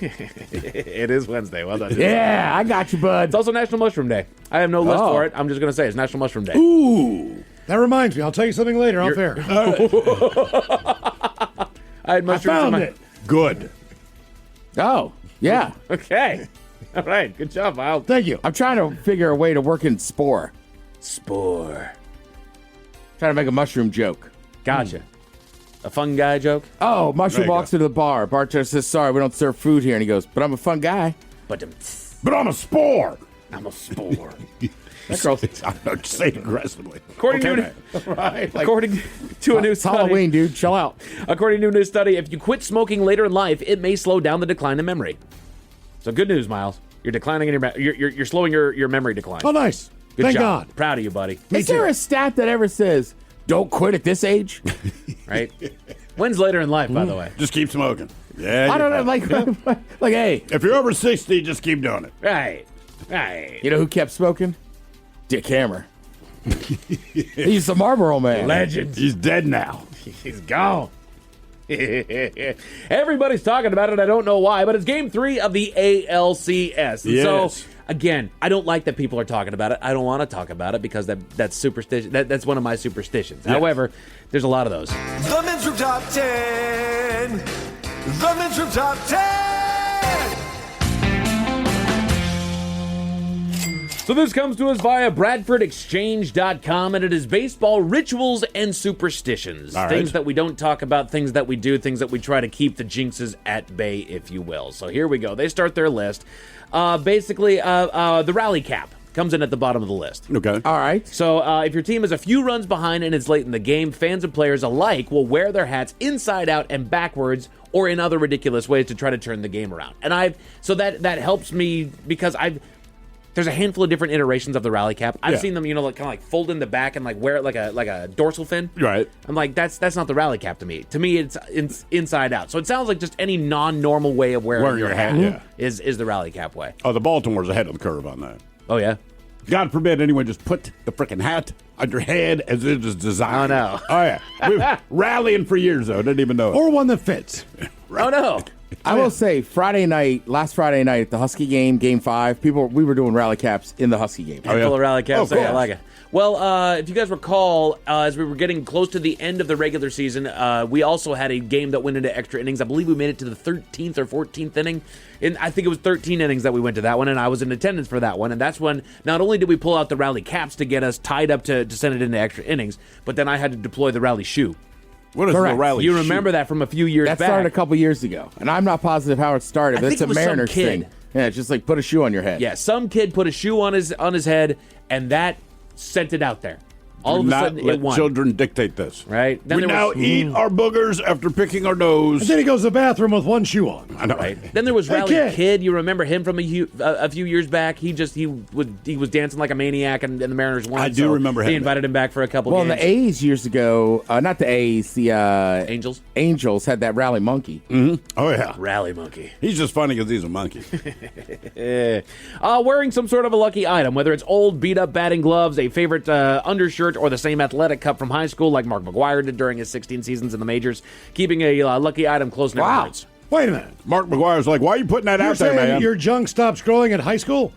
It is Wednesday. Well done. Yeah, I got you, bud. It's also National Mushroom Day. I have no list for it. I'm just going to say it's National Mushroom Day. Ooh. That reminds me. I'll tell you something later off air. I had mushrooms found in my... it. Good. Oh, yeah. Okay. All right. Good job, Miles. Thank you. I'm trying to figure a way to work in Spore. Spore. Trying to make a mushroom joke. Gotcha. A fun guy joke? Oh, mushroom There you walks into the bar. Bartender says, sorry, we don't serve food here. And he goes, but I'm a fun guy. But I'm a spore. I'm a spore. That girl's... I'm saying aggressively. According to a new It's study, Halloween, dude. Chill out. According to a new study, if you quit smoking later in life, it may slow down the decline in memory. So good news, Miles. You're declining in you're slowing your memory decline. Oh, nice. Good Thank job. God. Proud of you, buddy. Is there a stat that ever says, don't quit at this age? Right? When's later in life, by the way? Just keep smoking. Yeah. I don't know. Like, hey. If you're over 60, just keep doing it. Right. You know who kept smoking? Dick Hammer. He's the Marlboro Man. Legend. He's dead now. He's gone. Everybody's talking about it. I don't know why, but it's game 3 of the ALCS. And so, again, I don't like that people are talking about it. I don't want to talk about it because that's superstition. That's one of my superstitions. Yes. However, there's a lot of those. The Men's Room Top 10. The Men's Room Top 10. So this comes to us via BradfordExchange.com, and it is baseball rituals and superstitions. All right. Things that we don't talk about, things that we do, things that we try to keep the jinxes at bay, if you will. So here we go. They start their list. Basically, the rally cap comes in at the bottom of the list. Okay. All right. So if your team is a few runs behind and it's late in the game, fans and players alike will wear their hats inside out and backwards or in other ridiculous ways to try to turn the game around. And that helps me because there's a handful of different iterations of the rally cap. I've seen them, kind of like fold in the back and like wear it like a dorsal fin. Right. I'm like, that's not the rally cap to me. To me, it's inside out. So it sounds like just any non-normal way of wearing your hat is the rally cap way. Oh, the Baltimore's ahead of the curve on that. Oh, yeah? God forbid anyone just put the freaking hat on your head as it is designed. Oh, no. Oh, yeah. We've rallying for years, though. Didn't even know it. Or one that fits. Oh, no. I will say, last Friday night at the Husky game, Game 5, we were doing rally caps in the Husky game. Handful of rally caps. Oh, cool. I like it. Well, if you guys recall, as we were getting close to the end of the regular season, we also had a game that went into extra innings. I believe we made it to the 13th or 14th inning. And I think it was 13 innings that we went to that one, and I was in attendance for that one. And that's when not only did we pull out the rally caps to get us tied up to send it into extra innings, but then I had to deploy the rally shoe. What is the rally You remember that from a few years back. That started a couple years ago, and I'm not positive how it started. I think It's it a was some Mariners kid. thing. Yeah, it's just like put a shoe on your head. Yeah, some kid put a shoe on his head, and that sent it out there. All of a sudden, not let it won. Children dictate this. Right? Then We there now was- eat our boogers after picking our nose. And then he goes to the bathroom with one shoe on. I know. Right. Then there was Hey, Rally kid. You remember him from a few years back? He was dancing like a maniac, and the Mariners won. I do remember him. He invited him back for a couple Well, games. the A's years ago, not the A's, the Angels? Angels had that rally monkey. Mm-hmm. Oh, yeah. Rally monkey. He's just funny because he's a monkey. Wearing some sort of a lucky item, whether it's old, beat-up batting gloves, a favorite undershirt, or the same athletic cup from high school like Mark McGwire did during his 16 seasons in the majors. Keeping a lucky item close never hurts. Wait a minute. Mark McGuire's like, why are you putting that You're out there, saying man? your junk stopped growing at high school?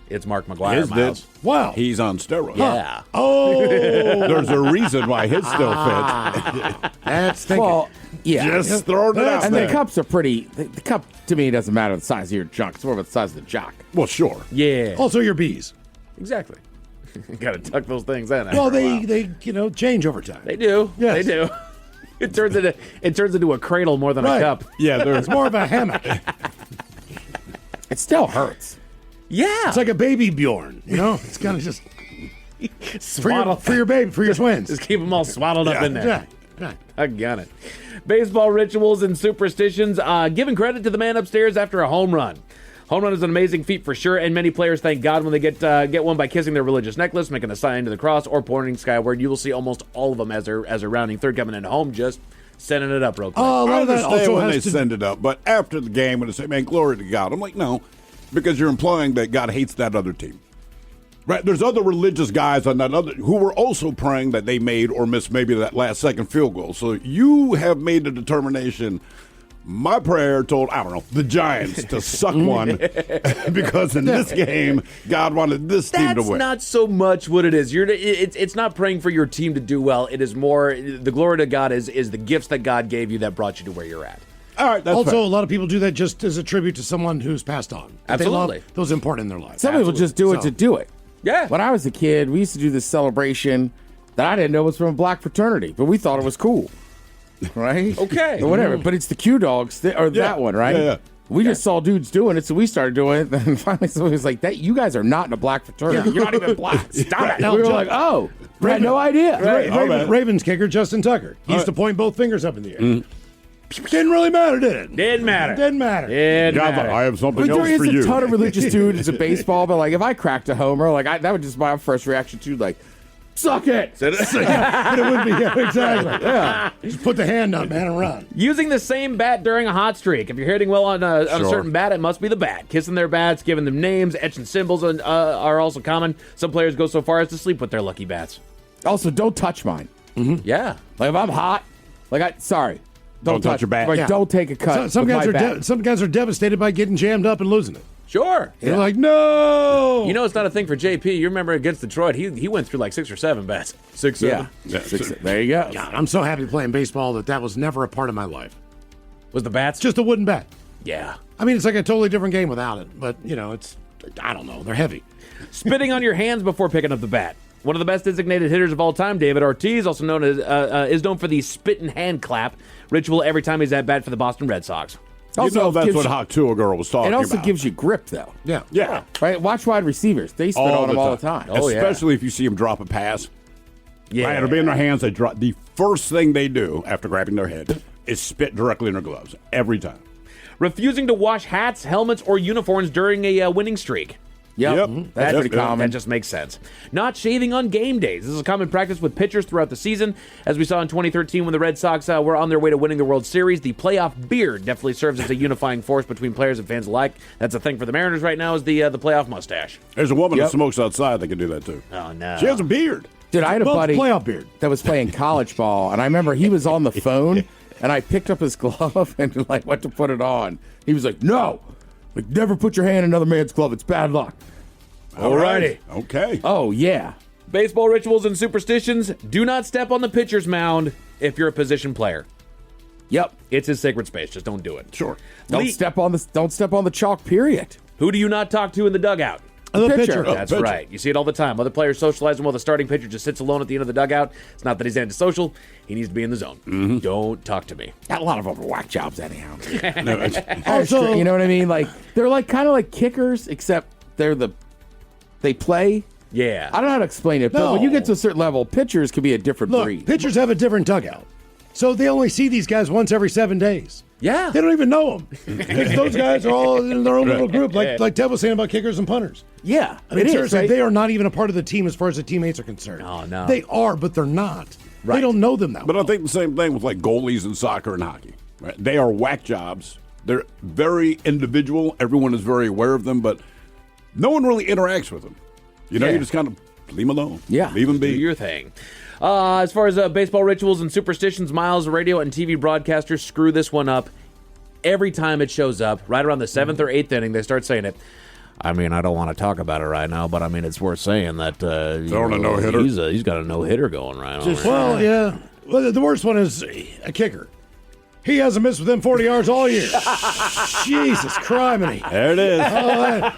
It's Mark McGwire, His Miles. did. Wow. He's on steroids. Yeah. Oh. There's a reason why his still fits. That's thinking. Well, yeah. Just throwing it out And there. the cups are pretty. The cup, to me, doesn't matter the size of your junk. It's more about the size of the jock. Well, sure. Yeah. Also your bees. Exactly. Got to tuck those things in. Well, after a while. they change over time. They do. Yes. They do. It turns into a cradle more than Right. a cup. Yeah, It's more of a hammock. It still hurts. Yeah. It's like a baby Bjorn. It's kind of just Swaddle. for your baby, for your twins. Just keep them all swaddled up in there. Yeah. Right. I got it. Baseball rituals and superstitions. Giving credit to the man upstairs after a home run. Home run is an amazing feat for sure, and many players thank God when they get one by kissing their religious necklace, making a sign to the cross, or pointing skyward. You will see almost all of them as they're rounding third, coming in home, just sending it up real quick. Oh, a I lot of that understand also when they has to. send it up, but after the game, when they say, man, glory to God, I'm like, no, because you're implying that God hates that other team. Right, there's other religious guys on that other who were also praying that they made or missed maybe that last second field goal. So you have made the determination. My prayer told, I don't know, the Giants to suck one because in this game, God wanted this team to win. That's not so much what it is. It's not praying for your team to do well. It is more the glory to God is the gifts that God gave you that brought you to where you're at. All right. That's also, fair. a lot of people do that just as a tribute to someone who's passed on. Absolutely. They love those important in their life. Some people just do it to do it. Yeah. When I was a kid, we used to do this celebration that I didn't know was from a black fraternity, but we thought it was cool. Right? Okay. Or whatever. But it's the Q Dogs, that one, right? Yeah. We just saw dudes doing it, so we started doing it. Then finally somebody was like, "That you guys are not in a black fraternity. You're not even black. Stop it." We were like, "Oh, we had no idea." Right. Ravens kicker Justin Tucker. He used to point both fingers up in the air. Didn't really matter, did it? Didn't matter. Didn't matter. I have something But else there for is you. a ton of religious dudes in baseball, but like if I cracked a homer, like that would just be my first reaction to like, suck it. But it would be, exactly. Yeah. Just put the hand up, man, and run. Using the same bat during a hot streak. If you're hitting well on a certain bat, it must be the bat. Kissing their bats, giving them names, etching symbols are also common. Some players go so far as to sleep with their lucky bats. Also, don't touch mine. Yeah. Like if I'm hot, sorry. Don't touch your bat. Like, Yeah. don't take a cut. Some with guys my are bat. some guys are devastated by getting jammed up and losing it. Sure. They're like, no. You know it's not a thing for JP. You remember against Detroit, he went through like 6 or 7 bats. 6, 7. Yeah. There you go. God, I'm so happy playing baseball that was never a part of my life. Was the bats? Just a wooden bat. Yeah. I mean, it's like a totally different game without it. But, it's, I don't know. They're heavy. Spitting on your hands before picking up the bat. One of the best designated hitters of all time, David Ortiz, also known as is known for the spit and hand clap ritual every time he's at bat for the Boston Red Sox. Also, that's what Hawk Tua girl was talking It about. also gives you grip, though. Yeah. Right? Watch wide receivers. They spit on them all the time. Especially if you see them drop a pass. Yeah. Right, it'll be in their hands. They drop. The first thing they do after grabbing their head is spit directly in their gloves. Every time. Refusing to wash hats, helmets, or uniforms during a winning streak. Yep. That's pretty common. That just makes sense. Not shaving on game days. This is a common practice with pitchers throughout the season. As we saw in 2013 when the Red Sox were on their way to winning the World Series, the playoff beard definitely serves as a unifying force between players and fans alike. That's a thing for the Mariners right now is the playoff mustache. There's a woman that smokes outside that can do that too. Oh, no. She has a beard. Dude, I had a buddy playoff beard that was playing college ball, and I remember he was on the phone, and I picked up his glove and went to put it on. He was like, "No, never put your hand in another man's glove. It's bad luck." Alrighty. Okay. Oh, yeah. Baseball rituals and superstitions. Do not step on the pitcher's mound if you're a position player. Yep. It's his sacred space. Just don't do it. Sure. Don't step on the chalk, period. Who do you not talk to in the dugout? The pitcher. That's right. You see it all the time. Other players socializing while the starting pitcher just sits alone at the end of the dugout. It's not that he's antisocial. He needs to be in the zone. Don't talk to me. Got a lot of overwhack jobs anyhow. Also, you know what I mean? Like they're kind of like kickers, except they play. Yeah. I don't know how to explain it, but when you get to a certain level, pitchers can be a different breed. Pitchers have a different dugout. So they only see these guys once every 7 days. Yeah. They don't even know them. Those guys are all in their own little group, like Ted was saying about kickers and punters. Yeah. I mean, it seriously, is, right? they are not even a part of the team as far as the teammates are concerned. Oh, no. They are, but they're not. Right. They don't know them that But well. I think the same thing with like goalies in soccer and hockey. Right? They are whack jobs. They're very individual. Everyone is very aware of them, but no one really interacts with them. You know, you just kind of leave them alone. Yeah. Leave them be. Do your thing. As far as baseball rituals and superstitions, Miles, radio and TV broadcasters screw this one up every time it shows up. Right around the 7th or 8th inning, they start saying it. I mean, I don't want to talk about it right now, but I mean, it's worth saying that Throwing a no-hitter. He's got a no-hitter going right now. Well, yeah. Well, the worst one is a kicker. He hasn't missed within 40 yards all year. Jesus criminy. There it is. Right.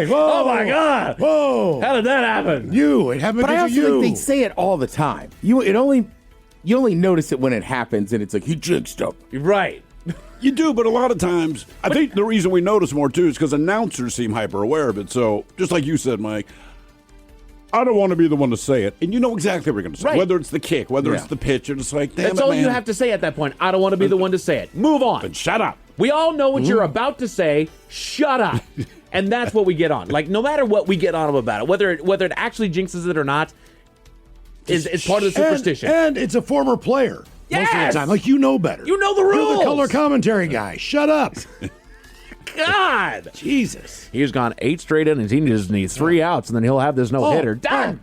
Whoa. Oh, my God. Whoa. How did that happen? It happened But I because also of you. think they say it all the time. You only notice it when it happens, and it's like, he jinxed up. Right. You do, but a lot of times, I think the reason we notice more too is because announcers seem hyper aware of it. So, just like you said, Mike, I don't want to be the one to say it, and you know exactly what we're going to say. Right. Whether it's the kick, whether it's the pitch, and it's like, damn That's it, all man. you have to say at that point. I don't want to be the one to say it. Move on. Then shut up. We all know what you're about to say. Shut up. And that's what we get on. Like, no matter what we get on them about it, whether it actually jinxes it or not, is part of the superstition. And it's a former player. Most of Yes! the time. Like, you know better. You know the You're rules. the color commentary guy. Shut up. God. Jesus. He's gone 8 straight innings. He just needs 3 outs, and then he'll have this no-hitter. Done!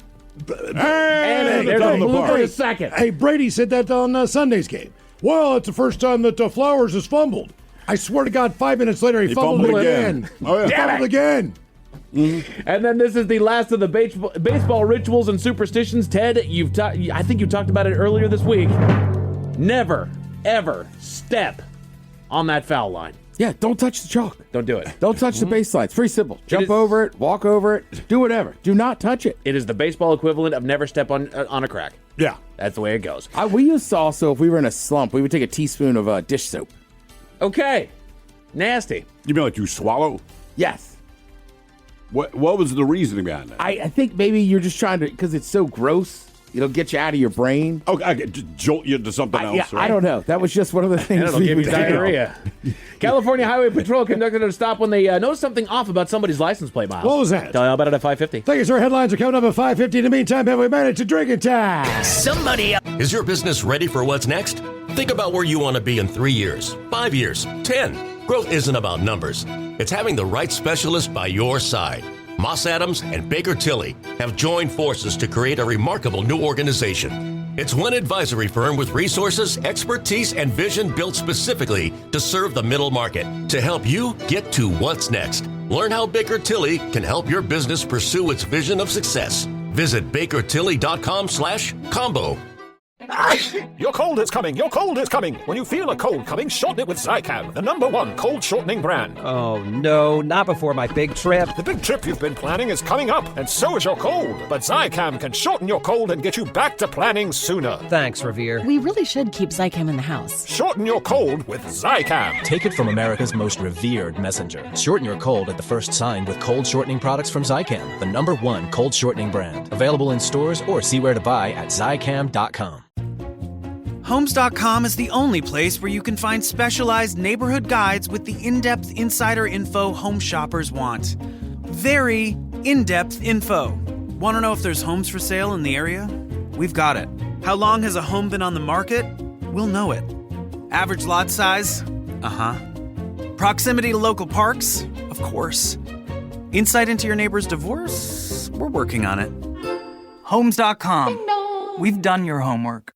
And there's a blue for a second. Hey, Brady said that on Sunday's game. Well, it's the first time that Flowers has fumbled. I swear to God, 5 minutes later, he fumbled again. Oh, yeah. He fumbled again. And then this is the last of the baseball rituals and superstitions. Ted, I think you talked about it earlier this week. Never, ever step on that foul line. Yeah, don't touch the chalk. Don't do it. Don't touch the baseline. It's pretty simple. Jump over it, walk over it, do whatever. Do not touch it. It is the baseball equivalent of never step on a crack. Yeah. That's the way it goes. We used to also, if we were in a slump, we would take a teaspoon of dish soap. Okay. Nasty. You mean like you swallow? Yes. What was the reasoning behind that? I think maybe you're just trying to, because it's so gross, it'll get you out of your brain. Okay, I could just jolt you into something else. Yeah, right? I don't know. That was just one of the things. It'll give you diarrhea. California Highway Patrol conducted a stop when they noticed something off about somebody's license plate, Miles. What was that? Tell you all about it at 5:50. Thank you, sir. Headlines are coming up at 5:50. In the meantime, have we made it to drinking time? Somebody. Is your business ready for what's next? Think about where you want to be in 3 years, 5 years, 10. Growth isn't about numbers. It's having the right specialist by your side. Moss Adams and Baker Tilly have joined forces to create a remarkable new organization. It's one advisory firm with resources, expertise, and vision built specifically to serve the middle market to help you get to what's next. Learn how Baker Tilly can help your business pursue its vision of success. Visit bakertilly.com/combo. Your cold is coming. Your cold is coming. When you feel a cold coming, shorten it with Zycam, the #1 cold shortening brand. Oh, no, not before my big trip. The big trip you've been planning is coming up, and so is your cold. But Zycam can shorten your cold and get you back to planning sooner. Thanks, Revere. We really should keep Zycam in the house. Shorten your cold with Zycam. Take it from America's most revered messenger. Shorten your cold at the first sign with cold shortening products from Zycam, the #1 cold shortening brand. Available in stores or see where to buy at Zycam.com. Homes.com is the only place where you can find specialized neighborhood guides with the in-depth insider info home shoppers want. Very in-depth info. Want to know if there's homes for sale in the area? We've got it. How long has a home been on the market? We'll know it. Average lot size? Uh-huh. Proximity to local parks? Of course. Insight into your neighbor's divorce? We're working on it. Homes.com. We've done your homework.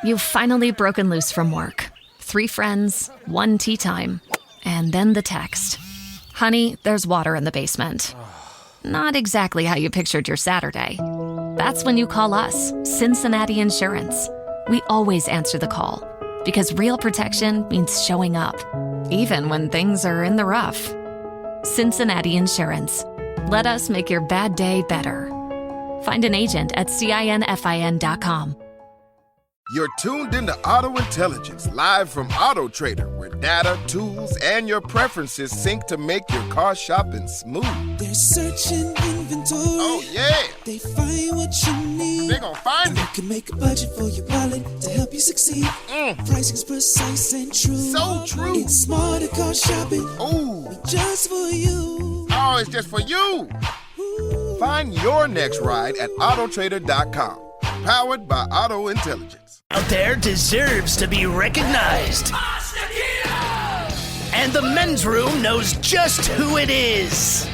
You've finally broken loose from work. 3 friends, 1 tea time, and then the text. Honey, there's water in the basement. Not exactly how you pictured your Saturday. That's when you call us, Cincinnati Insurance. We always answer the call, because real protection means showing up, even when things are in the rough. Cincinnati Insurance. Let us make your bad day better. Find an agent at CINFIN.com. You're tuned into Auto Intelligence, live from Auto Trader, where data, tools, and your preferences sync to make your car shopping smooth. They're searching inventory. Oh, yeah. They find what you need. They're gonna find it. You can make a budget for your wallet to help you succeed. Pricing's precise and true. So true. It's smarter car shopping. Ooh. Just for you. Oh, it's just for you. Ooh. Find your next ride at autotrader.com. Powered by Auto Intelligence. Out there deserves to be recognized. And the men's room knows just who it is.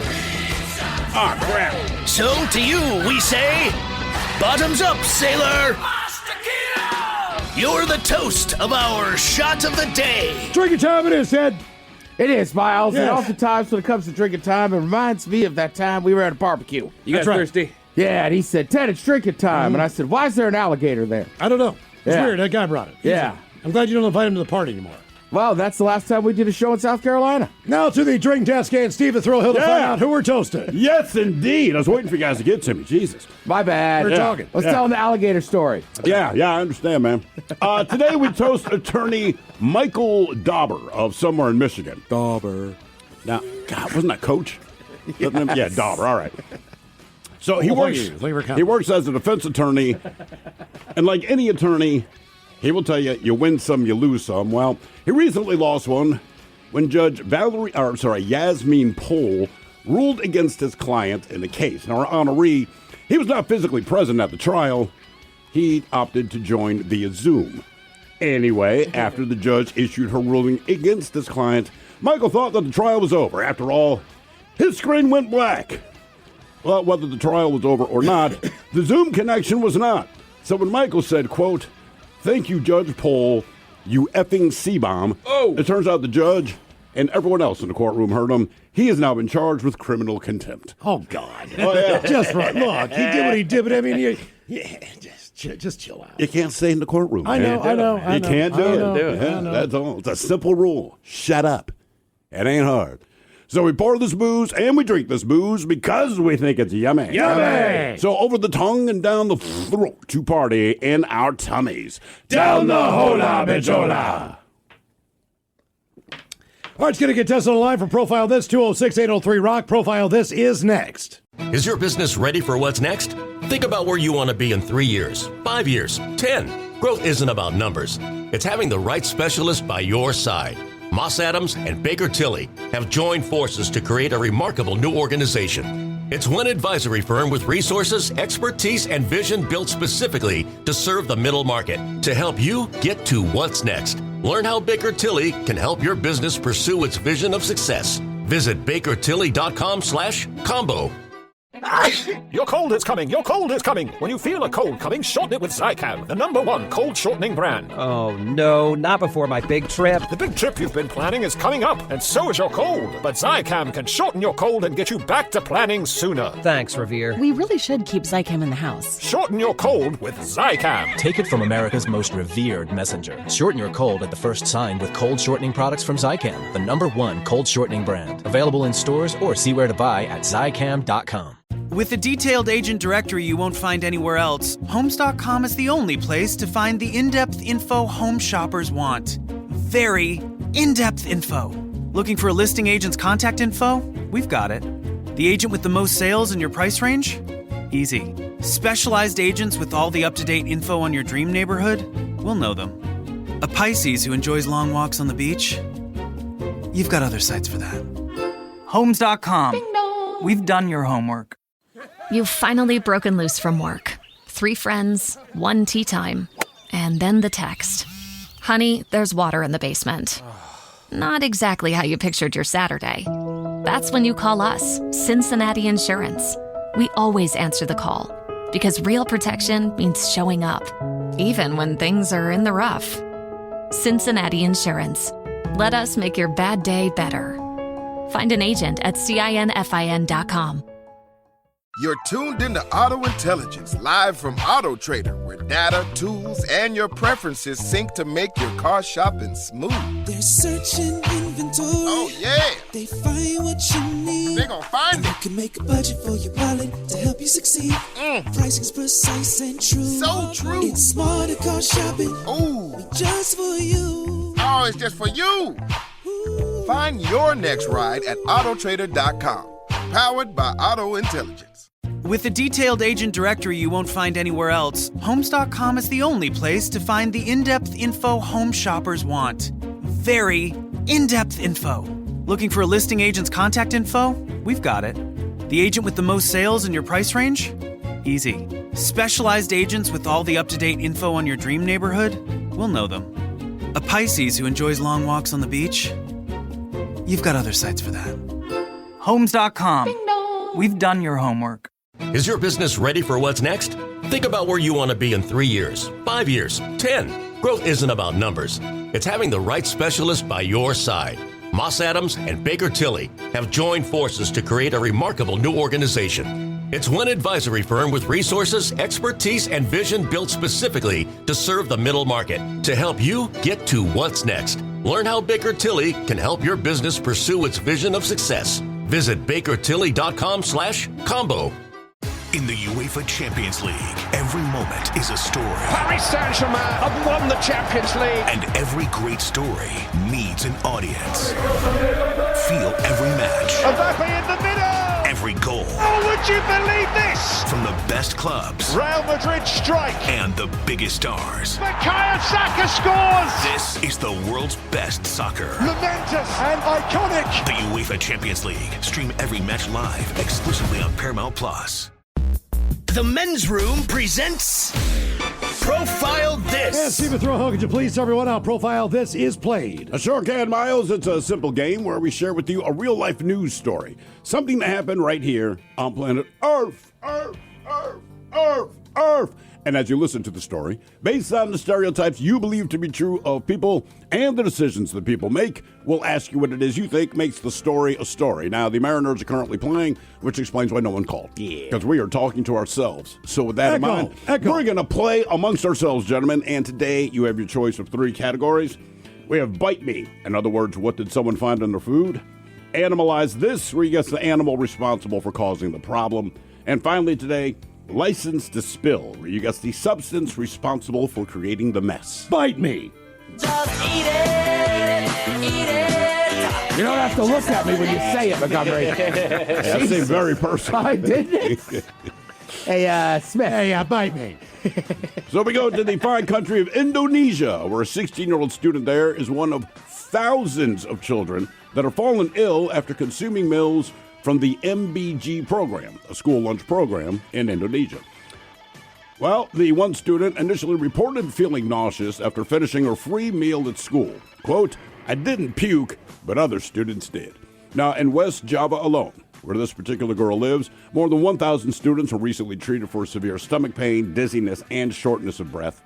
Ah, crap. So to you, we say, bottoms up, sailor. You're the toast of our shot of the day. Drinking time it is, Ed. It is, Miles. Yes. And oftentimes when it comes to drinking time, it reminds me of that time we were at a barbecue. You guys thirsty? Yeah, and he said, Ted, it's drinking time. And I said, why is there an alligator there? I don't know. It's Yeah. weird. That guy brought it. Yeah. I'm glad you don't invite him to the party anymore. Well, that's the last time we did a show in South Carolina. Now to the drink desk and Steve at Thrill Hill to find out who we're toasting. Yes, indeed. I was waiting for you guys to get to me. Jesus. My bad. We're talking. Let's tell him the alligator story. Yeah, I understand, man. Today we toast attorney Michael Dauber of somewhere in Michigan. Dauber. Now, God, wasn't that Coach? Yes. Yeah, Dauber. All right. So he works as a defense attorney, and like any attorney, he will tell you you win some, you lose some. Well, he recently lost one when Judge Yasmin Pohl ruled against his client in the case. Now, our honoree, he was not physically present at the trial. He opted to join via Zoom. Anyway, after the judge issued her ruling against his client, Michael thought that the trial was over. After all, his screen went black. Well, whether the trial was over or not, the Zoom connection was not. So when Michael said, quote, "Thank you, Judge Pohl, you effing C-bomb," it turns out the judge and everyone else in the courtroom heard him. He has now been charged with criminal contempt. Oh, God. Oh, yeah. Just right. Look, he did what he did, but I mean, just chill out. You can't stay in the courtroom. I know. You can't do it. I know. That's all. It's a simple rule. Shut up. It ain't hard. So we pour this booze and we drink this booze because we think it's yummy. Yummy! So over the tongue and down the throat to party in our tummies. Down the hola, bichola! All right, it's going to get tested on the line for Profile This, 206-803-ROCK. Profile This is next. Is your business ready for what's next? Think about where you want to be in 3 years, 5 years, 10. Growth isn't about numbers. It's having the right specialist by your side. Moss Adams and Baker Tilly have joined forces to create a remarkable new organization. It's one advisory firm with resources, expertise, and vision built specifically to serve the middle market to help you get to what's next. Learn how Baker Tilly can help your business pursue its vision of success. Visit bakertilly.com/combo. Your cold is coming. Your cold is coming. When you feel a cold coming, shorten it with Zycam, the #1 cold shortening brand. Oh, no, not before my big trip. The big trip you've been planning is coming up, and so is your cold. But Zycam can shorten your cold and get you back to planning sooner. Thanks, Revere. We really should keep Zycam in the house. Shorten your cold with Zycam. Take it from America's most revered messenger. Shorten your cold at the first sign with cold shortening products from Zycam, the #1 cold shortening brand. Available in stores or see where to buy at Zycam.com. With a detailed agent directory you won't find anywhere else, Homes.com is the only place to find the in-depth info home shoppers want. Very in-depth info. Looking for a listing agent's contact info? We've got it. The agent with the most sales in your price range? Easy. Specialized agents with all the up-to-date info on your dream neighborhood? We'll know them. A Pisces who enjoys long walks on the beach? You've got other sites for that. Homes.com. We've done your homework. You've finally broken loose from work. 3 friends, 1 tea time, and then the text. Honey, there's water in the basement. Not exactly how you pictured your Saturday. That's when you call us, Cincinnati Insurance. We always answer the call, because real protection means showing up, even when things are in the rough. Cincinnati Insurance. Let us make your bad day better. Find an agent at CINFIN.com. You're tuned into Auto Intelligence, live from Auto Trader, where data, tools, and your preferences sync to make your car shopping smooth. They're searching inventory. Oh, yeah. They find what you need. They gon' find it. You can make a budget for your wallet to help you succeed. Pricing's precise and true. So true. It's smarter car shopping. Ooh. Just for you. Oh, it's just for you. Find your next ride at Autotrader.com. Powered by Auto Intelligence. With a detailed agent directory you won't find anywhere else, Homes.com is the only place to find the in-depth info home shoppers want. Very in-depth info. Looking for a listing agent's contact info? We've got it. The agent with the most sales in your price range? Easy. Specialized agents with all the up-to-date info on your dream neighborhood? We'll know them. A Pisces who enjoys long walks on the beach? You've got other sites for that. Homes.com. We've done your homework. Is your business ready for what's next? Think about where you want to be in 3 years, 5 years, 10. Growth isn't about numbers. It's having the right specialist by your side. Moss Adams and Baker Tilly have joined forces to create a remarkable new organization. It's one advisory firm with resources, expertise, and vision built specifically to serve the middle market to help you get to what's next. Learn how Baker Tilly can help your business pursue its vision of success. Visit bakertilly.com/combo. In the UEFA Champions League, every moment is a story. Paris Saint-Germain have won the Champions League. And every great story needs an audience. Feel every match. Mbappe in the middle. Every goal. Oh, would you believe this? From the best clubs. Real Madrid strike. And the biggest stars. Bukayo Saka scores. This is the world's best soccer. Momentous and iconic. The UEFA Champions League. Stream every match live exclusively on Paramount Plus. The Men's Room presents Profile This. this? And Stephen Throw, could you please tell everyone how Profile This is played? I sure can, Miles. It's a simple game where we share with you a real-life news story. Something that happened right here on planet Earth. Earth. And as you listen to the story, based on the stereotypes you believe to be true of people and the decisions that people make, we'll ask you what it is you think makes the story a story. Now, the Mariners are currently playing, which explains why no one called. Yeah. Because we are talking to ourselves. So with that in mind, we're going to play amongst ourselves, gentlemen. And today, you have your choice of 3 categories. We have Bite Me. In other words, what did someone find in their food? Animalize This, where you guess the animal responsible for causing the problem. And finally today, License to Spill, where you guess the substance responsible for creating the mess. Bite Me. Just eat it. You don't have to look at me when you say it, Montgomery. That seemed very personal. I didn't. Hey, Smith. Hey, bite me. So we go to the fine country of Indonesia, where a 16-year-old student there is one of thousands of children that are fallen ill after consuming meals from the MBG program, a school lunch program in Indonesia. Well, the one student initially reported feeling nauseous after finishing her free meal at school. Quote, "I didn't puke, but other students did." Now, in West Java alone, where this particular girl lives, more than 1,000 students were recently treated for severe stomach pain, dizziness, and shortness of breath.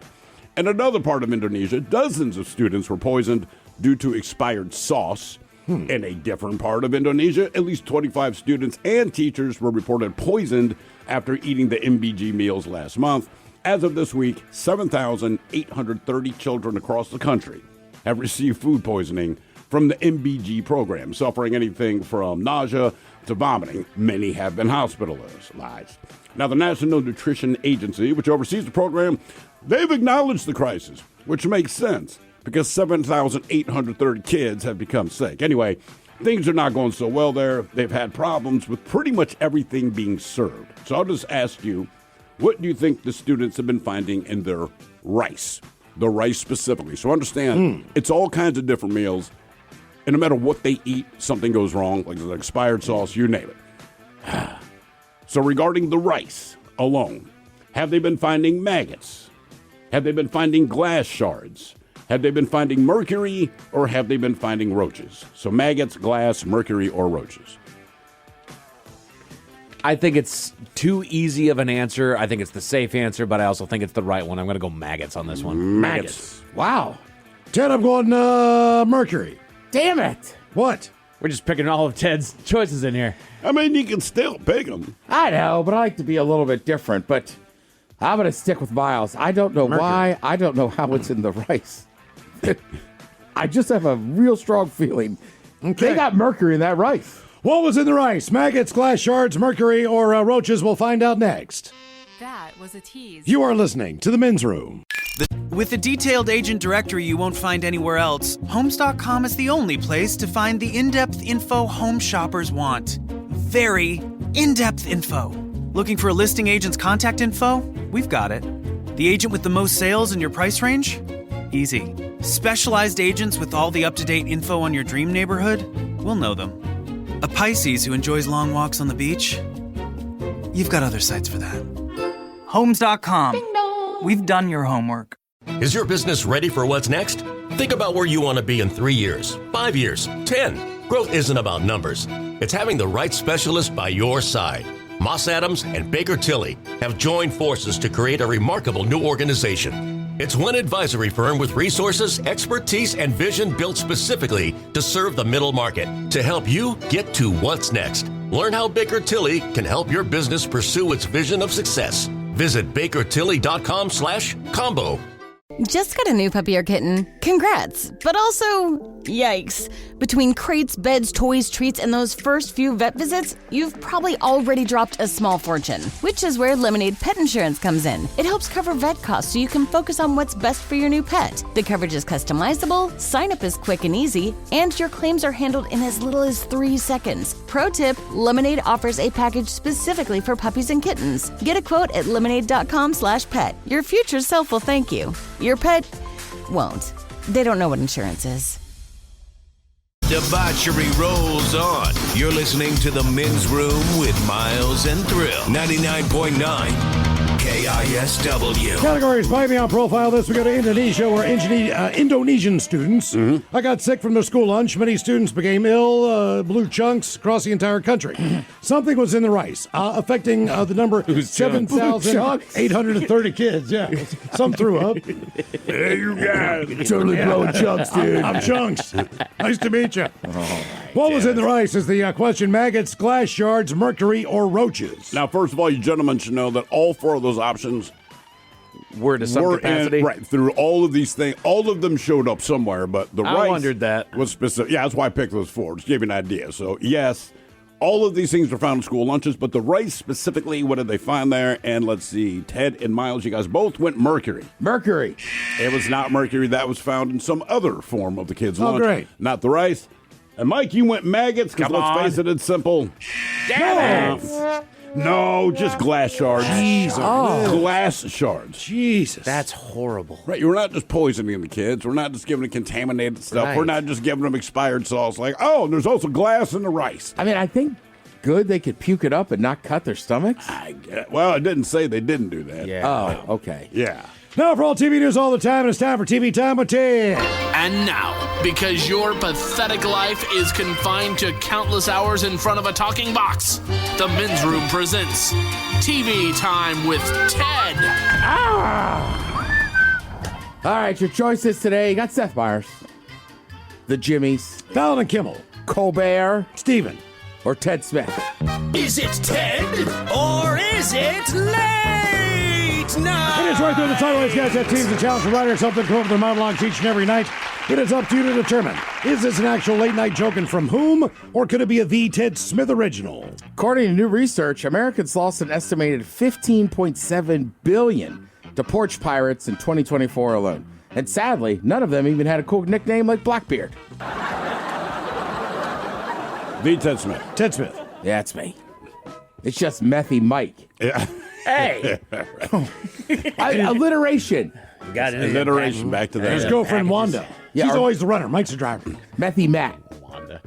In another part of Indonesia, dozens of students were poisoned due to expired sauce. In a different part of Indonesia, at least 25 students and teachers were reported poisoned after eating the MBG meals last month. As of this week, 7,830 children across the country have received food poisoning from the MBG program, suffering anything from nausea to vomiting. Many have been hospitalized. Now, the National Nutrition Agency, which oversees the program, they've acknowledged the crisis, which makes sense, because 7,830 kids have become sick. Anyway, things are not going so well there. They've had problems with pretty much everything being served. So I'll just ask you, what do you think the students have been finding in their rice? The rice specifically. So understand, it's all kinds of different meals. And no matter what they eat, something goes wrong, like the expired sauce, you name it. So regarding the rice alone, have they been finding maggots? Have they been finding glass shards? Have they been finding mercury, or have they been finding roaches? So maggots, glass, mercury, or roaches? I think it's too easy of an answer. I think it's the safe answer, but I also think it's the right one. I'm going to go maggots on this one. Maggots. Wow. Ted, I'm going mercury. Damn it. What? We're just picking all of Ted's choices in here. I mean, you can still pick them. I know, but I like to be a little bit different. But I'm going to stick with Miles. I don't know why. I don't know how it's in the rice. I just have a real strong feeling. They got mercury in that rice. What was in the rice? Maggots, glass shards, mercury, or roaches? We'll find out next. That was a tease. You are listening to The Men's Room. With a detailed agent directory you won't find anywhere else, Homes.com is the only place to find the in-depth info home shoppers want. Very in-depth info. Looking for a listing agent's contact info? We've got it. The agent with the most sales in your price range? Easy. Specialized agents with all the up-to-date info on your dream neighborhood? We'll know them. A Pisces who enjoys long walks on the beach? You've got other sites for that. Homes.com. We've done your homework. Is your business ready for what's next? Think about where you want to be in 3 years, 5 years, 10. Growth isn't about numbers. It's having the right specialist by your side. Moss Adams and Baker Tilly have joined forces to create a remarkable new organization. It's one advisory firm with resources, expertise, and vision built specifically to serve the middle market to help you get to what's next. Learn how Baker Tilly can help your business pursue its vision of success. Visit bakertilly.com/combo. Just got a new puppy or kitten. Congrats. But also, yikes. Between crates, beds, toys, treats, and those first few vet visits, you've probably already dropped a small fortune, which is where Lemonade Pet Insurance comes in. It helps cover vet costs so you can focus on what's best for your new pet. The coverage is customizable, sign up is quick and easy, and your claims are handled in as little as 3 seconds. Pro tip, Lemonade offers a package specifically for puppies and kittens. Get a quote at lemonade.com/pet. Your future self will thank you. Your pet won't. They don't know what insurance is. Debauchery rolls on. You're listening to The Men's Room with Miles and Thrill. 99.9 KISW. Categories by me on profile this. We go to Indonesia, where Indonesian students I got sick from their school lunch. Many students became ill, blue chunks across the entire country. Something was in the rice, affecting the number 7,830 kids. Yeah, some threw up. Hey, you guys. Totally blowing chunks, dude. I'm Chunks. Nice to meet you. What was in the rice is the question. Maggots, glass shards, mercury, or roaches? Now, first of all, you gentlemen should know that all four of those options were to some capacity. Right, through all of these things. All of them showed up somewhere, but the rice wondered that. was specific. Yeah, that's why I picked those four. Just to give you an idea. So, yes, all of these things were found in school lunches, but the rice specifically, what did they find there? And let's see, Ted and Miles, you guys both went mercury. Mercury. It was not mercury. That was found in some other form of the kids' lunch. Great. Not the rice. And Mike, you went maggots, because let's face it, it's simple. Damn it! No, just glass shards. Jesus. Glass shards. Jesus. That's horrible. Right, we're not just poisoning the kids. We're not just giving them contaminated stuff. Right. We're not just giving them expired sauce. Like, oh, there's also glass in the rice. I mean, I think good they could puke it up and not cut their stomachs. Well, it didn't say they didn't do that. Yeah. Oh, okay. Yeah. Now for all TV news all the time, it's time for TV Time with Ted. And now, because your pathetic life is confined to countless hours in front of a talking box, the Men's Room presents TV Time with Ted. All right, your choices today. You got Seth Meyers, the Jimmys, Fallon and Kimmel, Colbert, Steven, or Ted Smith. Is it Ted or is it late night? It is right there in the title. These guys have teams and challenge the writers, help them come up with their monologues each and every night. It is up to you to determine, is this an actual late night joke and from whom, or could it be a The Ted Smith original? According to new research, Americans lost an estimated $15.7 billion to porch pirates in 2024 alone. And sadly, none of them even had a cool nickname like Blackbeard. The Ted Smith. Ted Smith. Yeah, it's me. It's just Methy Mike. Yeah. Hey! Alliteration. Got it. Alliteration, back to that. His girlfriend Wanda. Yeah, She's or- always the runner. Mike's the driver. Methy Matt. Wanda.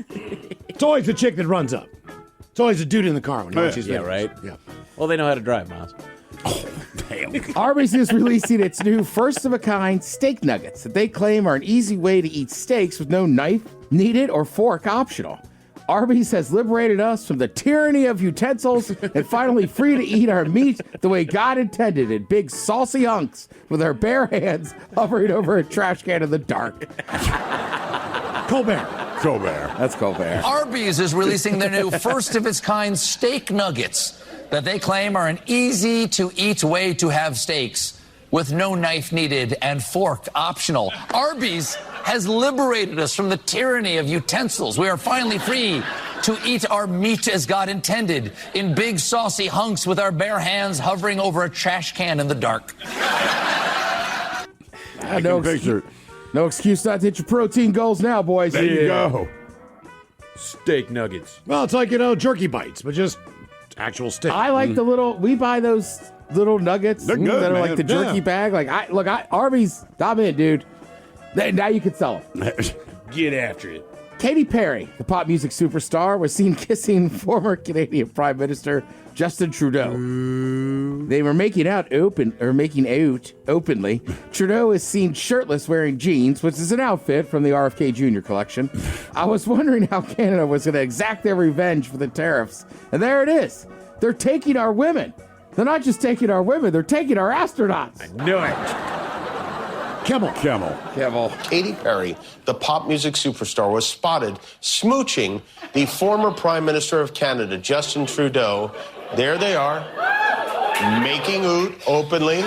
It's always the chick that runs up. It's always the dude in the car when he watches Yeah, videos. right? Yeah. Well, they know how to drive, Miles. Damn. Arby's is releasing its new first-of-a-kind steak nuggets that they claim are an easy way to eat steaks with no knife needed or fork optional. Arby's has liberated us from the tyranny of utensils and finally free to eat our meat the way God intended in big saucy hunks with our bare hands hovering over a trash can in the dark. Colbert. That's Colbert. Arby's is releasing their new first-of-its-kind steak nuggets that they claim are an easy-to-eat way to have steaks with no knife needed and fork optional. Arby's has liberated us from the tyranny of utensils. We are finally free to eat our meat as God intended, in big saucy hunks with our bare hands hovering over a trash can in the dark. No excuse not to hit your protein goals now, boys. There you go. Steak nuggets. Well, it's like, jerky bites, but just actual steak. I like the little, we buy those little nuggets They're good, that are man. like the jerky Yeah. bag. Arby's, I'm in, dude. Now you can sell them. Get after it. Katy Perry, the pop music superstar, was seen kissing former Canadian Prime Minister Justin Trudeau. They were making out openly. Trudeau is seen shirtless wearing jeans, which is an outfit from the RFK Jr. collection. I was wondering how Canada was going to exact their revenge for the tariffs. And there it is. They're taking our women. They're not just taking our women, they're taking our astronauts. I knew it. Kimmel. Katy Perry, the pop music superstar, was spotted smooching the former Prime Minister of Canada, Justin Trudeau. There they are, making out openly.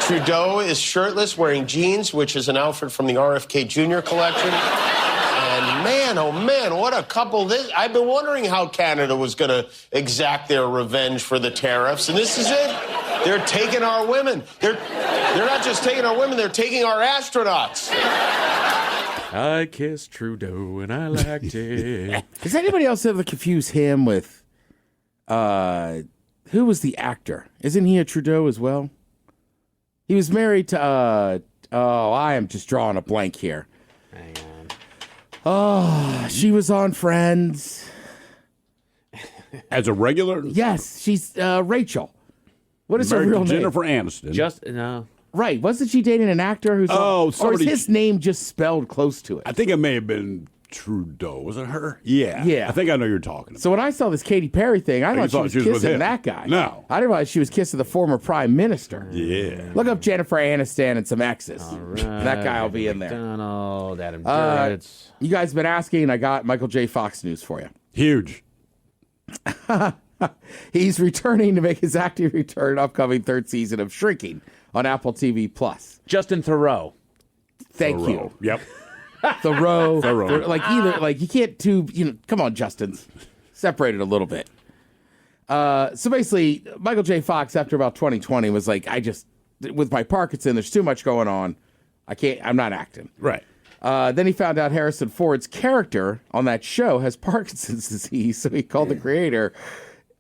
Trudeau is shirtless, wearing jeans, which is an outfit from the RFK Jr. collection. And man, oh man, what a couple this. I've been wondering how Canada was going to exact their revenge for the tariffs, and this is it. They're taking our women. They're not just taking our women, they're taking our astronauts. I kissed Trudeau and I liked it. Does anybody else ever confuse him with, who was the actor? Isn't he a Trudeau as well? He was married to, I am just drawing a blank here. Hang on. Oh, she was on Friends. As a regular? Yes, she's Rachel. What is her Married to real name? Jennifer Aniston. Just no. Right. Wasn't she dating an actor who's or is somebody- his name just spelled close to it? I think it may have been Trudeau. Was it her? Yeah. Yeah. I think I know you're talking about. So when I saw this Katy Perry thing, I Oh, you thought she was with kissing him. that guy. No. I didn't realize she was kissing the former prime minister. Yeah. Look up Jennifer Aniston and some exes. That guy will be in there. Donald, Adam Duritz. You guys have been asking. I got Michael J. Fox news for you. Huge. He's returning to make his acting return upcoming third season of Shrinking on Apple TV Plus. Justin Theroux. Thank you. Yep. Thoreau. Thoreau. Like you can't come on, Justin. Separate it a little bit. So basically, Michael J. Fox, after about 2020, was like, with my Parkinson, there's too much going on. I'm not acting. Right. Then he found out Harrison Ford's character on that show has Parkinson's disease, so he called the creator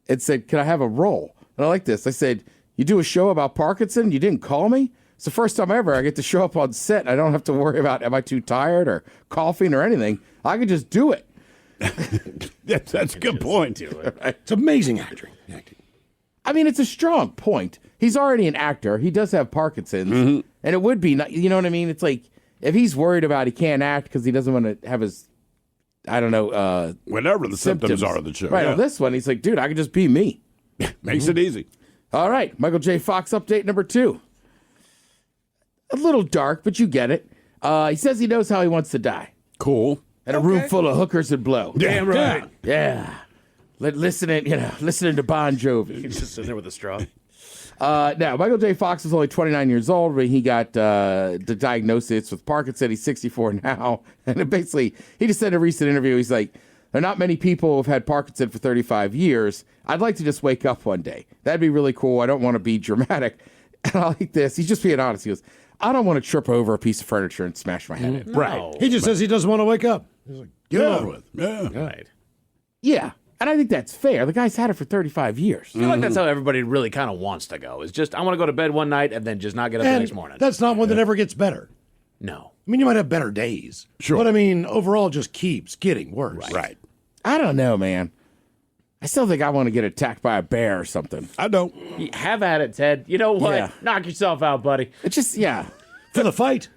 and said, "Can I have a role?" And I like this. I said, "You do a show about Parkinson? You didn't call me? It's the first time ever I get to show up on set. I don't have to worry about am I too tired or coughing or anything. I can just do it." That's a good point. It's amazing acting. I mean, it's a strong point. He's already an actor. He does have Parkinson's, and it would be, you know what I mean? It's like if he's worried about he can't act because he doesn't want to have his, I don't know, whatever the symptoms are of the show. Right. Yeah. On this one, he's like, dude, I can just be me. Makes it easy. All right, Michael J. Fox update number 2. A little dark, but you get it. He says he knows how he wants to die. Cool. In a room full of hookers and blow. Damn right. Yeah. Listening to Bon Jovi. He's just sitting there with a straw. Now, Michael J. Fox is only 29 years old when he got the diagnosis with Parkinson. He's 64 now. And basically, he just said in a recent interview, he's like, there are not many people who have had Parkinson for 35 years. I'd like to just wake up one day. That'd be really cool. I don't want to be dramatic. And I like this. He's just being honest. He goes, I don't want to trip over a piece of furniture and smash my head in. No. Right. He just says he doesn't want to wake up. He's like, get it over with. Yeah. Right. Yeah. And I think that's fair. The guy's had it for 35 years. I feel like that's how everybody really kind of wants to go. Is just, I want to go to bed one night and then just not get up the next morning. That's not one that ever gets better. No. I mean, you might have better days. Sure. But I mean, overall, it just keeps getting worse. Right. I don't know, man. I still think I want to get attacked by a bear or something. I don't. Have at it, Ted. You know what? Yeah. Knock yourself out, buddy. It's just, yeah. For the fight.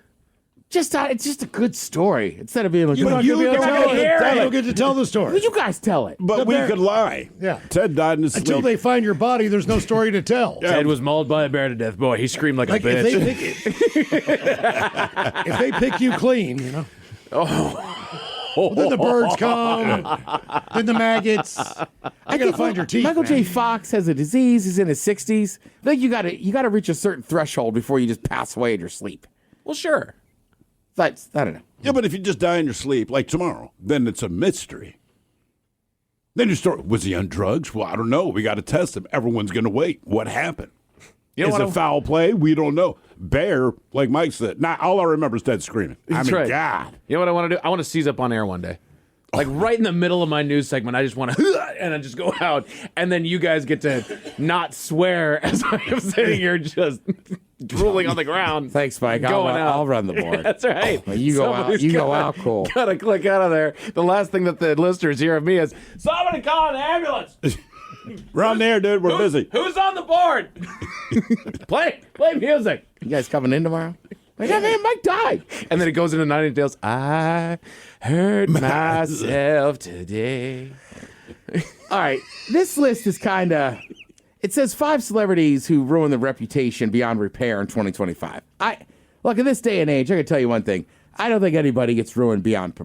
It's just a good story. Instead of being like, You don't get to tell the story. Well, you guys tell it. But we could lie. Yeah. Ted died in his Until sleep. they find your body, there's no story to tell. Ted was mauled by a bear to death. Boy, he screamed like a bitch. If they pick you clean, you know. Well, then the birds come, then the maggots. I gotta find your teeth. Michael man. J. Fox has a disease. He's in his 60s. I think you gotta reach a certain threshold before you just pass away in your sleep. Well, sure. That's, I don't know. Yeah, but if you just die in your sleep, like tomorrow, then it's a mystery. Then you start, was he on drugs? Well, I don't know. We got to test him. Everyone's going to wait. What happened? You know Is what it foul play? We don't know. Bear, like Mike said. Now, all I remember is Ted screaming. That's right. God. You know what I want to do? I want to seize up on air one day. Like right in the middle of my news segment, I just want to, and I just go out, and then you guys get to not swear as I am sitting here just drooling on the ground. Thanks, Mike. Going out. I'll run the board. That's right. Well, you go out. You go out. Cool. Gotta click out of there. The last thing that the listeners hear of me is somebody call an ambulance. We're on there, dude. We're busy. Who's on the board? play music. You guys coming in tomorrow? Like, yeah, man, Mike died. And then it goes into 90 Tales. I hurt myself today. All right, this list is kind of. It says 5 celebrities who ruined their reputation beyond repair in 2025. Look, in this day and age, I can tell you one thing. I don't think anybody gets ruined beyond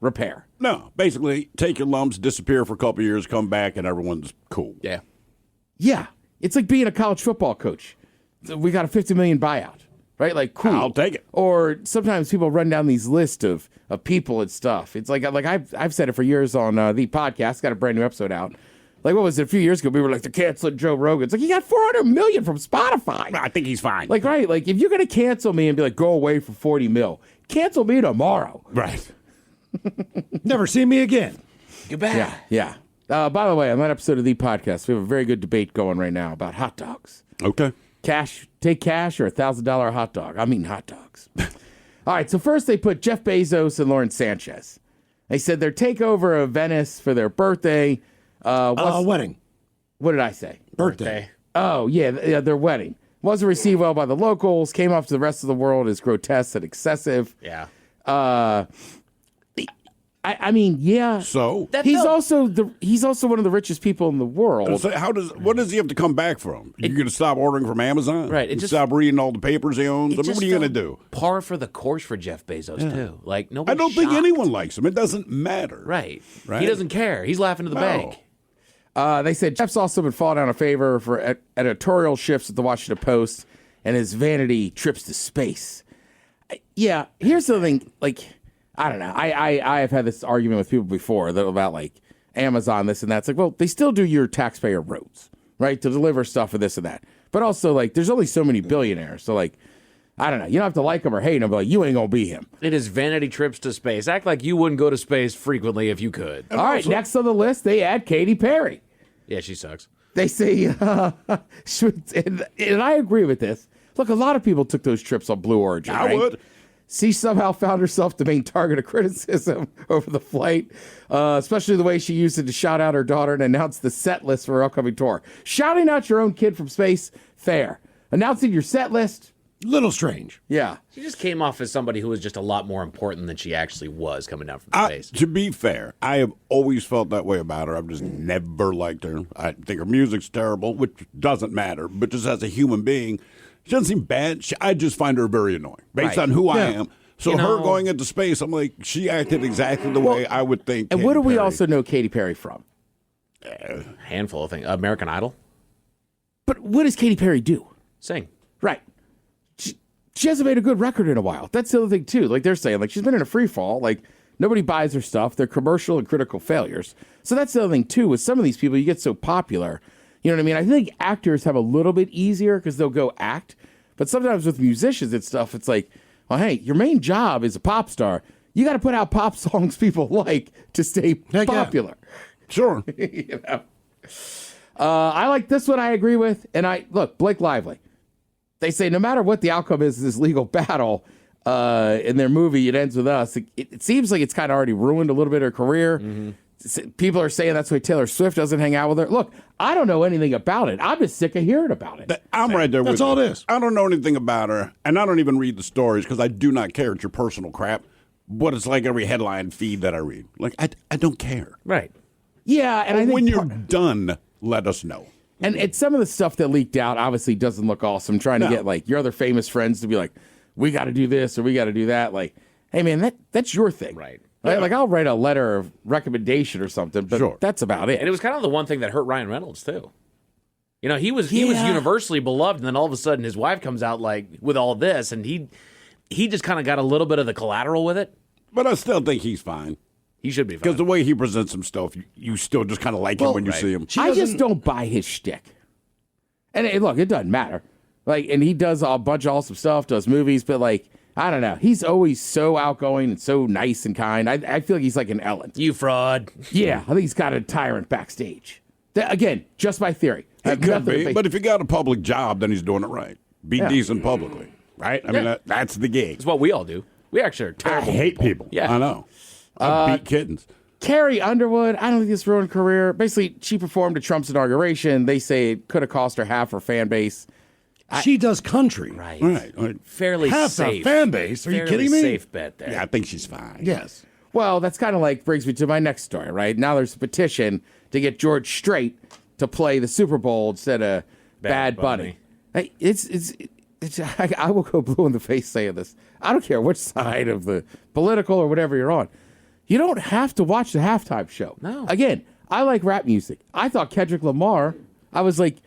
repair. No, basically, take your lumps, disappear for a couple years, come back, and everyone's cool. Yeah. Yeah, it's like being a college football coach. We got a $50 million buyout. Right, like cool. I'll take it. Or sometimes people run down these lists of people and stuff. It's like I've said it for years on the podcast. Got a brand new episode out. Like what was it? A few years ago, we were like, they're canceling Joe Rogan. It's like he got $400 million from Spotify. I think he's fine. Like right, like if you're gonna cancel me and be like, go away for $40 million, cancel me tomorrow. Right. Never see me again. Goodbye. Yeah. By the way, on that episode of the podcast, we have a very good debate going right now about hot dogs. Okay. Take cash or $1,000 hot dog. I'm eating hot dogs. All right, so first they put Jeff Bezos and Lauren Sanchez. They said their takeover of Venice for their birthday. Wedding. What did I say? Birthday. Oh, yeah, their wedding. Wasn't received well by the locals, came off to the rest of the world as grotesque and excessive. Yeah. I mean, yeah. So he's also one of the richest people in the world. So what does he have to come back from? You're going to stop ordering from Amazon? Right. Stop reading all the papers he owns? What are you going to do? Par for the course for Jeff Bezos, too. Like, I nobody's don't think shocked. anyone likes him. It doesn't matter. Right. Right? He doesn't care. He's laughing to the bank. They said Jeff's also been falling out of favor for editorial shifts at the Washington Post and his vanity trips to space. Yeah, here's the thing. Like, I don't know. I have had this argument with people before about like Amazon, this and that. It's like, well, they still do your taxpayer roads, right, to deliver stuff and this and that. But also, like, there's only so many billionaires. So, like, I don't know. You don't have to like him or hate him, but like, you ain't going to be him. It is vanity trips to space. Act like you wouldn't go to space frequently if you could. All right, next on the list, they add Katy Perry. Yeah, she sucks. They say, and I agree with this. Look, a lot of people took those trips on Blue Origin. I would. She somehow found herself the main target of criticism over the flight, especially the way she used it to shout out her daughter and announce the set list for her upcoming tour. Shouting out your own kid from space, fair. Announcing your set list, little strange. Yeah. She just came off as somebody who was just a lot more important than she actually was coming down from space. To be fair, I have always felt that way about her. I've just never liked her. I think her music's terrible, which doesn't matter. But just as a human being, she doesn't seem bad. I just find her very annoying based on who I am. So her going into space, I'm like, she acted exactly the way I would think. And what do we also know Katy Perry from? Handful of things. American Idol. But what does Katy Perry do? Sing. Right. She hasn't made a good record in a while. That's the other thing, too. Like they're saying, like she's been in a free fall. Like nobody buys her stuff. They're commercial and critical failures. So that's the other thing, too. With some of these people, you get so popular. You know what I mean? I think actors have a little bit easier because they'll go act. But sometimes with musicians and stuff, it's like, well, hey, your main job is a pop star. You got to put out pop songs people like to stay popular. Sure. You know? I like this one. I agree with. And look, Blake Lively. They say no matter what the outcome is of this legal battle in their movie, It Ends With Us. It seems like it's kind of already ruined a little bit of her career. Mm-hmm. People are saying that's why Taylor Swift doesn't hang out with her. Look, I don't know anything about it. I'm just sick of hearing about it. I'm right there with you. That's all it is. I don't know anything about her, and I don't even read the stories because I do not care. It's your personal crap. But it's like every headline feed that I read. Like, I don't care. Right. Yeah, and I think when you're done, let us know. And it's some of the stuff that leaked out obviously doesn't look awesome. Trying to get like your other famous friends to be like, we got to do this or we got to do that. Like, hey man, that's your thing, right? Yeah. Like I'll write a letter of recommendation or something, but that's about it. And it was kind of the one thing that hurt Ryan Reynolds too. You know, he was universally beloved, and then all of a sudden his wife comes out like with all this, and he just kind of got a little bit of the collateral with it. But I still think he's fine. He should be fine. Because the way he presents himself, you still just kind of like him when you see him. I just don't buy his shtick. And look, it doesn't matter. Like, and he does a bunch of awesome stuff, does movies, but like, I don't know. He's always so outgoing and so nice and kind. I feel like he's like an Ellen. You fraud. Yeah, I think he's got a tyrant backstage. Again, just my theory. It could be, but if you got a public job, then he's doing it right. Be decent publicly, right? I mean, that's the gig. It's what we all do. We actually are terrible. I hate people. Yeah. I know. I beat kittens. Carrie Underwood, I don't think this ruined her career. Basically, she performed at Trump's inauguration. They say it could have cost her half her fan base. She does country. Right. Fairly half safe. the fan base. Are you kidding me? Safe bet there. Yeah, I think she's fine. Yes. Well, that's kind of like brings me to my next story, right? Now there's a petition to get George Strait to play the Super Bowl instead of Bad Bunny. Hey, I will go blue in the face saying this. I don't care which side of the political or whatever you're on. You don't have to watch the halftime show. No. Again, I like rap music. I thought Kendrick Lamar, I was like,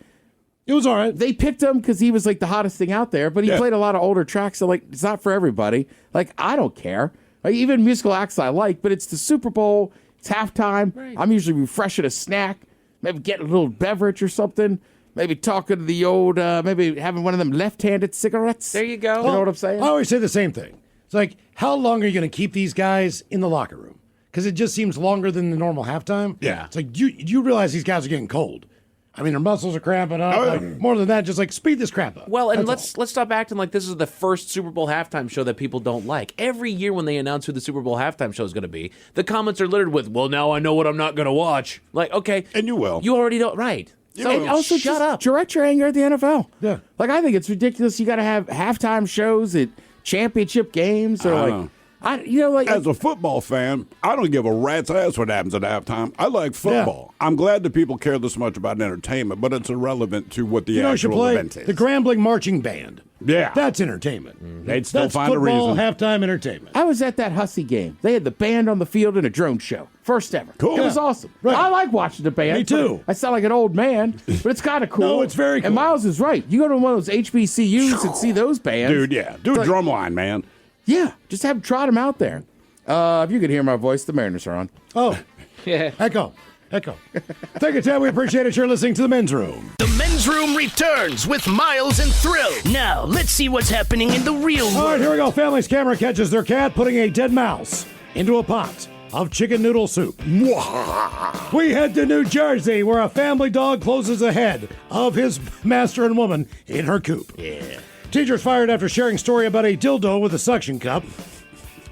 it was all right. They picked him because he was like the hottest thing out there, but he played a lot of older tracks, so like it's not for everybody. Like, I don't care. Like, even musical acts I like, but it's the Super Bowl, it's halftime. Right. I'm usually refreshing a snack, maybe getting a little beverage or something. Maybe talking to the old, maybe having one of them left-handed cigarettes. There you go. You know what I'm saying? I always say the same thing. It's like, how long are you going to keep these guys in the locker room? Because it just seems longer than the normal halftime. Yeah. It's like, you realize these guys are getting cold. I mean, their muscles are cramping up. Oh, yeah. Like, more than that, just like speed this crap up. Well, and let's stop acting like this is the first Super Bowl halftime show that people don't like. Every year when they announce who the Super Bowl halftime show is going to be, the comments are littered with, well, now I know what I'm not going to watch. Like, okay. And you will. You already know. Right. And also, shut just up. direct your anger at the NFL. Yeah. Like, I think it's ridiculous. You got to have halftime shows at championship games, or As a football fan, I don't give a rat's ass what happens at halftime. I like football. Yeah. I'm glad that people care this much about entertainment, but it's irrelevant to what the actual event is. The Grambling Marching Band. Yeah. That's entertainment. Mm-hmm. They'd still That's find a football reason. halftime entertainment. I was at that Hussey game. They had the band on the field and a drone show. First ever. Cool. It was awesome. Right. I like watching the band. Me too. I sound like an old man, but it's kind of cool. No, it's very cool. And Miles is right. You go to one of those HBCUs and see those bands. Dude, yeah. Do a drumline, man. Yeah. Just have trot them out there. If you could hear my voice, the Mariners are on. Oh. Yeah. Echo. Thank you, Ted. We appreciate it. You're listening to The Men's Room. The Men's Room returns with Miles and Thrill. Now, let's see what's happening in the real world. All right, here we go. Family's camera catches their cat putting a dead mouse into a pot of chicken noodle soup. We head to New Jersey, where a family dog closes the head of his master and woman in her coop. Yeah. Teachers fired after sharing story about a dildo with a suction cup.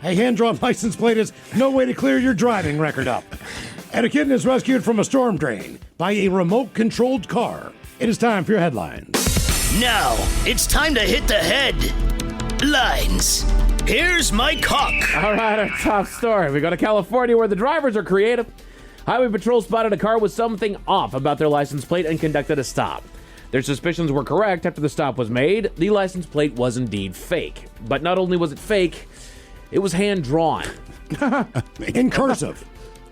A hand-drawn license plate is no way to clear your driving record up. And a kitten is rescued from a storm drain by a remote-controlled car. It is time for your headlines. Now, it's time to hit the headlines. Here's my cock. All right, our top story. We go to California, where the drivers are creative. Highway Patrol spotted a car with something off about their license plate and conducted a stop. Their suspicions were correct after the stop was made. The license plate was indeed fake. But not only was it fake, it was hand-drawn. In cursive.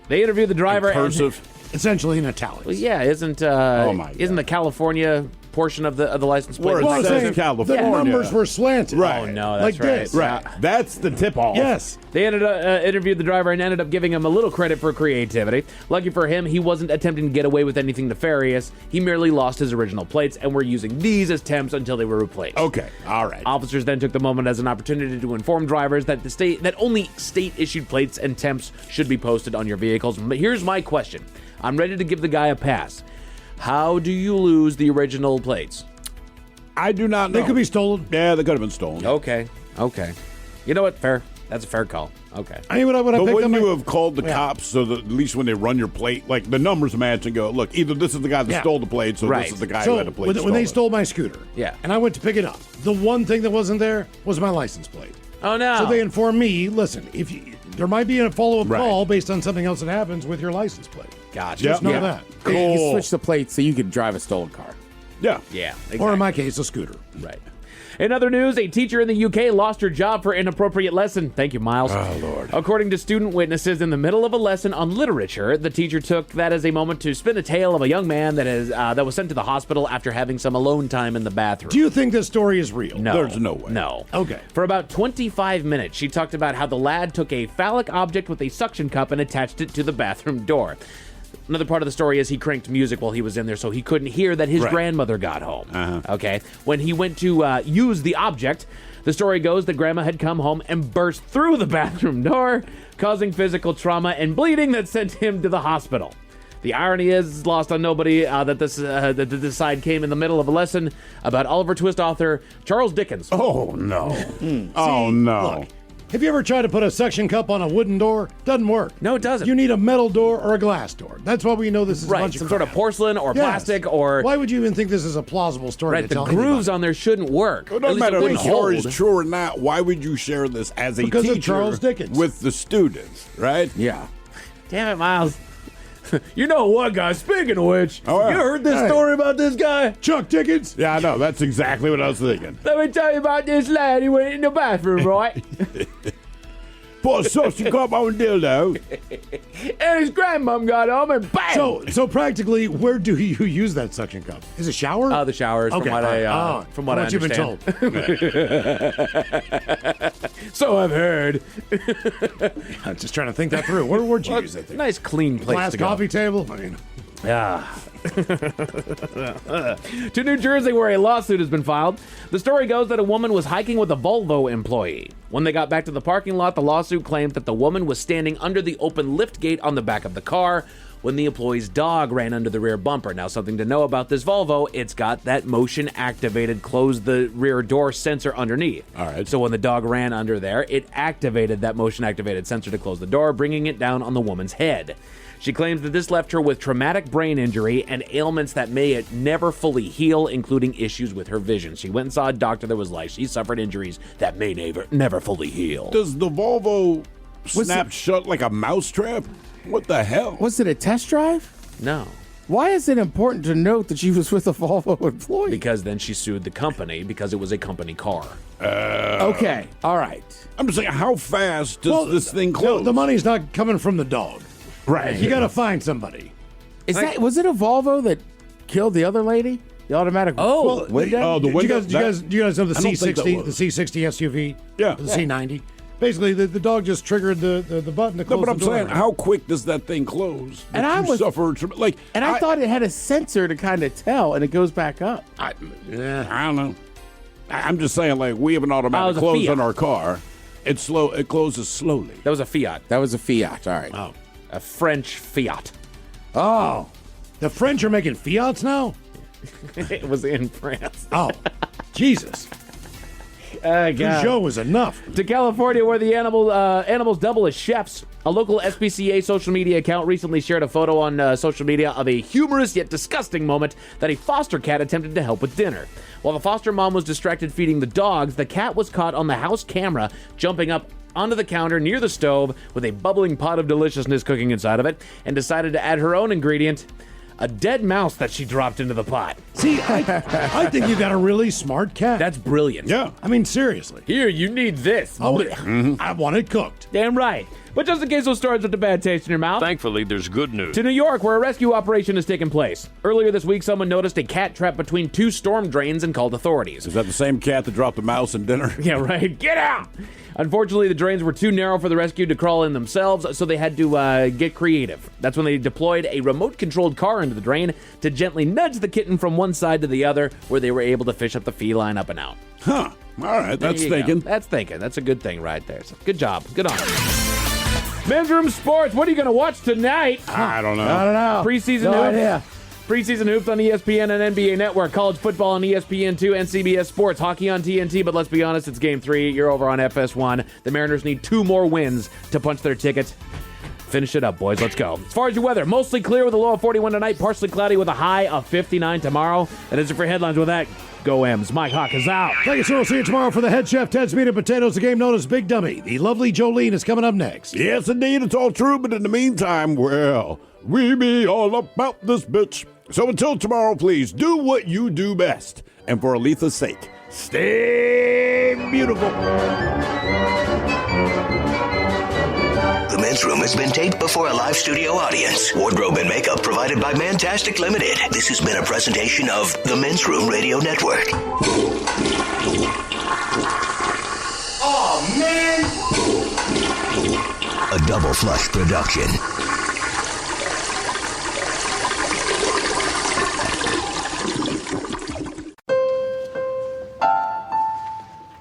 They interviewed the driver. In cursive? Essentially in italics. Well, yeah, isn't the California portion of the license plate? Where it says California. The numbers were slanted. Right. Oh, no, that's like right. this. Right. That's the tip-off. Yes. They interviewed the driver and ended up giving him a little credit for creativity. Lucky for him, he wasn't attempting to get away with anything nefarious. He merely lost his original plates and were using these as temps until they were replaced. Okay. All right. Officers then took the moment as an opportunity to inform drivers that that only state-issued plates and temps should be posted on your vehicles. But here's my question. I'm ready to give the guy a pass. How do you lose the original plates? I do not know. They could be stolen. Yeah, they could have been stolen. Okay. You know what? Fair. That's a fair call. Okay. I mean, but wouldn't you have called the cops so that at least when they run your plate, like the numbers match and go, look, either this is the guy that stole the plate, so this is the guy who had the plate. When they stole my scooter, and I went to pick it up, the one thing that wasn't there was my license plate. Oh no! So they informed me, listen, there might be a follow-up call based on something else that happens with your license plate. Gotcha. Just know that. Cool. You switch the plate so you could drive a stolen car. Yeah. Exactly. Or in my case, a scooter. Right. In other news, a teacher in the UK lost her job for inappropriate lesson. Thank you, Miles. Oh, Lord. According to student witnesses, in the middle of a lesson on literature, the teacher took that as a moment to spin a tale of a young man that was sent to the hospital after having some alone time in the bathroom. Do you think this story is real? No. There's no way. No. Okay. For about 25 minutes, she talked about how the lad took a phallic object with a suction cup and attached it to the bathroom door. Another part of the story is he cranked music while he was in there, so he couldn't hear that his grandmother got home. Okay. When he went to use the object, the story goes that grandma had come home and burst through the bathroom door, causing physical trauma and bleeding that sent him to the hospital. The irony is lost on nobody that this side came in the middle of a lesson about Oliver Twist author Charles Dickens. Oh, no. Oh, no. Look, have you ever tried to put a suction cup on a wooden door? Doesn't work. No, it doesn't. You need a metal door or a glass door. That's why we know this is a bunch of some crap. sort of porcelain or plastic or... Why would you even think this is a plausible story Right, to the tell grooves anybody? on there shouldn't work. It doesn't matter if the story is hold. true or not. Why would you share this as a Because teacher of Charles Dickens. with the students, right? Yeah. Damn it, Miles. You know what, guys? Speaking of which, Oh, yeah. you heard this story about this guy? Chuck Dickens? Yeah, I know. That's exactly what I was thinking. Let me tell you about this lad. He went in the bathroom, right? Put a suction cup on dildo. And his grandmom got home and bam! So practically, where do you use that suction cup? Is it shower? The showers, Okay, from what I you've been understand. told. So I've heard. I'm just trying to think that through. Where'd you use that thing? Nice, clean place Glass to go. coffee table? I mean, Yeah. To New Jersey, where a lawsuit has been filed. The story goes that a woman was hiking with a Volvo employee. When they got back to the parking lot, the lawsuit claimed that the woman was standing under the open lift gate on the back of the car when the employee's dog ran under the rear bumper. Now, something to know about this Volvo, it's got that motion-activated close the rear door sensor underneath. All right. So when the dog ran under there, it activated that motion-activated sensor to close the door, bringing it down on the woman's head. She claims that this left her with traumatic brain injury and ailments that may never fully heal, including issues with her vision. She went and saw a doctor that was like, she suffered injuries that may never fully heal. Does the Volvo snap shut like a mousetrap? What the hell? Was it a test drive? No. Why is it important to note that she was with a Volvo employee? Because then she sued the company because it was a company car. Okay, all right. I'm just saying, how fast does this thing close? No, the money's not coming from the dog. Right. You got to find somebody. Was it a Volvo that killed the other lady? The automatic window? Do you guys know the C60, the C60 SUV? Yeah. The C90? Basically, the dog just triggered the button to close No, but I'm the door. saying, how quick does that thing close? And I thought it had a sensor to kind of tell, and it goes back up. I don't know. I'm just saying, like, we have an automatic a close Fiat. on our car. It's slow. It closes slowly. That was a Fiat. That was a Fiat, all right. Oh. A French Fiat. Oh. The French are making Fiats now? It was in France. Oh. Jesus. Peugeot was enough. To California, where the animals double as chefs. A local SPCA social media account recently shared a photo on social media of a humorous yet disgusting moment that a foster cat attempted to help with dinner. While the foster mom was distracted feeding the dogs, the cat was caught on the house camera jumping up onto the counter near the stove with a bubbling pot of deliciousness cooking inside of it, and decided to add her own ingredient, a dead mouse that she dropped into the pot. See, I think you got a really smart cat. That's brilliant. Yeah. I mean, seriously. Here, you need this. I want it cooked. Damn right. But just in case those stories with the bad taste in your mouth. Thankfully, there's good news. To New York, where a rescue operation has taken place. Earlier this week, someone noticed a cat trapped between two storm drains and called authorities. Is that the same cat that dropped a mouse in dinner? Yeah, right. Get out! Unfortunately, the drains were too narrow for the rescue to crawl in themselves, so they had to get creative. That's when they deployed a remote-controlled car into the drain to gently nudge the kitten from one side to the other, where they were able to fish up the feline up and out. Huh. All right, that's thinking. That's thinking. That's a good thing right there. So good job. Good on you. Men's Room Sports, what are you going to watch tonight? I don't know. Preseason No hoops. idea. Preseason hoops on ESPN and NBA Network. College football on ESPN2 and CBS Sports. Hockey on TNT, but let's be honest, it's Game 3. You're over on FS1. The Mariners need 2 more wins to punch their ticket. Finish it up, boys. Let's go. As far as your weather, mostly clear with a low of 41 tonight, partially cloudy with a high of 59 tomorrow. That is it for headlines with that. Go M's. Mike Hawk is out. Thank you, sir. We'll see you tomorrow for the head chef, Ted's Meat and Potatoes, the game known as Big Dummy. The lovely Jolene is coming up next. Yes, indeed. It's all true, but in the meantime, well, we be all about this bitch. So until tomorrow, please do what you do best. And for Aletha's sake, stay beautiful. The Men's Room has been taped before a live studio audience. Wardrobe and makeup provided by Mantastic Limited. This has been a presentation of the Men's Room Radio Network. Oh, man! A Double Flush production.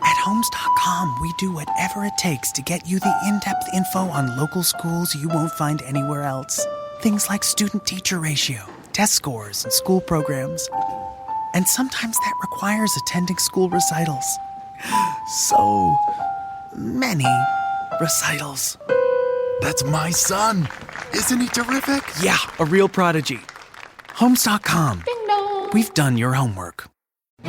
At Homes.com, we do whatever it takes to get you the in-depth info on local schools you won't find anywhere else. Things like student-teacher ratio, test scores, and school programs. And sometimes that requires attending school recitals. So many recitals. That's my son. Isn't he terrific? Yeah, a real prodigy. Homes.com. We've done your homework.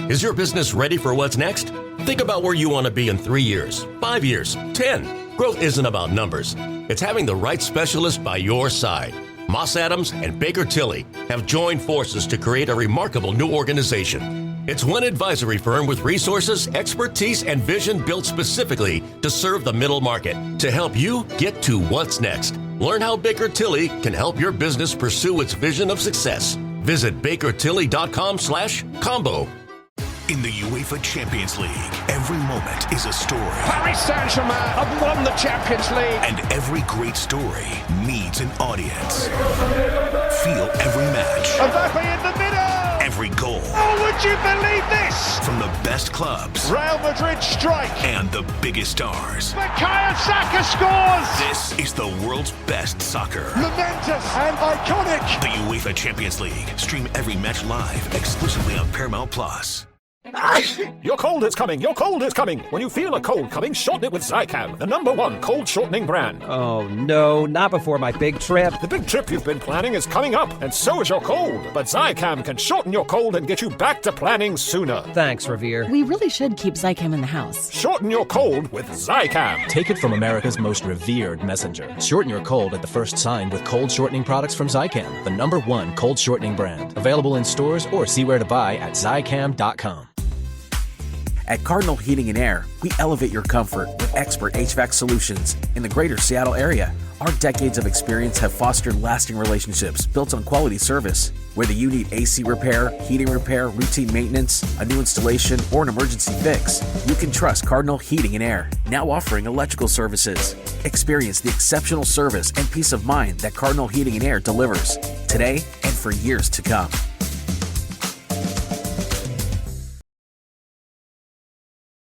Is your business ready for what's next? Think about where you want to be in 3 years, 5 years, 10. Growth isn't about numbers. It's having the right specialist by your side. Moss Adams and Baker Tilly have joined forces to create a remarkable new organization. It's one advisory firm with resources, expertise, and vision built specifically to serve the middle market to help you get to what's next. Learn how Baker Tilly can help your business pursue its vision of success. Visit bakertilly.com/combo. In the UEFA Champions League, every moment is a story. Paris Saint-Germain have won the Champions League. And every great story needs an audience. Feel every match. Mbappe in the middle. Every goal. Oh, would you believe this? From the best clubs. Real Madrid strike. And the biggest stars. Bukayo Saka scores. This is the world's best soccer. Momentous and iconic. The UEFA Champions League. Stream every match live exclusively on Paramount Plus. Your cold is coming. Your cold is coming. When you feel a cold coming, shorten it with Zicam, the #1 cold shortening brand. Oh, no, not before my big trip. The big trip you've been planning is coming up, and so is your cold. But Zicam can shorten your cold and get you back to planning sooner. Thanks, Revere. We really should keep Zicam in the house. Shorten your cold with Zicam. Take it from America's most revered messenger. Shorten your cold at the first sign with cold shortening products from Zicam, the #1 cold shortening brand. Available in stores or see where to buy at Zicam.com. At Cardinal Heating and Air, we elevate your comfort with expert HVAC solutions in the greater Seattle area. Our decades of experience have fostered lasting relationships built on quality service. Whether you need AC repair, heating repair, routine maintenance, a new installation, or an emergency fix, you can trust Cardinal Heating and Air, now offering electrical services. Experience the exceptional service and peace of mind that Cardinal Heating and Air delivers today and for years to come.